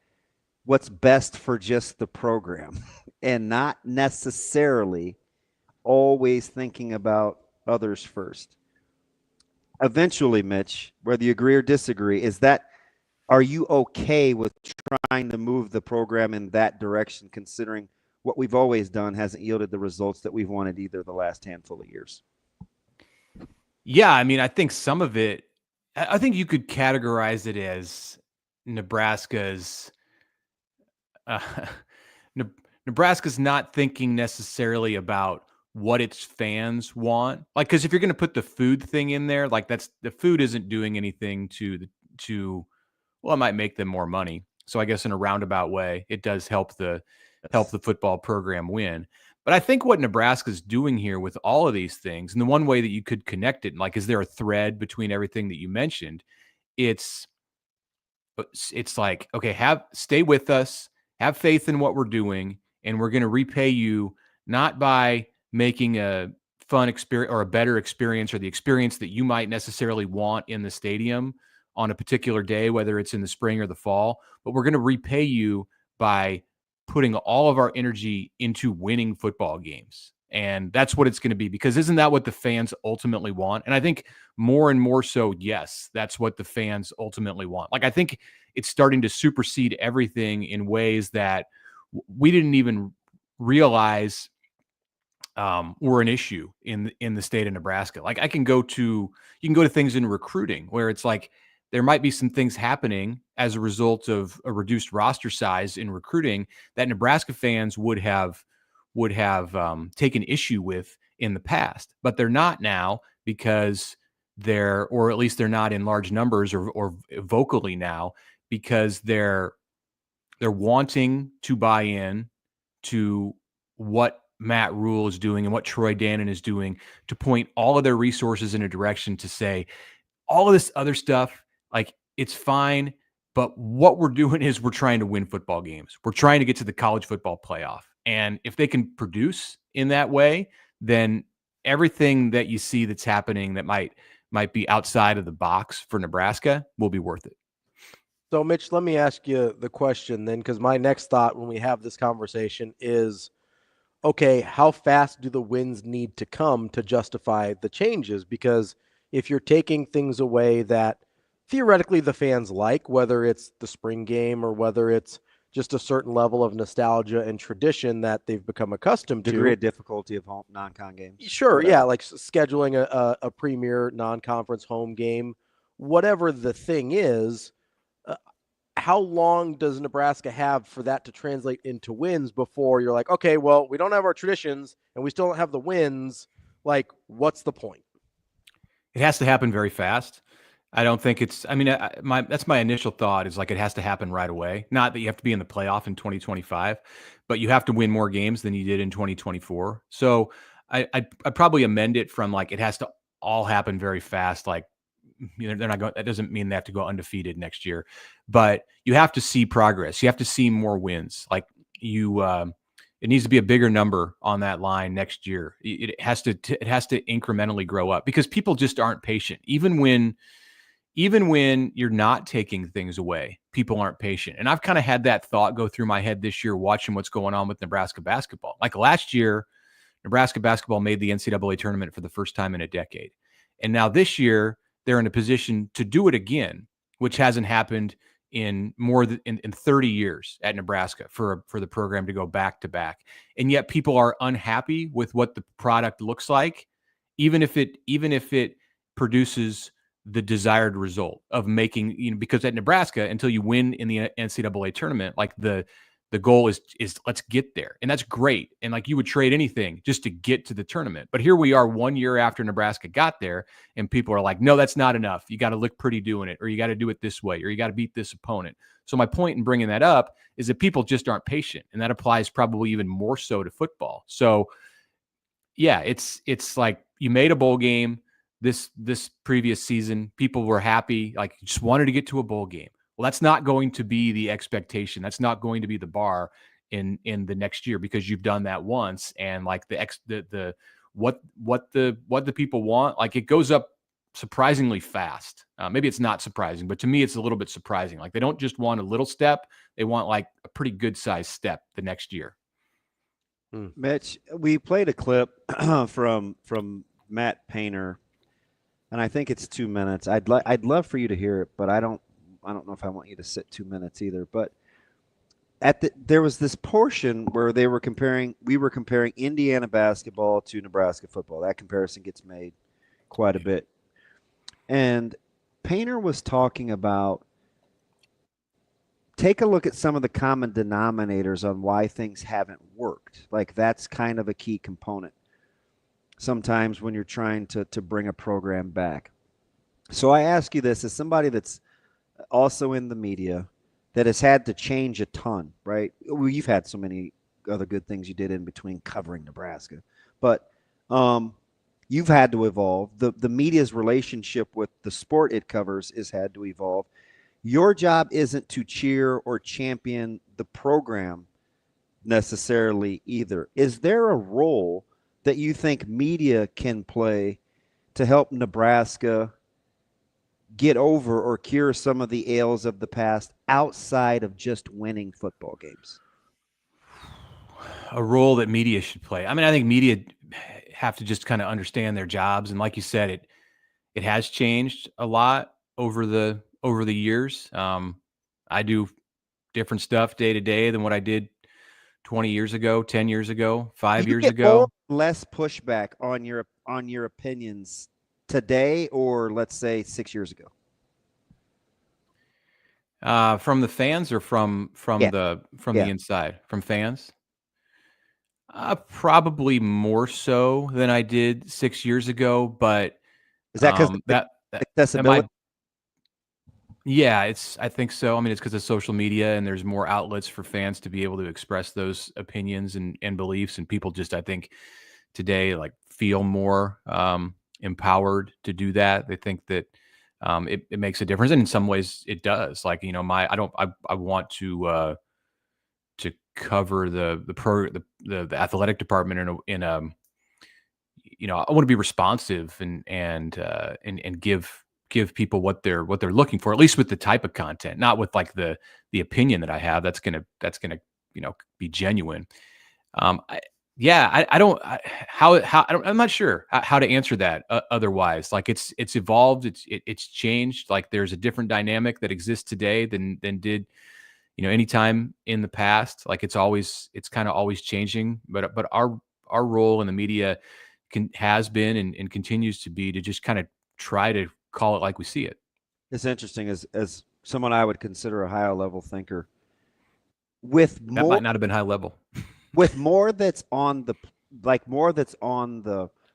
what's best for just the program and not necessarily always thinking about others first. Eventually, Mitch, whether you agree or disagree, are you okay with trying to move the program in that direction, considering what we've always done hasn't yielded the results that we've wanted either the last handful of years? Yeah, I think some of it, I think you could categorize it as Nebraska's not thinking necessarily about what its fans want. Like, because if you're going to put the food thing in there, like the food isn't doing anything to it might make them more money. So I guess in a roundabout way, it does help the football program win. But I think what Nebraska's doing here with all of these things, and the one way that you could connect it, like, is there a thread between everything that you mentioned? It's like, okay, stay with us, have faith in what we're doing, and we're going to repay you not by making a fun experience or a better experience or the experience that you might necessarily want in the stadium on a particular day, whether it's in the spring or the fall, but we're going to repay you by putting all of our energy into winning football games. And that's what it's going to be, because isn't that what the fans ultimately want? And I think more and more so, yes, that's what the fans ultimately want. Like, I think it's starting to supersede everything in ways that we didn't even realize were an issue in the state of Nebraska. Like, you can go to things in recruiting where it's like, there might be some things happening as a result of a reduced roster size in recruiting that Nebraska fans would have would have taken issue with in the past, but they're not now because or at least they're not in large numbers or vocally now, because they're wanting to buy in to what Matt Rule is doing and what Troy Dannon is doing, to point all of their resources in a direction to say all of this other stuff, like, it's fine, but what we're doing is we're trying to win football games. We're trying to get to the college football playoff. And if they can produce in that way, then everything that you see that's happening that might be outside of the box for Nebraska will be worth it. So, Mitch, let me ask you the question then, because my next thought when we have this conversation is, okay, how fast do the wins need to come to justify the changes? Because if you're taking things away that theoretically the fans like, whether it's the spring game or whether it's just a certain level of nostalgia and tradition that they've become accustomed to. Degree of difficulty of home non-con games. Sure, whatever. yeah, like scheduling a premier non-conference home game, whatever the thing is. How long does Nebraska have for that to translate into wins before you're like, okay, well, we don't have our traditions and we still don't have the wins. Like, what's the point? It has to happen very fast. I don't think it's, I mean, that's my initial thought is like, it has to happen right away. Not that you have to be in the playoff in 2025, but you have to win more games than you did in 2024. So I'd probably amend it from like, it has to all happen very fast. Like, you know, they're not going, that doesn't mean they have to go undefeated next year, but you have to see progress. You have to see more wins. Like it needs to be a bigger number on that line next year. It has to incrementally grow up, because people just aren't patient. Even when you're not taking things away, people aren't patient. And I've kind of had that thought go through my head this year, watching what's going on with Nebraska basketball. Like last year, Nebraska basketball made the NCAA tournament for the first time in a decade. And now this year, they're in a position to do it again, which hasn't happened in more than in 30 years at Nebraska for the program to go back to back. And yet people are unhappy with what the product looks like, even if it produces the desired result of making, you know, because at Nebraska, until you win in the NCAA tournament, like the goal is let's get there. And that's great. And like, you would trade anything just to get to the tournament. But here we are 1 year after Nebraska got there, and people are like, no, that's not enough. You got to look pretty doing it, or you got to do it this way, or you got to beat this opponent. So my point in bringing that up is that people just aren't patient. And that applies probably even more so to football. So yeah, it's like, you made a bowl game this previous season. People were happy, like, just wanted to get to a bowl game. Well, that's not going to be the expectation. That's not going to be the bar in the next year, because you've done that once. And like what the people want, like, it goes up surprisingly fast. Maybe it's not surprising, but to me, it's a little bit surprising. Like, they don't just want a little step; they want like a pretty good sized step the next year. Mitch, we played a clip from Matt Painter, and I think it's 2 minutes. I'd love for you to hear it, but I don't know if I want you to sit 2 minutes either. But there was this portion where we were comparing Indiana basketball to Nebraska football. That comparison gets made quite a bit. And Painter was talking about, take a look at some of the common denominators on why things haven't worked. Like, that's kind of a key component sometimes when you're trying to bring a program back. So I ask you this, as somebody that's also in the media, that has had to change a ton, right? Well, you've had so many other good things you did in between covering Nebraska, but you've had to evolve. The media's relationship with the sport it covers has had to evolve. Your job isn't to cheer or champion the program necessarily either. Is there a role that you think media can play to help Nebraska get over or cure some of the ails of the past outside of just winning football games? A role that media should play. I mean, I think media have to just kind of understand their jobs. And like you said, it has changed a lot over the years. I do different stuff day to day than what I did 20 years ago, 10 years ago, 5 years ago. Less pushback on your opinions today, or let's say 6 years ago? From the fans, or from the inside? From fans? Probably more so than I did 6 years ago, but is that because that accessibility? might, yeah, I think so. I mean, it's because of social media and there's more outlets for fans to be able to express those opinions and beliefs. And people just, I think today, like, feel more empowered to do that. They think that it makes a difference. And in some ways it does. Like, I want to cover the athletic department I want to be responsive and give people what they're looking for, at least with the type of content, not with like the opinion that I have. That's gonna be genuine. I'm not sure how to answer that otherwise. Like, it's evolved, it's changed. Like, there's a different dynamic that exists today than did anytime in the past. Like, it's kind of always changing. But our role in the media has been and continues to be to just kind of try to call it like we see it. It's interesting, as someone I would consider a higher level thinker. That might not have been high level. With more that's on the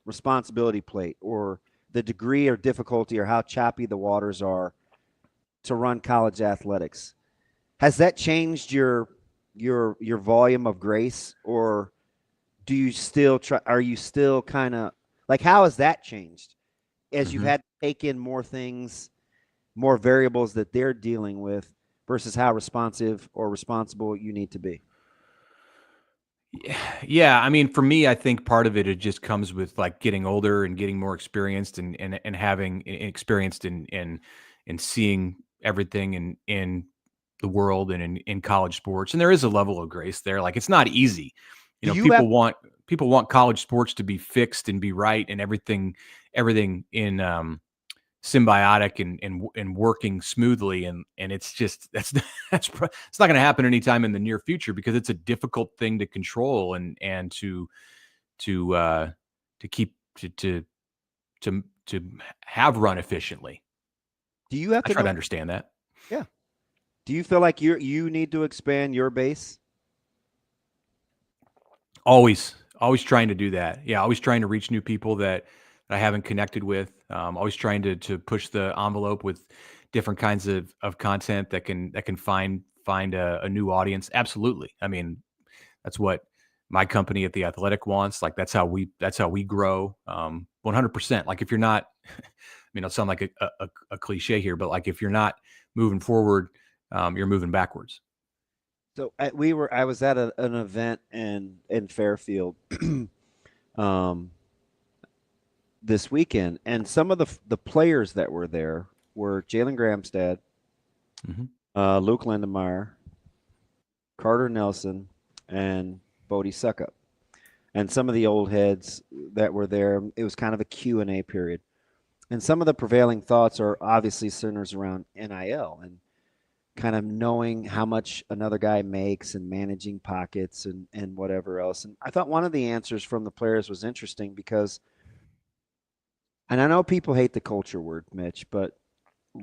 responsibility plate, or the degree or difficulty or how choppy the waters are to run college athletics, has that changed your volume of grace, or do you still try? Are you still kind of like, how has that changed as you've had to take in more things, more variables that they're dealing with, versus how responsive or responsible you need to be? Yeah, I mean, for me, I think part of it just comes with like getting older and getting more experienced and having experienced in seeing everything in the world and in college sports. And there is a level of grace there. Like, it's not easy. People want college sports to be fixed and be right and everything in symbiotic and working smoothly, and it's just it's not going to happen anytime in the near future, because it's a difficult thing to control and to keep to have run efficiently. Do you have to try to understand that? Yeah. Do you feel like you need to expand your base? Always trying to do that. Yeah, always trying to reach new people that I haven't connected with. Always trying to push the envelope with different kinds of content that can find a new audience. Absolutely. I mean, that's what my company at The Athletic wants. Like, that's how we grow. 100%. Like, if you're not, I mean, it'll sound like a cliche here, but like, if you're not moving forward, you're moving backwards. So I was at an event in Fairfield this weekend, and some of the players that were there were Jalen Gramstad, Luke Lindemeyer, Carter Nelson, and Bodie Suckup. And some of the old heads that were there, it was kind of a Q&A period. And some of the prevailing thoughts are obviously centers around NIL and kind of knowing how much another guy makes and managing pockets and whatever else. And I thought one of the answers from the players was interesting because, and I know people hate the culture word, Mitch, but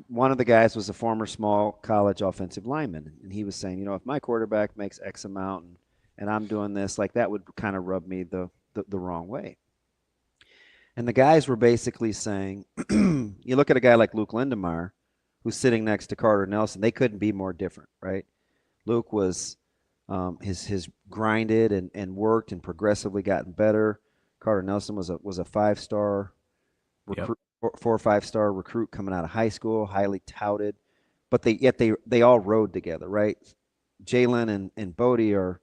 one of the guys was a former small college offensive lineman. And he was saying, if my quarterback makes X amount and I'm doing this, like, that would kind of rub me the wrong way. And the guys were basically saying, you look at a guy like Luke Lindemeyer, who's sitting next to Carter Nelson, they couldn't be more different, right? Luke was his grinded and worked and progressively gotten better. Carter Nelson was a 5-star recruit, 4 or 5-star recruit coming out of high school, highly touted, but they all rode together, right? Jalen and Bodie are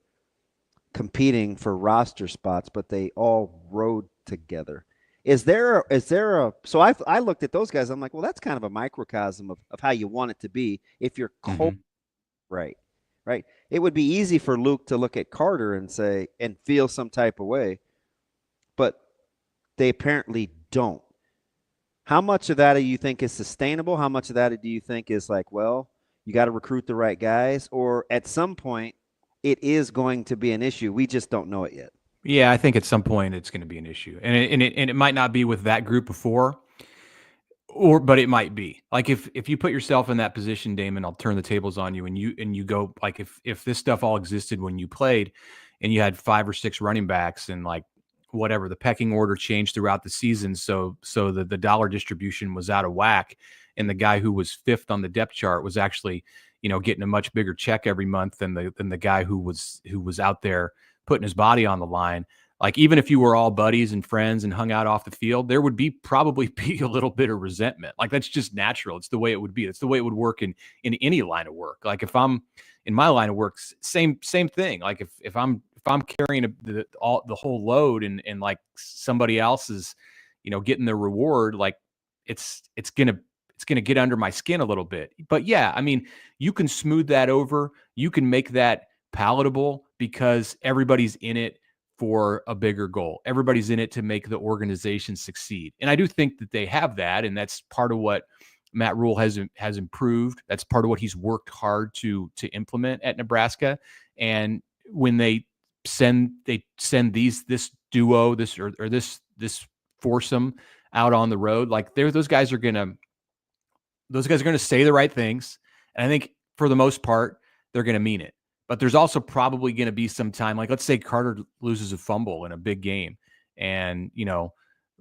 competing for roster spots, but they all rode together. So I looked at those guys. I'm like, well, that's kind of a microcosm of how you want it to be if you're right. It would be easy for Luke to look at Carter and say and feel some type of way, but they apparently don't. How much of that do you think is sustainable? How much of that do you think is like, well, you got to recruit the right guys, or at some point it is going to be an issue? We just don't know it yet. Yeah, I think at some point it's going to be an issue, and it might not be with that group before, but it might be. Like, if you put yourself in that position, Damon, I'll turn the tables on you, and you go, like, if this stuff all existed when you played, and you had 5 or 6 running backs, and like whatever, the pecking order changed throughout the season, so the dollar distribution was out of whack, and the guy who was 5th on the depth chart was actually, getting a much bigger check every month than the guy who was out there putting his body on the line. Like, even if you were all buddies and friends and hung out off the field, there would probably be a little bit of resentment. Like, that's just natural. It's the way it would be. It's the way it would work in any line of work. Like, if I'm in my line of work, same thing. Like, if I'm carrying the whole load and like somebody else is, getting the reward, like it's gonna get under my skin a little bit. But yeah, I mean, you can smooth that over. You can make that palatable because everybody's in it for a bigger goal. Everybody's in it to make the organization succeed. And I do think that they have that. And that's part of what Matt Rule has improved. That's part of what he's worked hard to implement at Nebraska. And when they send this duo, this foursome out on the road, like those guys are going to say the right things. And I think for the most part, they're going to mean it. But there's also probably going to be some time, like let's say Carter loses a fumble in a big game and,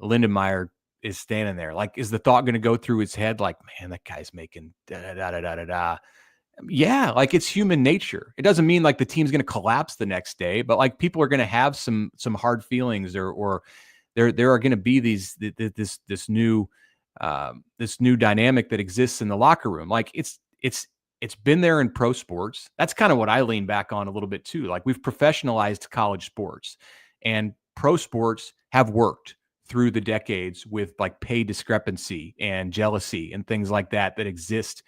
Lindenmeyer is standing there. Like, is the thought going to go through his head? Like, man, that guy's making da-da-da-da-da-da. Yeah, like it's human nature. It doesn't mean like the team's going to collapse the next day, but like people are going to have some hard feelings or there are going to be this new dynamic that exists in the locker room. Like it's been there in pro sports. That's kind of what I lean back on a little bit too. Like, we've professionalized college sports, and pro sports have worked through the decades with like pay discrepancy and jealousy and things like that exist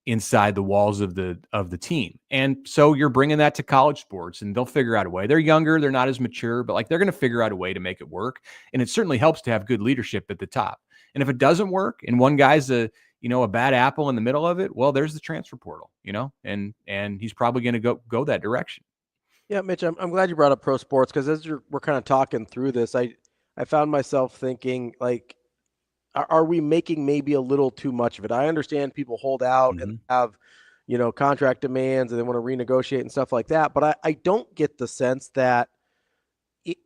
inside the walls of the team. And so you're bringing that to college sports, and they'll figure out a way. They're younger, they're not as mature, but like they're going to figure out a way to make it work. And it certainly helps to have good leadership at the top. And if it doesn't work and one guy's a bad apple in the middle of it, well, there's the transfer portal, and he's probably going to go that direction. Yeah, Mitch, I'm glad you brought up pro sports, because as we're kind of talking through this, I found myself thinking, like, are we making maybe a little too much of it? I understand people hold out and have, contract demands and they want to renegotiate and stuff like that. But I don't get the sense that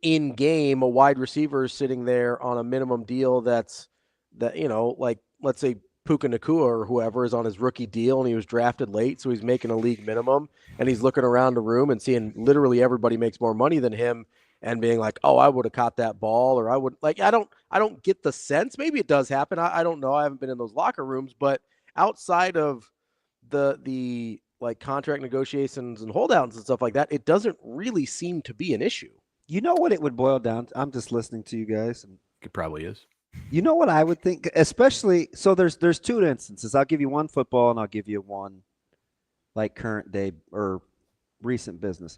in game, a wide receiver is sitting there on a minimum deal like, let's say Puka Nacua or whoever is on his rookie deal and he was drafted late, so he's making a league minimum, and he's looking around the room and seeing literally everybody makes more money than him and being like, oh, I would have caught that ball, or I would, like, I don't get the sense. Maybe it does happen. I don't know. I haven't been in those locker rooms, but outside of the like contract negotiations and holdouts and stuff like that, it doesn't really seem to be an issue. You know what it would boil down to? I'm just listening to you guys. And it probably is. You know what I would think, especially, so there's 2 instances. I'll give you one football and I'll give you one like current day or recent business.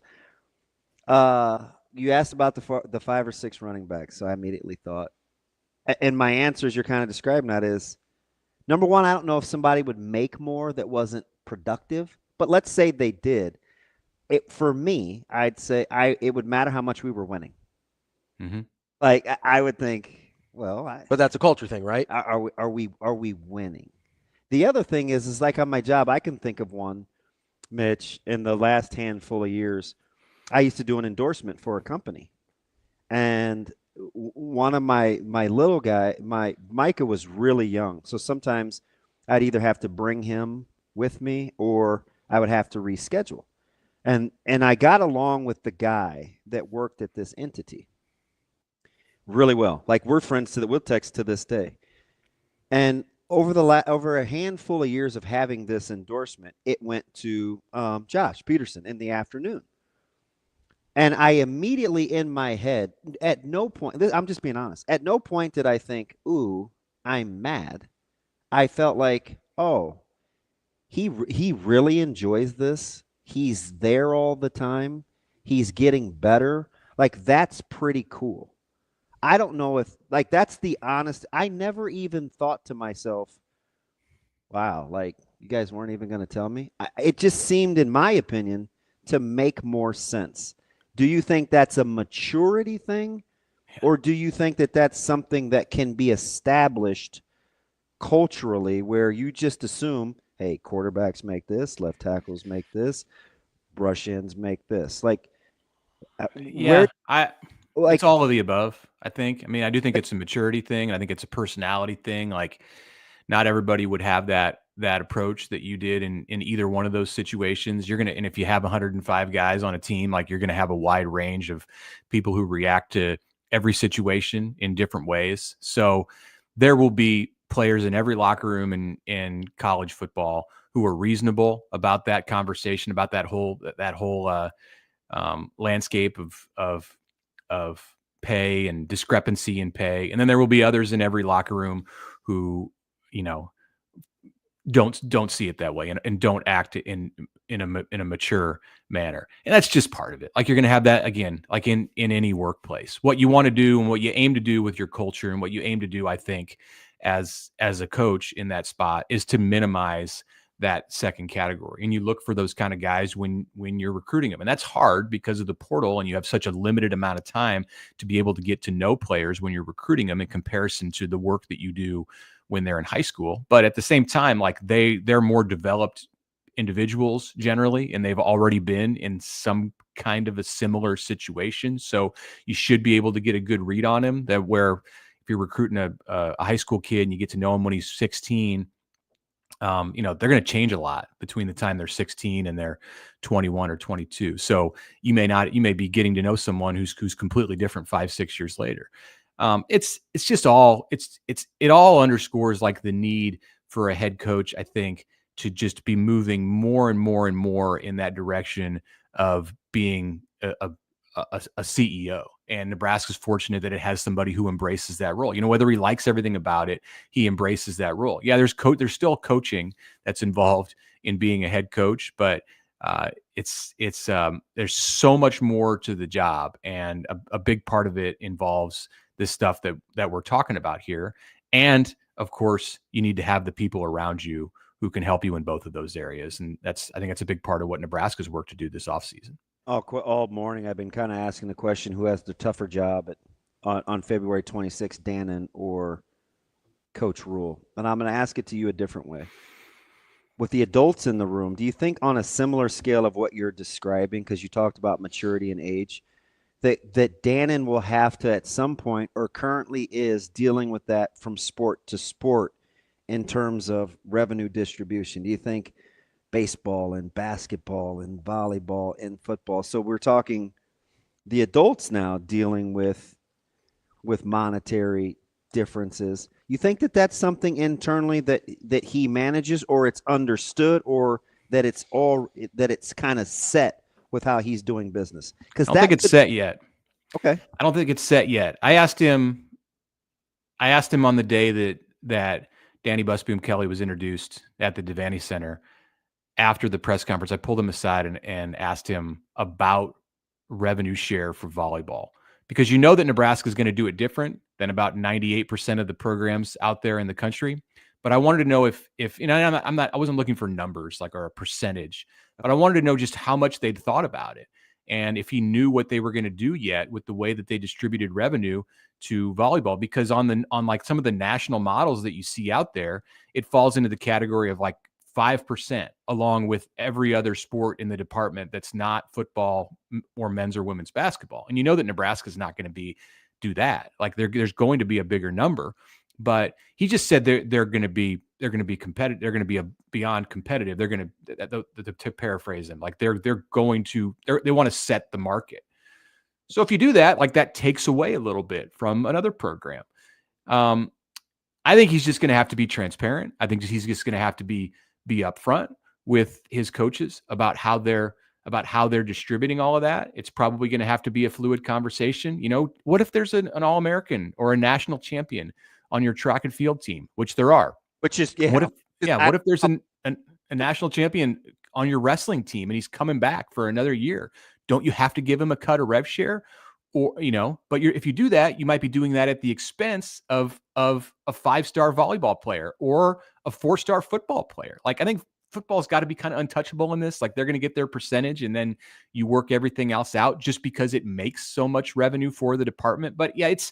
You asked about the 5 or 6 running backs, so I immediately thought, and my answers you're kind of describing that is, number one, I don't know if somebody would make more that wasn't productive, but let's say they did. For me, I'd say it would matter how much we were winning. Mm-hmm. Like I would think, well, but that's a culture thing, right? Are we winning? The other thing is like on my job, I can think of one, Mitch, in the last handful of years. I used to do an endorsement for a company, and one of my little guy, Micah, was really young, so sometimes I'd either have to bring him with me or I would have to reschedule. And I got along with the guy that worked at this entity really well. Like, we're friends we'll text to this day. And over a handful of years of having this endorsement, it went to Josh Peterson in the afternoon. And I immediately in my head, at no point, I'm just being honest, at no point did I think, ooh, I'm mad. I felt like, oh, he really enjoys this. He's there all the time. He's getting better. Like, that's pretty cool. I don't know if, like, that's the honest, I never even thought to myself, wow, like, you guys weren't even going to tell me? It just seemed, in my opinion, to make more sense. Do you think that's a maturity thing? Or do you think that that's something that can be established culturally where you just assume, hey, quarterbacks make this, left tackles make this, brush ends make this? Like, It's all of the above, I think. I mean, I do think it's a maturity thing. I think it's a personality thing. Like, not everybody would have that approach that you did in either one of those situations. And if you have 105 guys on a team, like, you're going to have a wide range of people who react to every situation in different ways. So there will be players in every locker room in college football who are reasonable about that conversation, about that whole landscape of pay and discrepancy in pay. And then there will be others in every locker room who, don't see it that way and don't act in a mature manner. And that's just part of it. Like, you're going to have that again, like in any workplace. What you want to do and what you aim to do with your culture and what you aim to do, I think, as a coach in that spot, is to minimize that second category. And you look for those kind of guys when you're recruiting them. And that's hard because of the portal, and you have such a limited amount of time to be able to get to know players when you're recruiting them in comparison to the work that you do when they're in high school. But at the same time, like, they're more developed individuals generally, and they've already been in some kind of a similar situation. So you should be able to get a good read on him, that where if you're recruiting a high school kid and you get to know him when he's 16, they're going to change a lot between the time they're 16 and they're 21 or 22. So you may be getting to know someone who's completely different 5-6 years later. It all underscores, like, the need for a head coach, I think, to just be moving more and more and more in that direction of being a CEO. And Nebraska's fortunate that it has somebody who embraces that role. Whether he likes everything about it, he embraces that role. Yeah, there's still coaching that's involved in being a head coach, but there's so much more to the job, and a big part of it involves this stuff that we're talking about here. And of course, you need to have the people around you who can help you in both of those areas. And I think that's a big part of what Nebraska's work to do this offseason. All morning, I've been kind of asking the question, who has the tougher job on February 26th, Damon or Coach Rule? And I'm going to ask it to you a different way. With the adults in the room, do you think, on a similar scale of what you're describing, because you talked about maturity and age, that Damon will have to, at some point, or currently is dealing with that from sport to sport in terms of revenue distribution? Do you think baseball and basketball and volleyball and football? So we're talking the adults now dealing with monetary differences. You think that that's something internally that he manages, or it's understood, or that it's kind of set with how he's doing business? Because I don't think it's set yet. Okay. I don't think it's set yet. I asked him on the day that Danny Busboom Kelly was introduced at the Devaney Center after the press conference. I pulled him aside and asked him about revenue share for volleyball, because that Nebraska is going to do it different than about 98% of the programs out there in the country. But I wanted to know if I wasn't looking for numbers, like, or a percentage, but I wanted to know just how much they'd thought about it, and if he knew what they were going to do yet with the way that they distributed revenue to volleyball. Because on like some of the national models that you see out there, it falls into the category of like 5%, along with every other sport in the department that's not football or men's or women's basketball. And that Nebraska's not going to do that. Like, there's going to be a bigger number. But he just said they're going to be competitive. They're going to be beyond competitive. They're going to paraphrase them, like they want to set the market. So if you do that, like, that takes away a little bit from another program. I think he's just going to have to be transparent. I think he's just going to have to be upfront with his coaches about how they're distributing all of that. It's probably going to have to be a fluid conversation. What if there's an All-American or a national champion on your track and field team, which there are? Which is, what if there's a national champion on your wrestling team and he's coming back for another year? Don't you have to give him a cut of rev share? Or, but if you do that, you might be doing that at the expense of a 5-star volleyball player or a 4-star football player. Like, I think football's got to be kind of untouchable in this. Like, they're going to get their percentage, and then you work everything else out just because it makes so much revenue for the department. But yeah, it's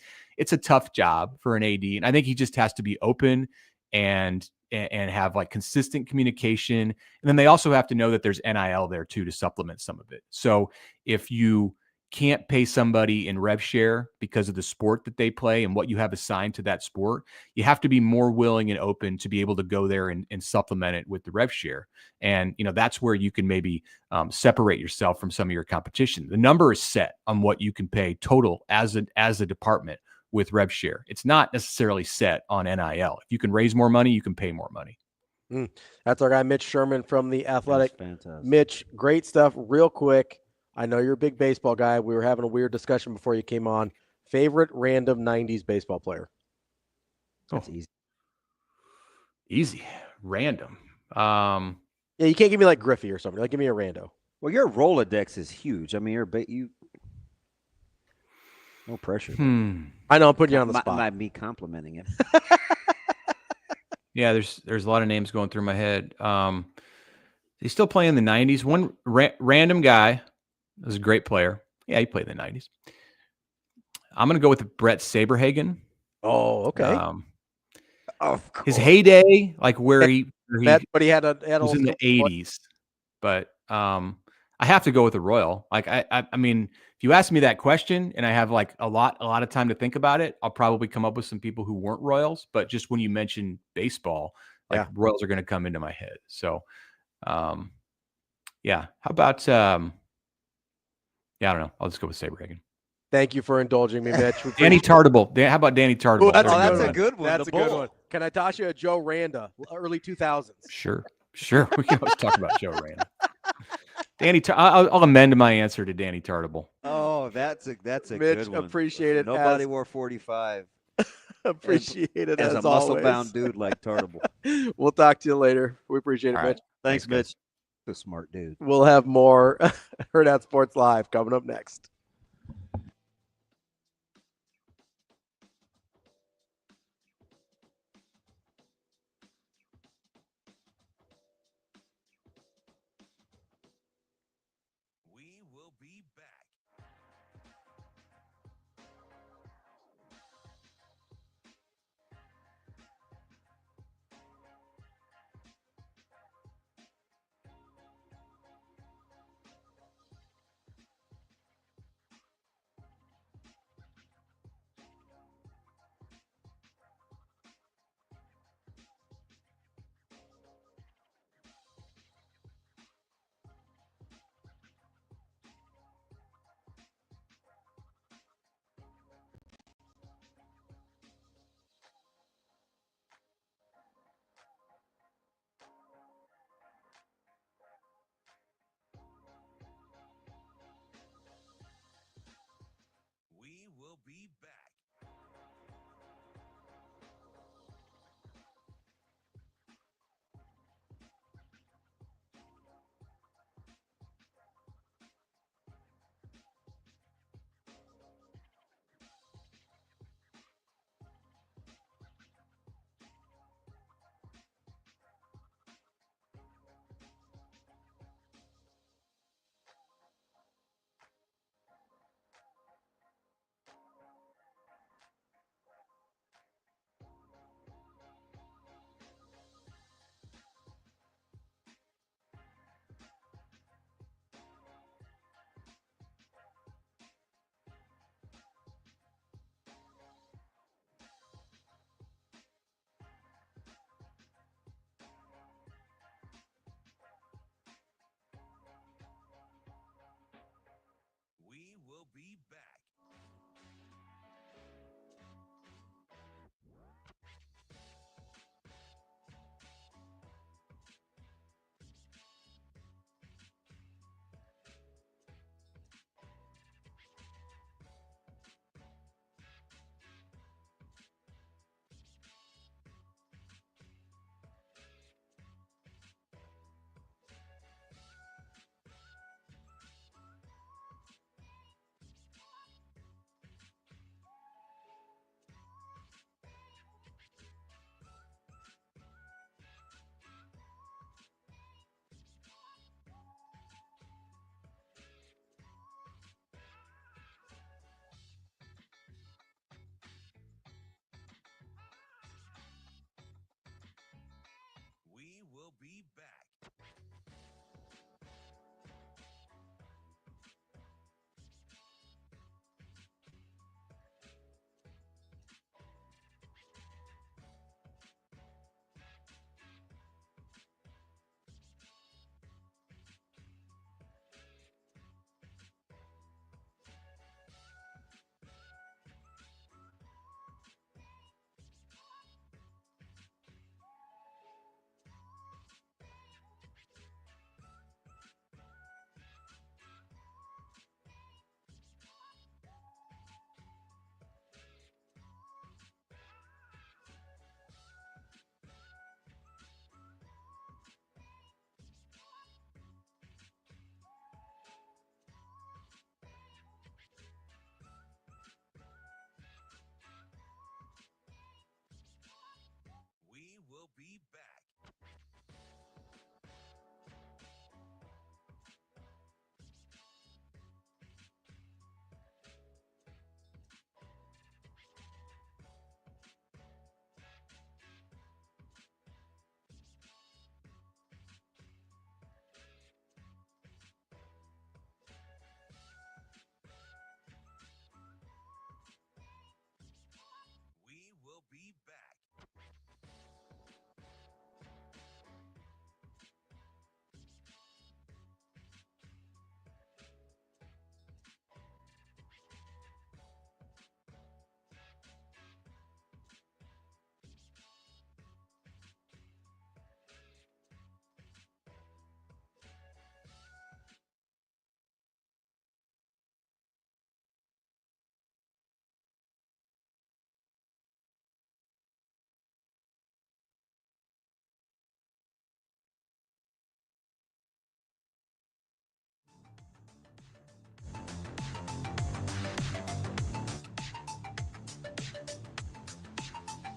a tough job for an AD, and I think he just has to be open and have like consistent communication. And then they also have to know that there's NIL there too to supplement some of it. So if you can't pay somebody in rev share because of the sport that they play and what you have assigned to that sport. You have to be more willing and open to be able to go there and supplement it with the rev share. And, that's where you can maybe separate yourself from some of your competition. The number is set on what you can pay total as a department with rev share. It's not necessarily set on NIL. If you can raise more money, you can pay more money. That's our guy, Mitch Sherman from The Athletic. Fantastic. Mitch, great stuff. Real quick, I know you're a big baseball guy. We were having a weird discussion before you came on. Favorite random 90s baseball player? That's easy. Easy. Random. Yeah, you can't give me like Griffey or something. Like, give me a rando. Well, your Rolodex is huge. I mean, no pressure. I know I'm putting you on the spot. Might be complimenting it. Yeah, there's a lot of names going through my head. He's still playing in the 90s. One random guy was a great player. Yeah, he played in the 90s. I'm going to go with Brett Saberhagen. Oh, okay. Of course. His heyday, like where he but he had was in the 80s. But I have to go with the Royal. Like I mean, if you ask me that question and I have like a lot of time to think about it, I'll probably come up with some people who weren't Royals. But just when you mention baseball, like Royals are going to come into my head. So, yeah. How about I don't know. I'll just go with Saberhagen. Thank you for indulging me, Mitch. Danny Tartable. How about Danny Tartable? That's a good one. That's a good one. Can I toss you a Joe Randa, early 2000s? Sure. We can always talk about Joe Randa. I'll amend my answer to Danny Tartable. Oh, that's a Mitch, good one. Appreciate it. Nobody wore 45. Appreciate it as a muscle-bound dude like Tartable. We'll talk to you later. We appreciate it, Mitch. Thanks, Mitch. A smart dude. We'll have more Hurrdat Sports Live coming up next. We will be back. We will be back. We will be back. We will be back.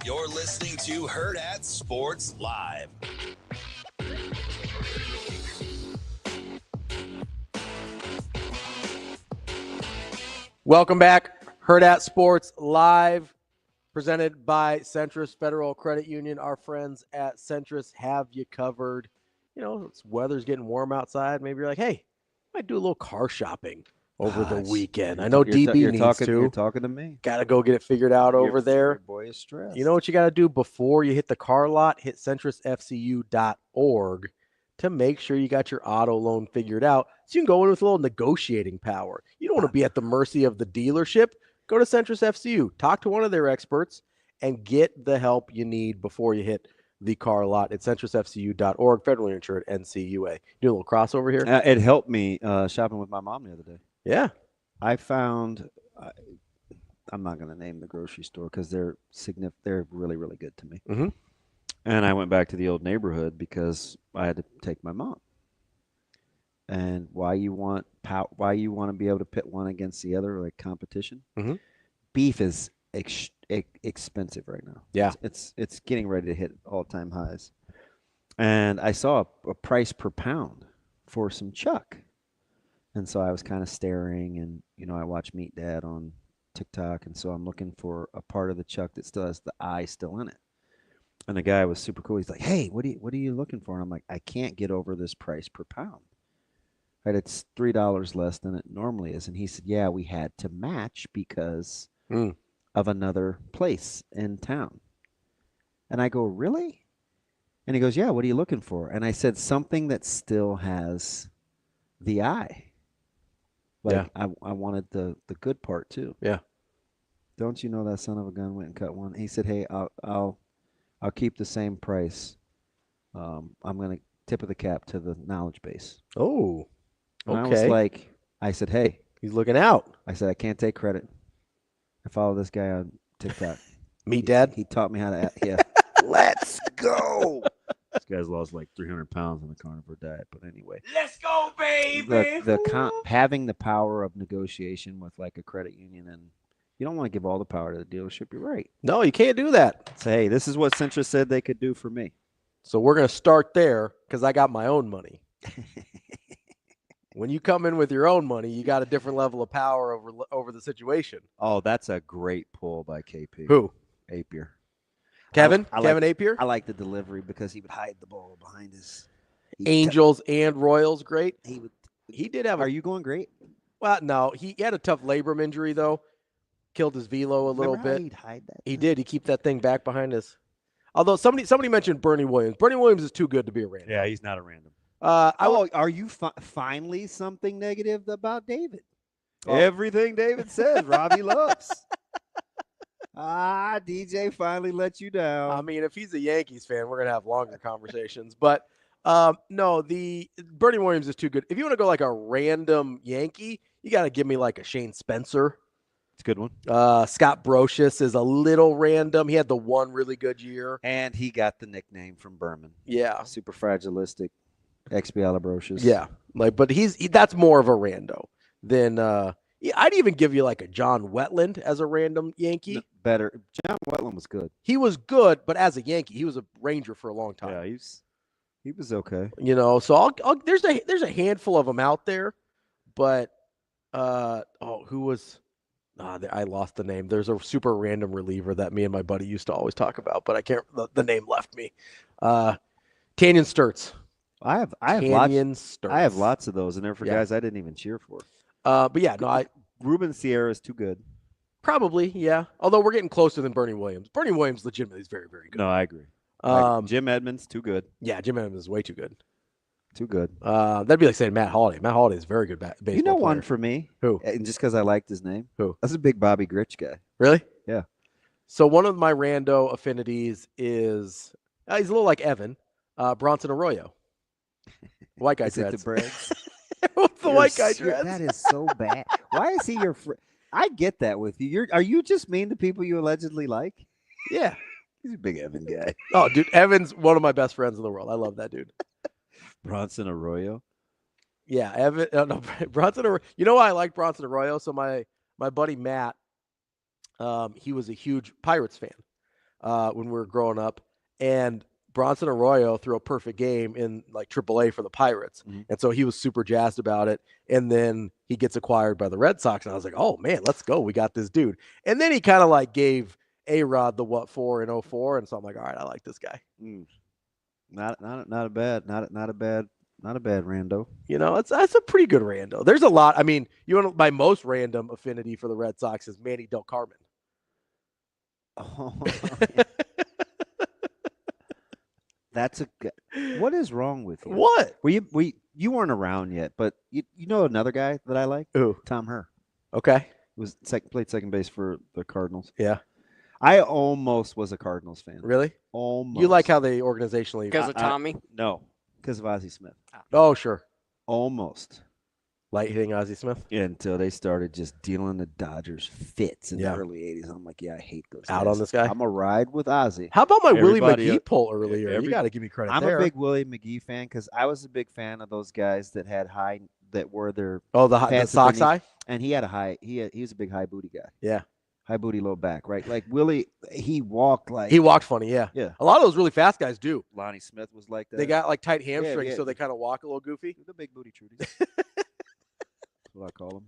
You're listening to Hurrdat Sports Live. Welcome back. Hurrdat Sports Live, presented by Centris Federal Credit Union. Our friends at Centris have you covered. You know, it's weather's getting warm outside. Maybe you're like, hey, I might do a little car shopping over the weekend. I know DB needs to. You're talking to me. Got to go get it figured out over there. Your boy is stressed. You know what you got to do before you hit the car lot? Hit centrisfcu.org to make sure you got your auto loan figured out so you can go in with a little negotiating power. You don't want to be at the mercy of the dealership. Go to Centris FCU, talk to one of their experts, and get the help you need before you hit the car lot at centrisfcu.org, federally insured NCUA. Do a little crossover here? It helped me shopping with my mom the other day. Yeah. I found, I'm not going to name the grocery store because they're really, really good to me. Mm-hmm. And I went back to the old neighborhood because I had to take my mom. And why you want to be able to pit one against the other, like competition? Mm-hmm. Beef is expensive right now. Yeah, it's getting ready to hit all-time highs. And I saw a price per pound for some chuck, and so I was kind of staring. And I watch Meat Dad on TikTok, and so I'm looking for a part of the chuck that still has the eye still in it. And the guy was super cool. He's like, "Hey, what are you looking for?" And I'm like, "I can't get over this price per pound. Right? It's $3 less than it normally is." And he said, "Yeah, we had to match because of another place in town." And I go, "Really?" And he goes, "Yeah, what are you looking for?" And I said, "Something that still has the eye." Like, yeah. I wanted the good part too. Yeah. Don't you know that son of a gun went and cut one? He said, "Hey, I'll keep the same price. I'm going to tip of the cap to the knowledge base." Oh, okay. And I was like, I said, "Hey." He's looking out. I said, "I can't take credit. I follow this guy on TikTok." Meat Dad? He taught me how to, yeah. Let's go. This guy's lost like 300 pounds on the carnivore diet. But anyway. Let's go, baby. Having the power of negotiation with like a credit union, and you don't want to give all the power to the dealership. You're right. No, you can't do that. Say, hey, this is what Centris said they could do for me. So we're going to start there because I got my own money. When you come in with your own money, you got a different level of power over the situation. Oh, that's a great pull by KP. Who? Apier. Kevin Apier? I like the delivery because he would hide the ball behind his Angels and Royals, great. He did have. Are you going great? Well, no, he had a tough labrum injury though. Killed his velo a little bit. He'd hide that. He did. He keep that thing back behind his. Although somebody mentioned Bernie Williams. Bernie Williams is too good to be a random. Yeah, he's not a random. Are you finally something negative about David? Oh. Everything David says, Ravi loves. DJ finally let you down. I mean, if he's a Yankees fan, we're going to have longer conversations. But no, the Bernie Williams is too good. If you want to go like a random Yankee, you got to give me like a Shane Spencer. It's a good one. Scott Brocious is a little random. He had the one really good year. And he got the nickname from Berman. Yeah. Super fragilistic. XB Brocious. Yeah. But that's more of a rando than I'd even give you like a John Wetland as a random Yankee. No, better. John Wetland was good. He was good, but as a Yankee, he was a Ranger for a long time. Yeah, he was okay. So there's a handful of them out there, but who was? I lost the name. There's a super random reliever that me and my buddy used to always talk about, but I can't. The name left me. Tanyan Sturtz. I have lots of those, and they're for guys I didn't even cheer for. But yeah, no, Ruben Sierra is too good. Probably, yeah. Although we're getting closer than Bernie Williams. Bernie Williams legitimately is very, very good. No, I agree. Jim Edmonds, too good. Yeah, Jim Edmonds is way too good. Too good. That'd be like saying Matt Holliday. Matt Holliday is very good baseball You know player. one for me? Who? And just because I liked his name? Who? That's a big Bobby Grich guy. Really? Yeah. So one of my rando affinities is he's a little like Evan, Bronson Arroyo. White guy dreads. The Braves? What's the white guy dreads? That is so bad. Why is he your friend? I get that with you. Are you just mean to people you allegedly like? Yeah. He's a big Evan guy. Oh, dude, Evan's one of my best friends in the world. I love that dude. Bronson Arroyo? Yeah, Evan. No, Bronson Arroyo. You know why I like Bronson Arroyo? So my buddy Matt, he was a huge Pirates fan. when we were growing up, and Bronson Arroyo threw a perfect game in like AAA for the Pirates. And so he was super jazzed about it. And then he gets acquired by the Red Sox. And I was like, oh man, let's go. We got this dude. And then he kind of like gave A-Rod the what for in 04. And so I'm like, all right, I like this guy. Not a bad rando. You know, that's a pretty good rando. There's a lot. I mean, my most random affinity for the Red Sox is Manny Del Carmen. Oh, that's what is wrong with you? What? You weren't around yet, but you know another guy that I like? Who? Tom Herr. Okay. Played second base for the Cardinals. Yeah. I almost was a Cardinals fan. Really? Almost. You like how they organizationally? Because of Tommy? No, because of Ozzie Smith. Oh, sure. Almost. Light hitting Ozzie Smith? Yeah, until they started just dealing the Dodgers fits in the early 80s. I'm like, yeah, I hate those Out guys. on this guy? I'm a ride with Ozzie. How about my Willie McGee poll earlier? You got to give me credit I'm there. a big Willie McGee fan because I was a big fan of those guys that had were their the Sox high? And he had a high. He was a big high booty guy. Yeah. High booty, low back, right? Like Willie, he walked funny, yeah. Yeah. A lot of those really fast guys do. Lonnie Smith was like that. They got like tight hamstrings, yeah. so they kind of walk a little goofy. The big booty Trudies. That's what I call them.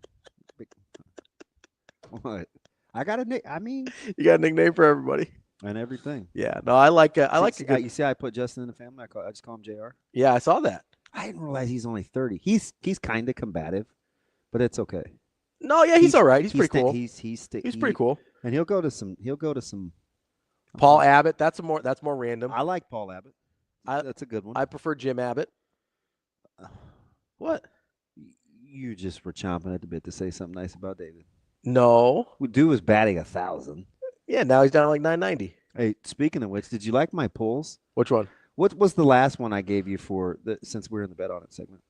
What? I got a nick. I mean, you got a nickname for everybody and everything. Yeah. No, I like. You see, I put Justin in the family. I just call him JR. Yeah, I saw that. I didn't realize he's only 30. He's kind of combative, but it's okay. No, yeah, he's all right. He's pretty cool. He's pretty cool. And he'll go to some. Paul Abbott. That's more random. I like Paul Abbott. That's a good one. I prefer Jim Abbott. What? You just were chomping at the bit to say something nice about David. No. Dude was batting 1,000. Yeah, now he's down to like 990. Hey, speaking of which, did you like my polls? Which one? What was the last one I gave you since we're in the Bet On It segment?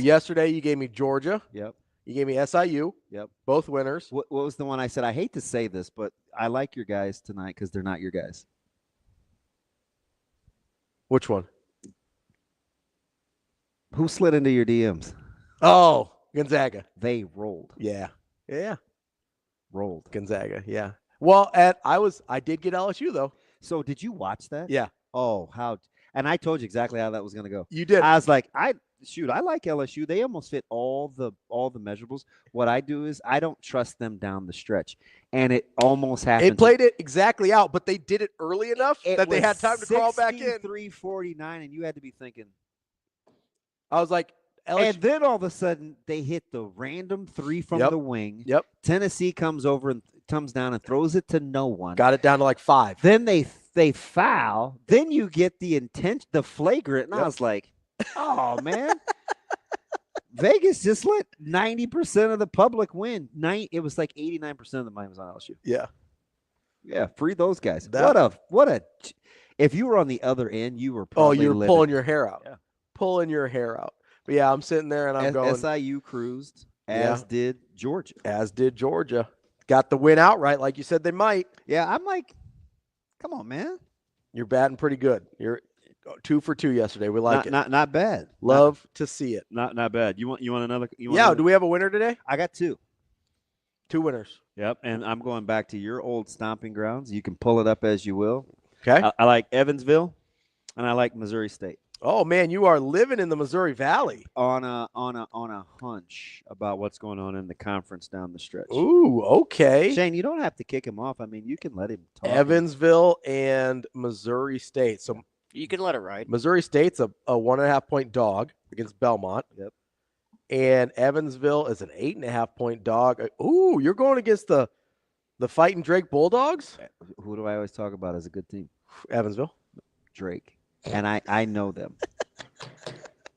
Yesterday you gave me Georgia. Yep. You gave me SIU. Yep. Both winners. What was the one I said? I hate to say this, but I like your guys tonight because they're not your guys. Which one? Who slid into your DMs? Oh, Gonzaga. They rolled. Yeah. Yeah. Rolled. Gonzaga. Yeah. Well, I did get LSU though. So did you watch that? Yeah. Oh, how? And I told you exactly how that was going to go. You did. I was like, I like LSU. They almost fit all the measurables. What I do is I don't trust them down the stretch, and it almost happened. They played it exactly out, but they did it early enough that they had time to crawl back in. 349, and you had to be thinking. I was like, LSU. And then all of a sudden they hit the random three from the wing. Yep. Tennessee comes down and throws it to no one. Got it down to like 5. Then they foul. Then you get the flagrant, and I was like, oh man. Vegas just let 90% of the public win. It was like 89% of the money was on LSU. Yeah. Yeah, free those guys. What a if you were on the other end, you were probably you were pulling your hair out. Yeah. Pulling your hair out. But yeah, I'm sitting there and I'm going. SIU cruised, as did Georgia. Got the win outright, like you said they might. Yeah, I'm like, come on, man. You're batting pretty good. You're 2 for 2 yesterday. We like it. Not bad. Love to see it. Not bad. You want another? Do we have a winner today? I got 2. 2 winners. Yep, and I'm going back to your old stomping grounds. You can pull it up as you will. Okay. I like Evansville, and I like Missouri State. Oh man, you are living in the Missouri Valley. On a hunch about what's going on in the conference down the stretch. Ooh, okay. Shane, you don't have to kick him off. I mean, you can let him talk. Evansville and Missouri State. So you can let it ride. Missouri State's a 1.5 point dog against Belmont. Yep. And Evansville is an 8.5 point dog. Ooh, you're going against the Fighting Drake Bulldogs? Who do I always talk about as a good team? Evansville. Drake. And I know them.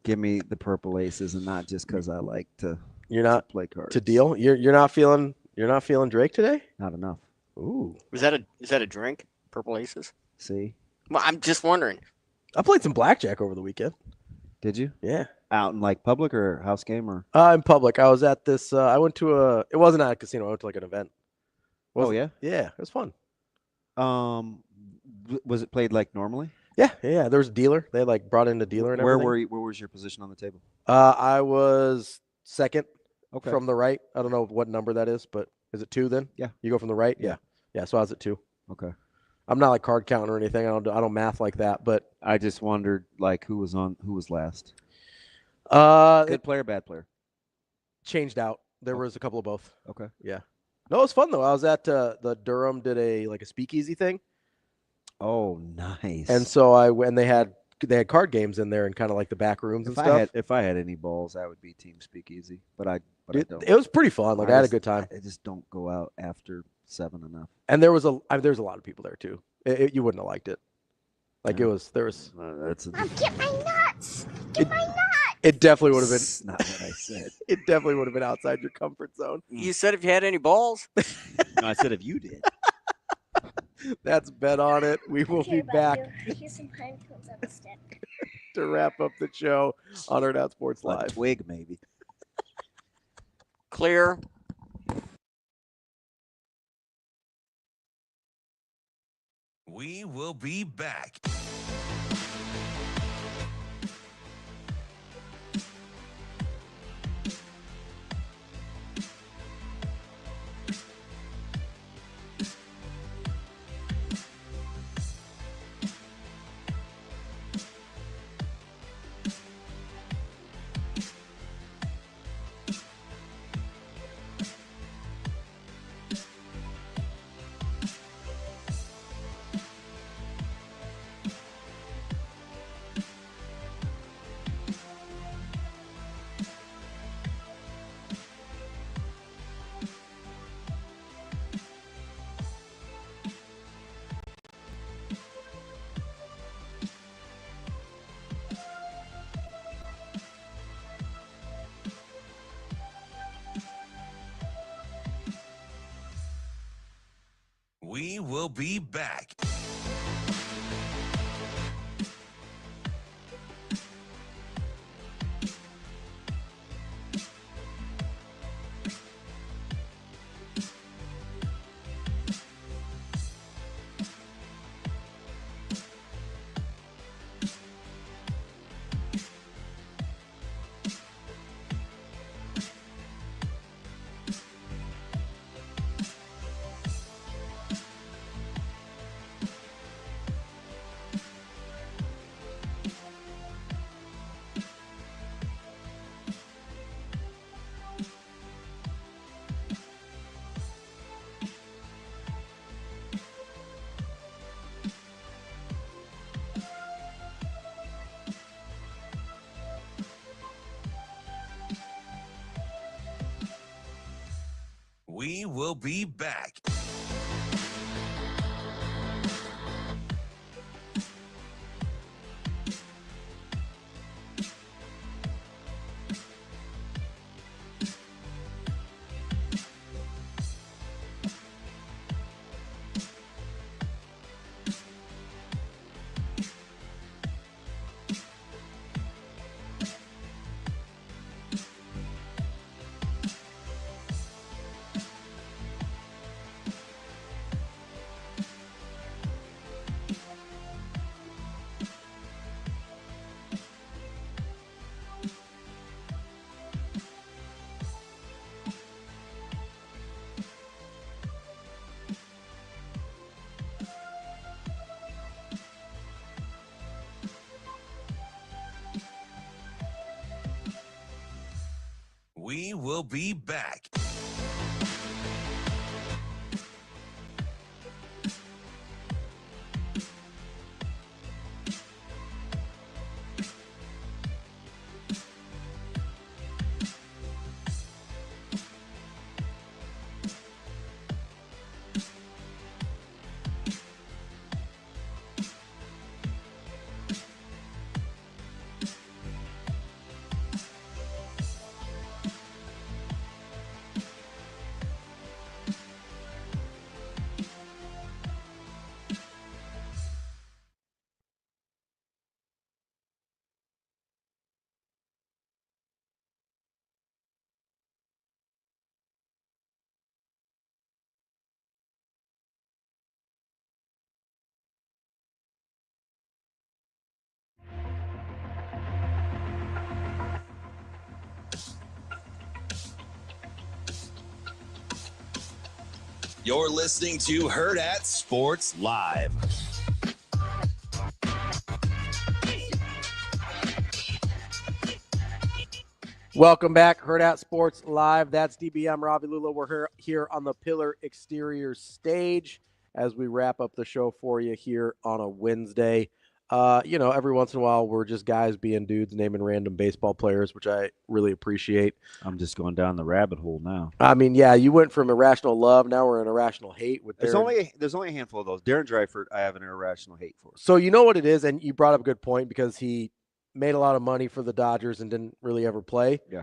Give me the purple aces, and not just because I like to. You're not play cards to deal. You're not feeling Drake today. Not enough. Ooh, is that a drink? Purple aces. See. Well, I'm just wondering. I played some blackjack over the weekend. Did you? Yeah. Out in like public or house game or? In public. I was at this. I went to it wasn't at a casino. I went to like an event. Yeah. Yeah, it was fun. Was it played like normally? Yeah. There was a dealer. They like brought in a dealer and everything. Where was your position on the table? I was second Okay. from the right. I don't know what number that is, but is it 2 then? Yeah. You go from the right? Yeah. So I was at 2. Okay. I'm not like card counting or anything. I don't math like that. But I just wondered like who was last. Good player, bad player. Changed out. There was a couple of both. Okay. Yeah. No, it was fun though. I was at the Durham did a speakeasy thing. Oh, nice. And so they had card games in there and kind of like the back rooms and stuff. If I had any balls, I would be team speakeasy, but I don't. It was pretty fun. Like I had a good time. I just don't go out after 7 enough. And there was a lot of people there too. You wouldn't have liked it. Like there was. Get my nuts. Get my nuts. It definitely would have been. That's not what I said. It definitely would have been outside your comfort zone. You said if you had any balls. No, I said if you did. That's bet on it. We will be back Here's some pine cones on the stick. to wrap up the show on Hurrdat Sports Live. A twig, maybe. Clear. We will be back. We will be back. We will be back. We will be back. You're listening to Hurrdat Sports Live. Welcome back, Hurrdat Sports Live. That's DB. I'm Ravi, Lulla. We're here on the Pillar Exterior stage as we wrap up the show for you here on a Wednesday. Every once in a while, we're just guys being dudes naming random baseball players, which I really appreciate. I'm just going down the rabbit hole now. I mean, yeah, you went from irrational love, now we're in irrational hate. There's only a handful of those. Darren Dreifert, I have an irrational hate for. So you know what it is, and you brought up a good point because he made a lot of money for the Dodgers and didn't really ever play. Yeah.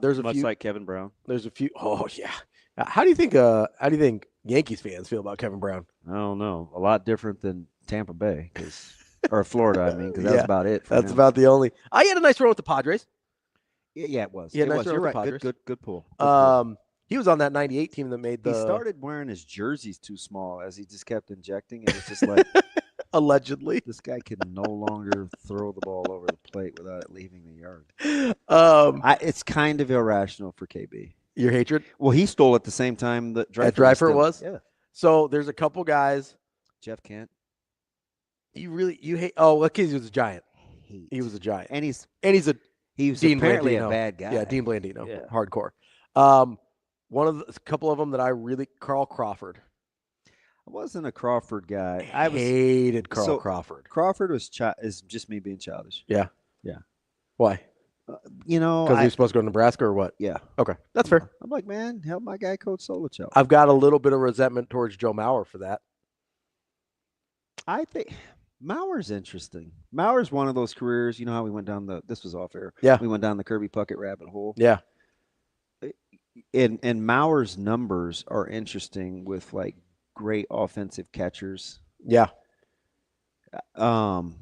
There's a Much few, like Kevin Brown. There's a few. Oh yeah. How do you think Yankees fans feel about Kevin Brown? I don't know. A lot different than Tampa Bay, or Florida. I mean, because that's about it. That's about the only. He had a nice run with the Padres. Yeah, it was. Yeah, it nice was. run You're with the right. Padres. Good pull. He was on that '98 team that made the. He started wearing his jerseys too small as he just kept injecting. It was just like. Allegedly, this guy can no longer throw the ball over the plate without it leaving the yard. It's kind of irrational for KB. Your hatred? Well, he stole at the same time that Dreifert was. Yeah. So there's a couple guys. Jeff Kent. You hate? Oh, well, because he was a giant. He was a giant, and he's Dean apparently Blandino. a bad guy. Yeah, Dean Blandino, yeah. hardcore. A couple of them that I really Carl Crawford. I wasn't a Crawford guy. I hated Carl Crawford. Crawford is just me being childish. Yeah. Yeah. Why? Because he was supposed to go to Nebraska or what? Yeah. Okay, that's fair. I'm like, man, help my guy coach Solichel. I've got a little bit of resentment towards Joe Mauer for that. I think Mauer's interesting. Mauer's one of those careers. You know how we went down this was off air. Yeah. We went down the Kirby Puckett rabbit hole. Yeah. And Mauer's numbers are interesting with like great offensive catchers. Yeah. And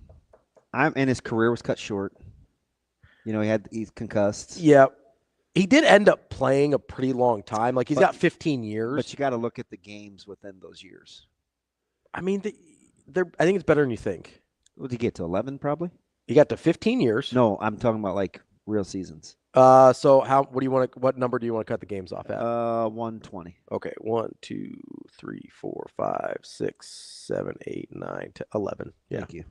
his career was cut short. You know, he's concussed. Yeah. He did end up playing a pretty long time. Like he's got 15 years. But you got to look at the games within those years. I mean, I think it's better than you think. What did he get to 11 probably? He got to 15 years. No, I'm talking about like real seasons. So what number do you want to cut the games off at? 120. Okay. 1, 2, 3, 4, 5, 6, 7, 8, 9, 10, 11. Yeah. Thank you.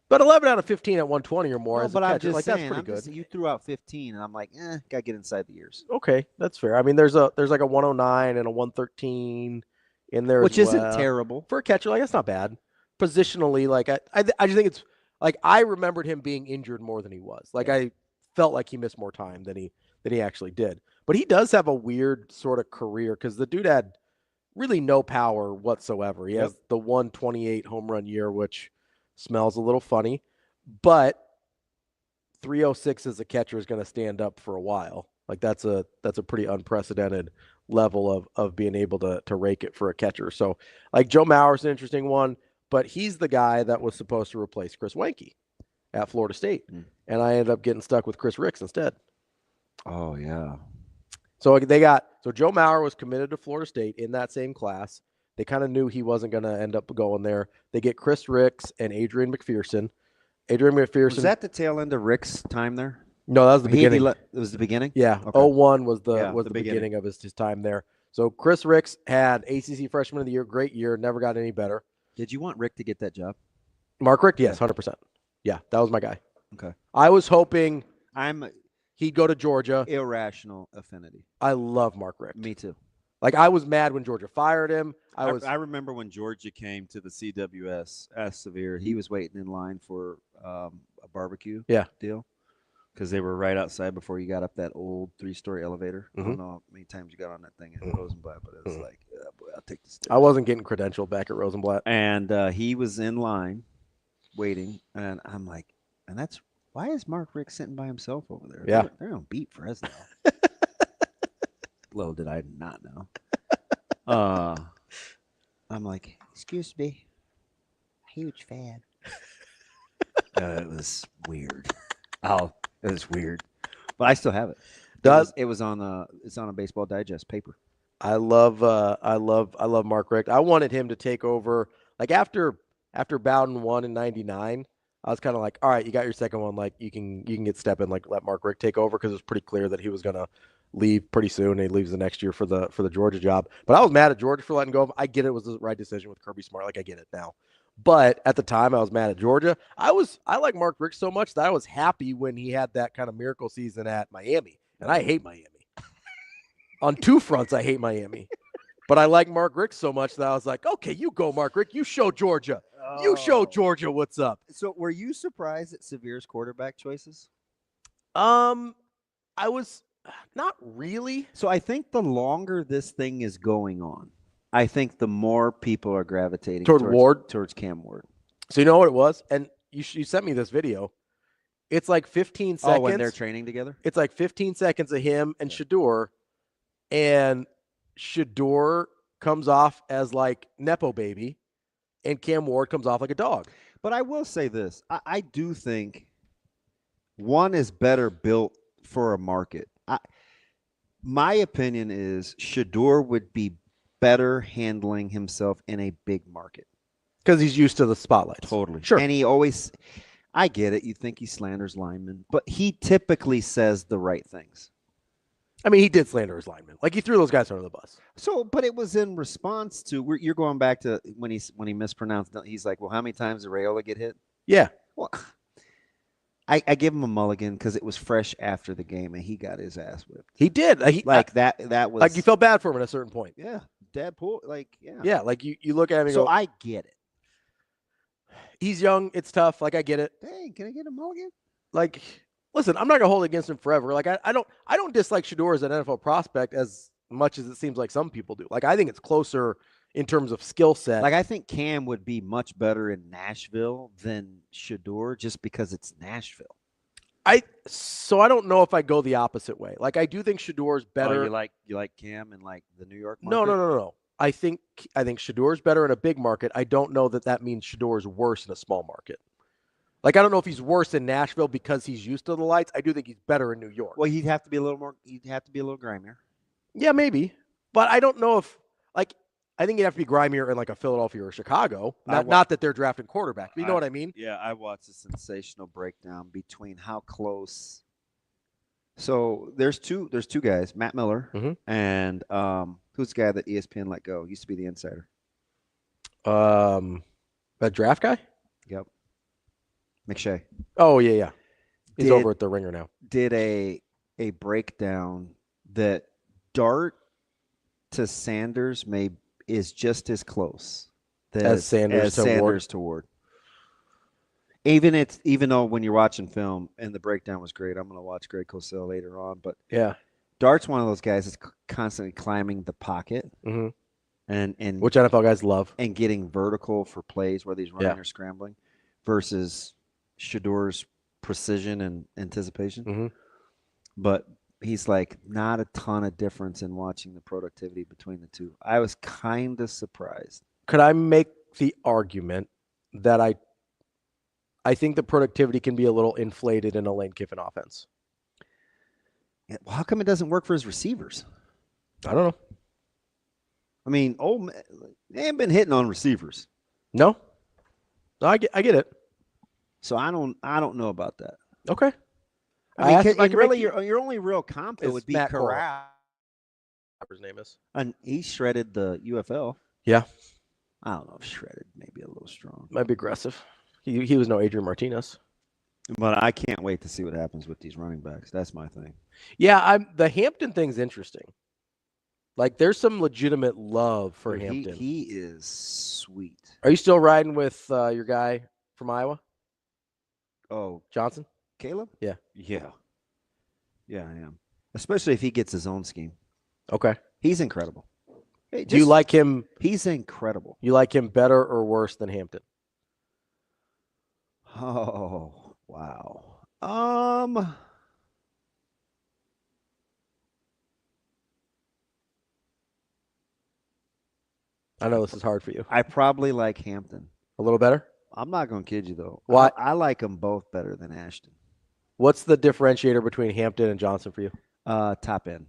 But 11 out of 15 at 120 or more. No, as but a I'm catcher, just like saying, that's pretty good. You threw out 15, and I'm like, gotta get inside the years. Okay, that's fair. I mean, there's like a 109 and a 113 in there, which as isn't well. terrible For a catcher. Like that's not bad. Positionally, like I just think it's like I remembered him being injured more than he was. Like I felt like he missed more time than he actually did. But he does have a weird sort of career because the dude had really no power whatsoever. He has the 128 home run year, which smells a little funny, but 306 as a catcher is going to stand up for a while. Like that's a pretty unprecedented level of being able to rake it for a catcher. So like Joe Mauer's an interesting one, but he's the guy that was supposed to replace Chris Wenke at Florida State. And I ended up getting stuck with Chris Ricks instead. Oh yeah. So Joe Mauer was committed to Florida State in that same class. They kind of knew he wasn't going to end up going there. They get Chris Ricks and Adrian McPherson. Was that the tail end of Rick's time there? No, that was the beginning. It was the beginning? Yeah. Okay. 01 was the beginning of his time there. So Chris Ricks had ACC Freshman of the Year, great year, never got any better. Did you want Rick to get that job? Mark Richt, yes, 100%. Yeah, that was my guy. Okay. I was hoping he'd go to Georgia. Irrational affinity. I love Mark Richt. Me too. Like I was mad when Georgia fired him. I remember when Georgia came to the CWS as Severe. He was waiting in line for a barbecue deal because they were right outside before you got up that old 3-story elevator. I don't know how many times you got on that thing at Rosenblatt, but it was like, oh boy, I'll take the stairs. I wasn't getting credentialed back at Rosenblatt. And he was in line waiting, and I'm like, why is Mark Rick sitting by himself over there? Yeah. They're going to beat Fresno. Little did I not know. I'm like, excuse me, huge fan. It was weird. It was weird, but I still have it. It's on a Baseball Digest paper. I love Mark Richt. I wanted him to take over. Like after Bowden won in '99, I was kind of like, all right, you got your second one. Like you can get step in. Like let Mark Richt take over because it was pretty clear that he was gonna leave pretty soon. And he leaves the next year for the Georgia job. But I was mad at Georgia for letting go of him. I get it was the right decision with Kirby Smart. Like, I get it now. But at the time, I was mad at Georgia. I like Mark Richt so much that I was happy when he had that kind of miracle season at Miami. And I hate Miami. On two fronts, I hate Miami. But I like Mark Richt so much that I was like, okay, you go, Mark Richt. You show Georgia. You show Georgia what's up. So were you surprised at Severe's quarterback choices? I was not really. So I think the longer this thing is going on, I think the more people are gravitating towards Cam Ward. So you know what it was? And you sent me this video. It's like 15 seconds. Oh, when they're training together? It's like 15 seconds of him and Shedeur. And Shedeur comes off as like Nepo baby. And Cam Ward comes off like a dog. But I will say this. I do think one is better built for a market. My opinion is Shedeur would be better handling himself in a big market. Because he's used to the spotlight. Totally. Sure. And he always, I get it. You think he slanders linemen, but he typically says the right things. I mean, he did slander his linemen. Like, he threw those guys under the bus. So, but it was in response to, you're going back to when he mispronounced, he's like, well, how many times did Raiola get hit? Yeah. Well, I give him a mulligan because it was fresh after the game and he got his ass whipped. He did. That was. Like, you felt bad for him at a certain point. Yeah. Deadpool. Yeah, like you look at him and so go. I get it. He's young. It's tough. Like, I get it. Dang, can I get a mulligan? Like, listen, I'm not going to hold it against him forever. Like, I don't dislike Shedeur as an NFL prospect as much as it seems like some people do. Like, I think it's closer in terms of skill set. Like, I think Cam would be much better in Nashville than Shedeur just because it's Nashville. So I don't know if I go the opposite way. Like, I do think Shedeur's better. Oh, you like Cam in like the New York market? No. I think Shedeur's better in a big market. I don't know that means Shedeur's worse in a small market. Like, I don't know if he's worse in Nashville because he's used to the lights. I do think he's better in New York. Well, he'd have to be a little grimier. Yeah, maybe. But I don't know if, like, I think you'd have to be grimier in like a Philadelphia or Chicago. Not that they're drafting quarterback. You know what I mean? Yeah, I watched a sensational breakdown between how close. So there's two guys, Matt Miller and who's the guy that ESPN let go? Used to be the insider. That draft guy? Yep. McShay. Oh, yeah. He's over at the Ringer now. Did a breakdown that Dart to Sanders is just as close as Sanders to Ward. Even though when you're watching film and the breakdown was great, I'm going to watch Greg Cosell later on. But yeah, Dart's one of those guys that's constantly climbing the pocket, and which NFL guys love, and getting vertical for plays whether he's running or scrambling, versus Shedeur's precision and anticipation. But he's like not a ton of difference in watching the productivity between the two. I was kind of surprised. Could I make the argument that I think the productivity can be a little inflated in a Lane Kiffin offense? Yeah, well, how come it doesn't work for his receivers? I don't know. I mean, they haven't been hitting on receivers. No, I get it. So I don't know about that. Okay. I mean, really, your only real comp would be Corral. His name is. And he shredded the UFL. Yeah. I don't know if shredded, maybe a little strong. Might be aggressive. He was no Adrian Martinez. But I can't wait to see what happens with these running backs. That's my thing. Yeah, the Hampton thing's interesting. Like, there's some legitimate love for Hampton. He is sweet. Are you still riding with your guy from Iowa? Oh, Johnson? Caleb? Yeah. Yeah, I am. Especially if he gets his own scheme. Okay. He's incredible. Hey, do you like him? He's incredible. You like him better or worse than Hampton? Oh, wow. I know this is hard for you. I probably like Hampton. A little better? I'm not going to kid you, though. Why? I like them both better than Ashton. What's the differentiator between Hampton and Johnson for you? Top end.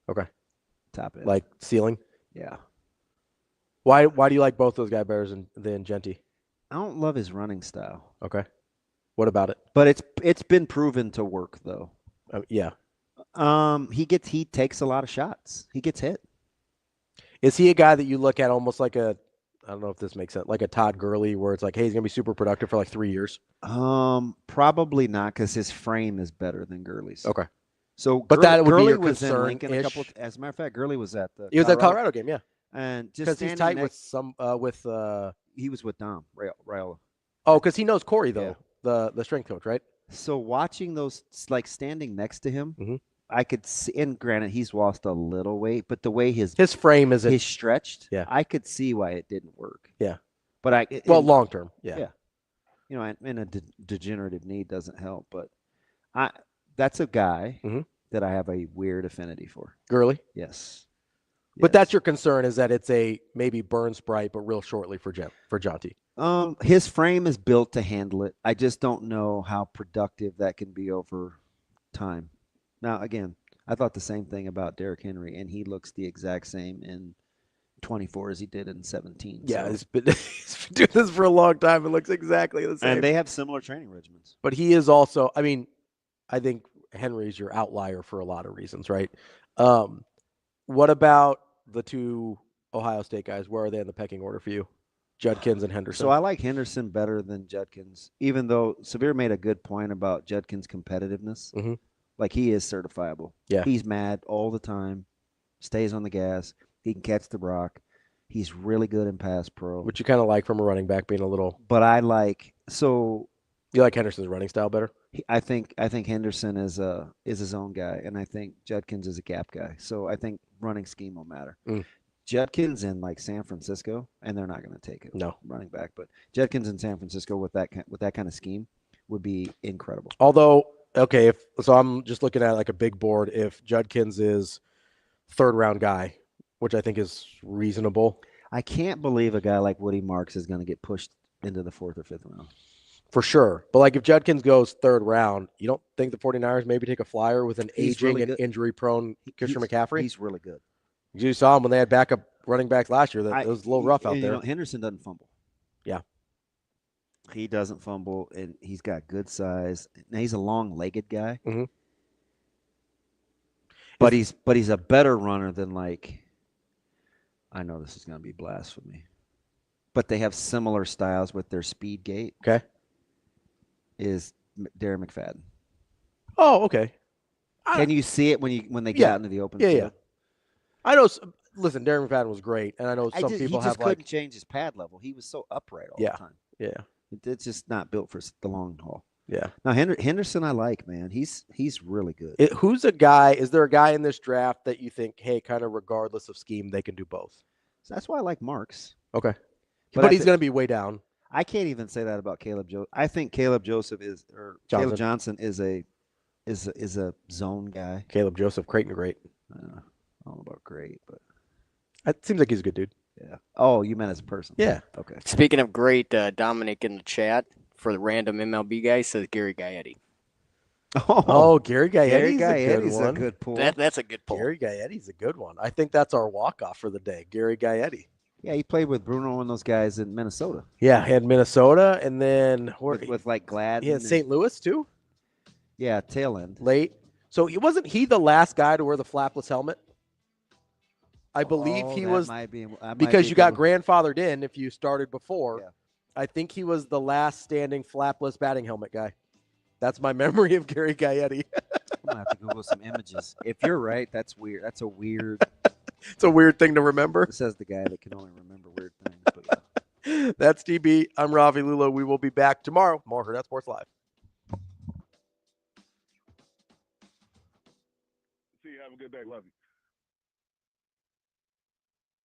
Okay. Top end. Like ceiling? Yeah. Why do you like both those guys better than Genty? I don't love his running style. Okay. What about it? But it's been proven to work, though. Yeah. He takes a lot of shots. He gets hit. Is he a guy that you look at almost like I don't know if this makes sense, like a Todd Gurley, where it's like, hey, he's gonna be super productive for like 3 years? Probably not, because his frame is better than Gurley's. Okay. So, but that would Gurley be your was in concern. Lincoln a couple. As a matter of fact, Gurley was at the. He was at Colorado game, yeah. And just because he's tight with some he was with Dom Raiola. Oh, because he knows Corey though, the strength coach, right? So watching those, like standing next to him, mm-hmm. I could see. And granted, he's lost a little weight, but the way his frame is stretched, I could see why it didn't work. Yeah, but long term, yeah. You know, and a degenerative knee doesn't help, but that's a guy that I have a weird affinity for. Gurley? Yes. But that's your concern, is that it's a maybe burn sprite, but real shortly for Jonty. His frame is built to handle it. I just don't know how productive that can be over time. Now, again, I thought the same thing about Derrick Henry, and he looks the exact same in 24 as he did in 17. Yeah, so. he's been doing this for a long time. It looks exactly the same. And they have similar training regimens. But he is also, I mean, I think Henry's your outlier for a lot of reasons, right? What about the two Ohio State guys? Where are they in the pecking order for you? Judkins and Henderson. So I like Henderson better than Judkins, even though Severe made a good point about Judkins' competitiveness. Mm-hmm. Like, he is certifiable. Yeah. He's mad all the time, stays on the gas. He can catch the rock. He's really good in pass pro. Which you kind of like from a running back, being a little. But I like so. You like Henderson's running style better? I think Henderson is his own guy, and I think Judkins is a gap guy. So I think running scheme will matter. Judkins in like San Francisco, and they're not going to take it. No running back, but Judkins in San Francisco with that kind of scheme would be incredible. Although, okay, so I'm just looking at like a big board. If Judkins is third round guy, which I think is reasonable. I can't believe a guy like Woody Marks is going to get pushed into the 4th or 5th round. For sure. But like if Judkins goes third round, you don't think the 49ers maybe take a flyer with an aging and injury-prone Christian McCaffrey? He's really good. You saw him when they had backup running backs last year. It was a little rough out there. You know, Henderson doesn't fumble. Yeah. He doesn't fumble, and he's got good size. Now, he's a long-legged guy. Mm-hmm. But he's a better runner than, like, I know this is going to be blasphemy, but they have similar styles with their speed gate. Okay. Is Darren McFadden. Oh, okay. Can you see it when they get out into the open field? Yeah. I know. Listen, Darren McFadden was great, and I know some people he just couldn't change his pad level. He was so upright all the time. Yeah. It's just not built for the long haul. Yeah. Now Henderson, I like, man. He's really good. Who's a guy? Is there a guy in this draft that you think, hey, kind of regardless of scheme, they can do both? So that's why I like Marks. Okay, but he's going to be way down. I can't even say that about Caleb Joseph. I think Caleb Caleb Johnson is a zone guy. Caleb Joseph, Creighton great. I don't know about great, but it seems like he's a good dude. Yeah. Oh, you meant as a person? Yeah. Okay. Speaking of great, Dominic in the chat for the random MLB guy says Gary Gaetti. Oh, Gary Gaetti's a good pull. That's a good pull. Gary Gaetti's a good one. I think that's our walk-off for the day. Gary Gaetti. Yeah, he played with Bruno and those guys in Minnesota. Yeah, he had Minnesota, and then with like Glad. He had St. Louis too. Yeah, tail end. Late. So wasn't he the last guy to wear the flapless helmet? I believe he was, because you got grandfathered in if you started before. Yeah. I think he was the last standing flapless batting helmet guy. That's my memory of Gary Gaetti. I'm gonna have to Google some images. If you're right, that's weird. That's a weird. It's a weird thing to remember. Says the guy that can only remember weird things. But yeah. That's DB. I'm Ravi Lulla. We will be back tomorrow. More Hurrdat Sports Live. See you. Have a good day. Love you.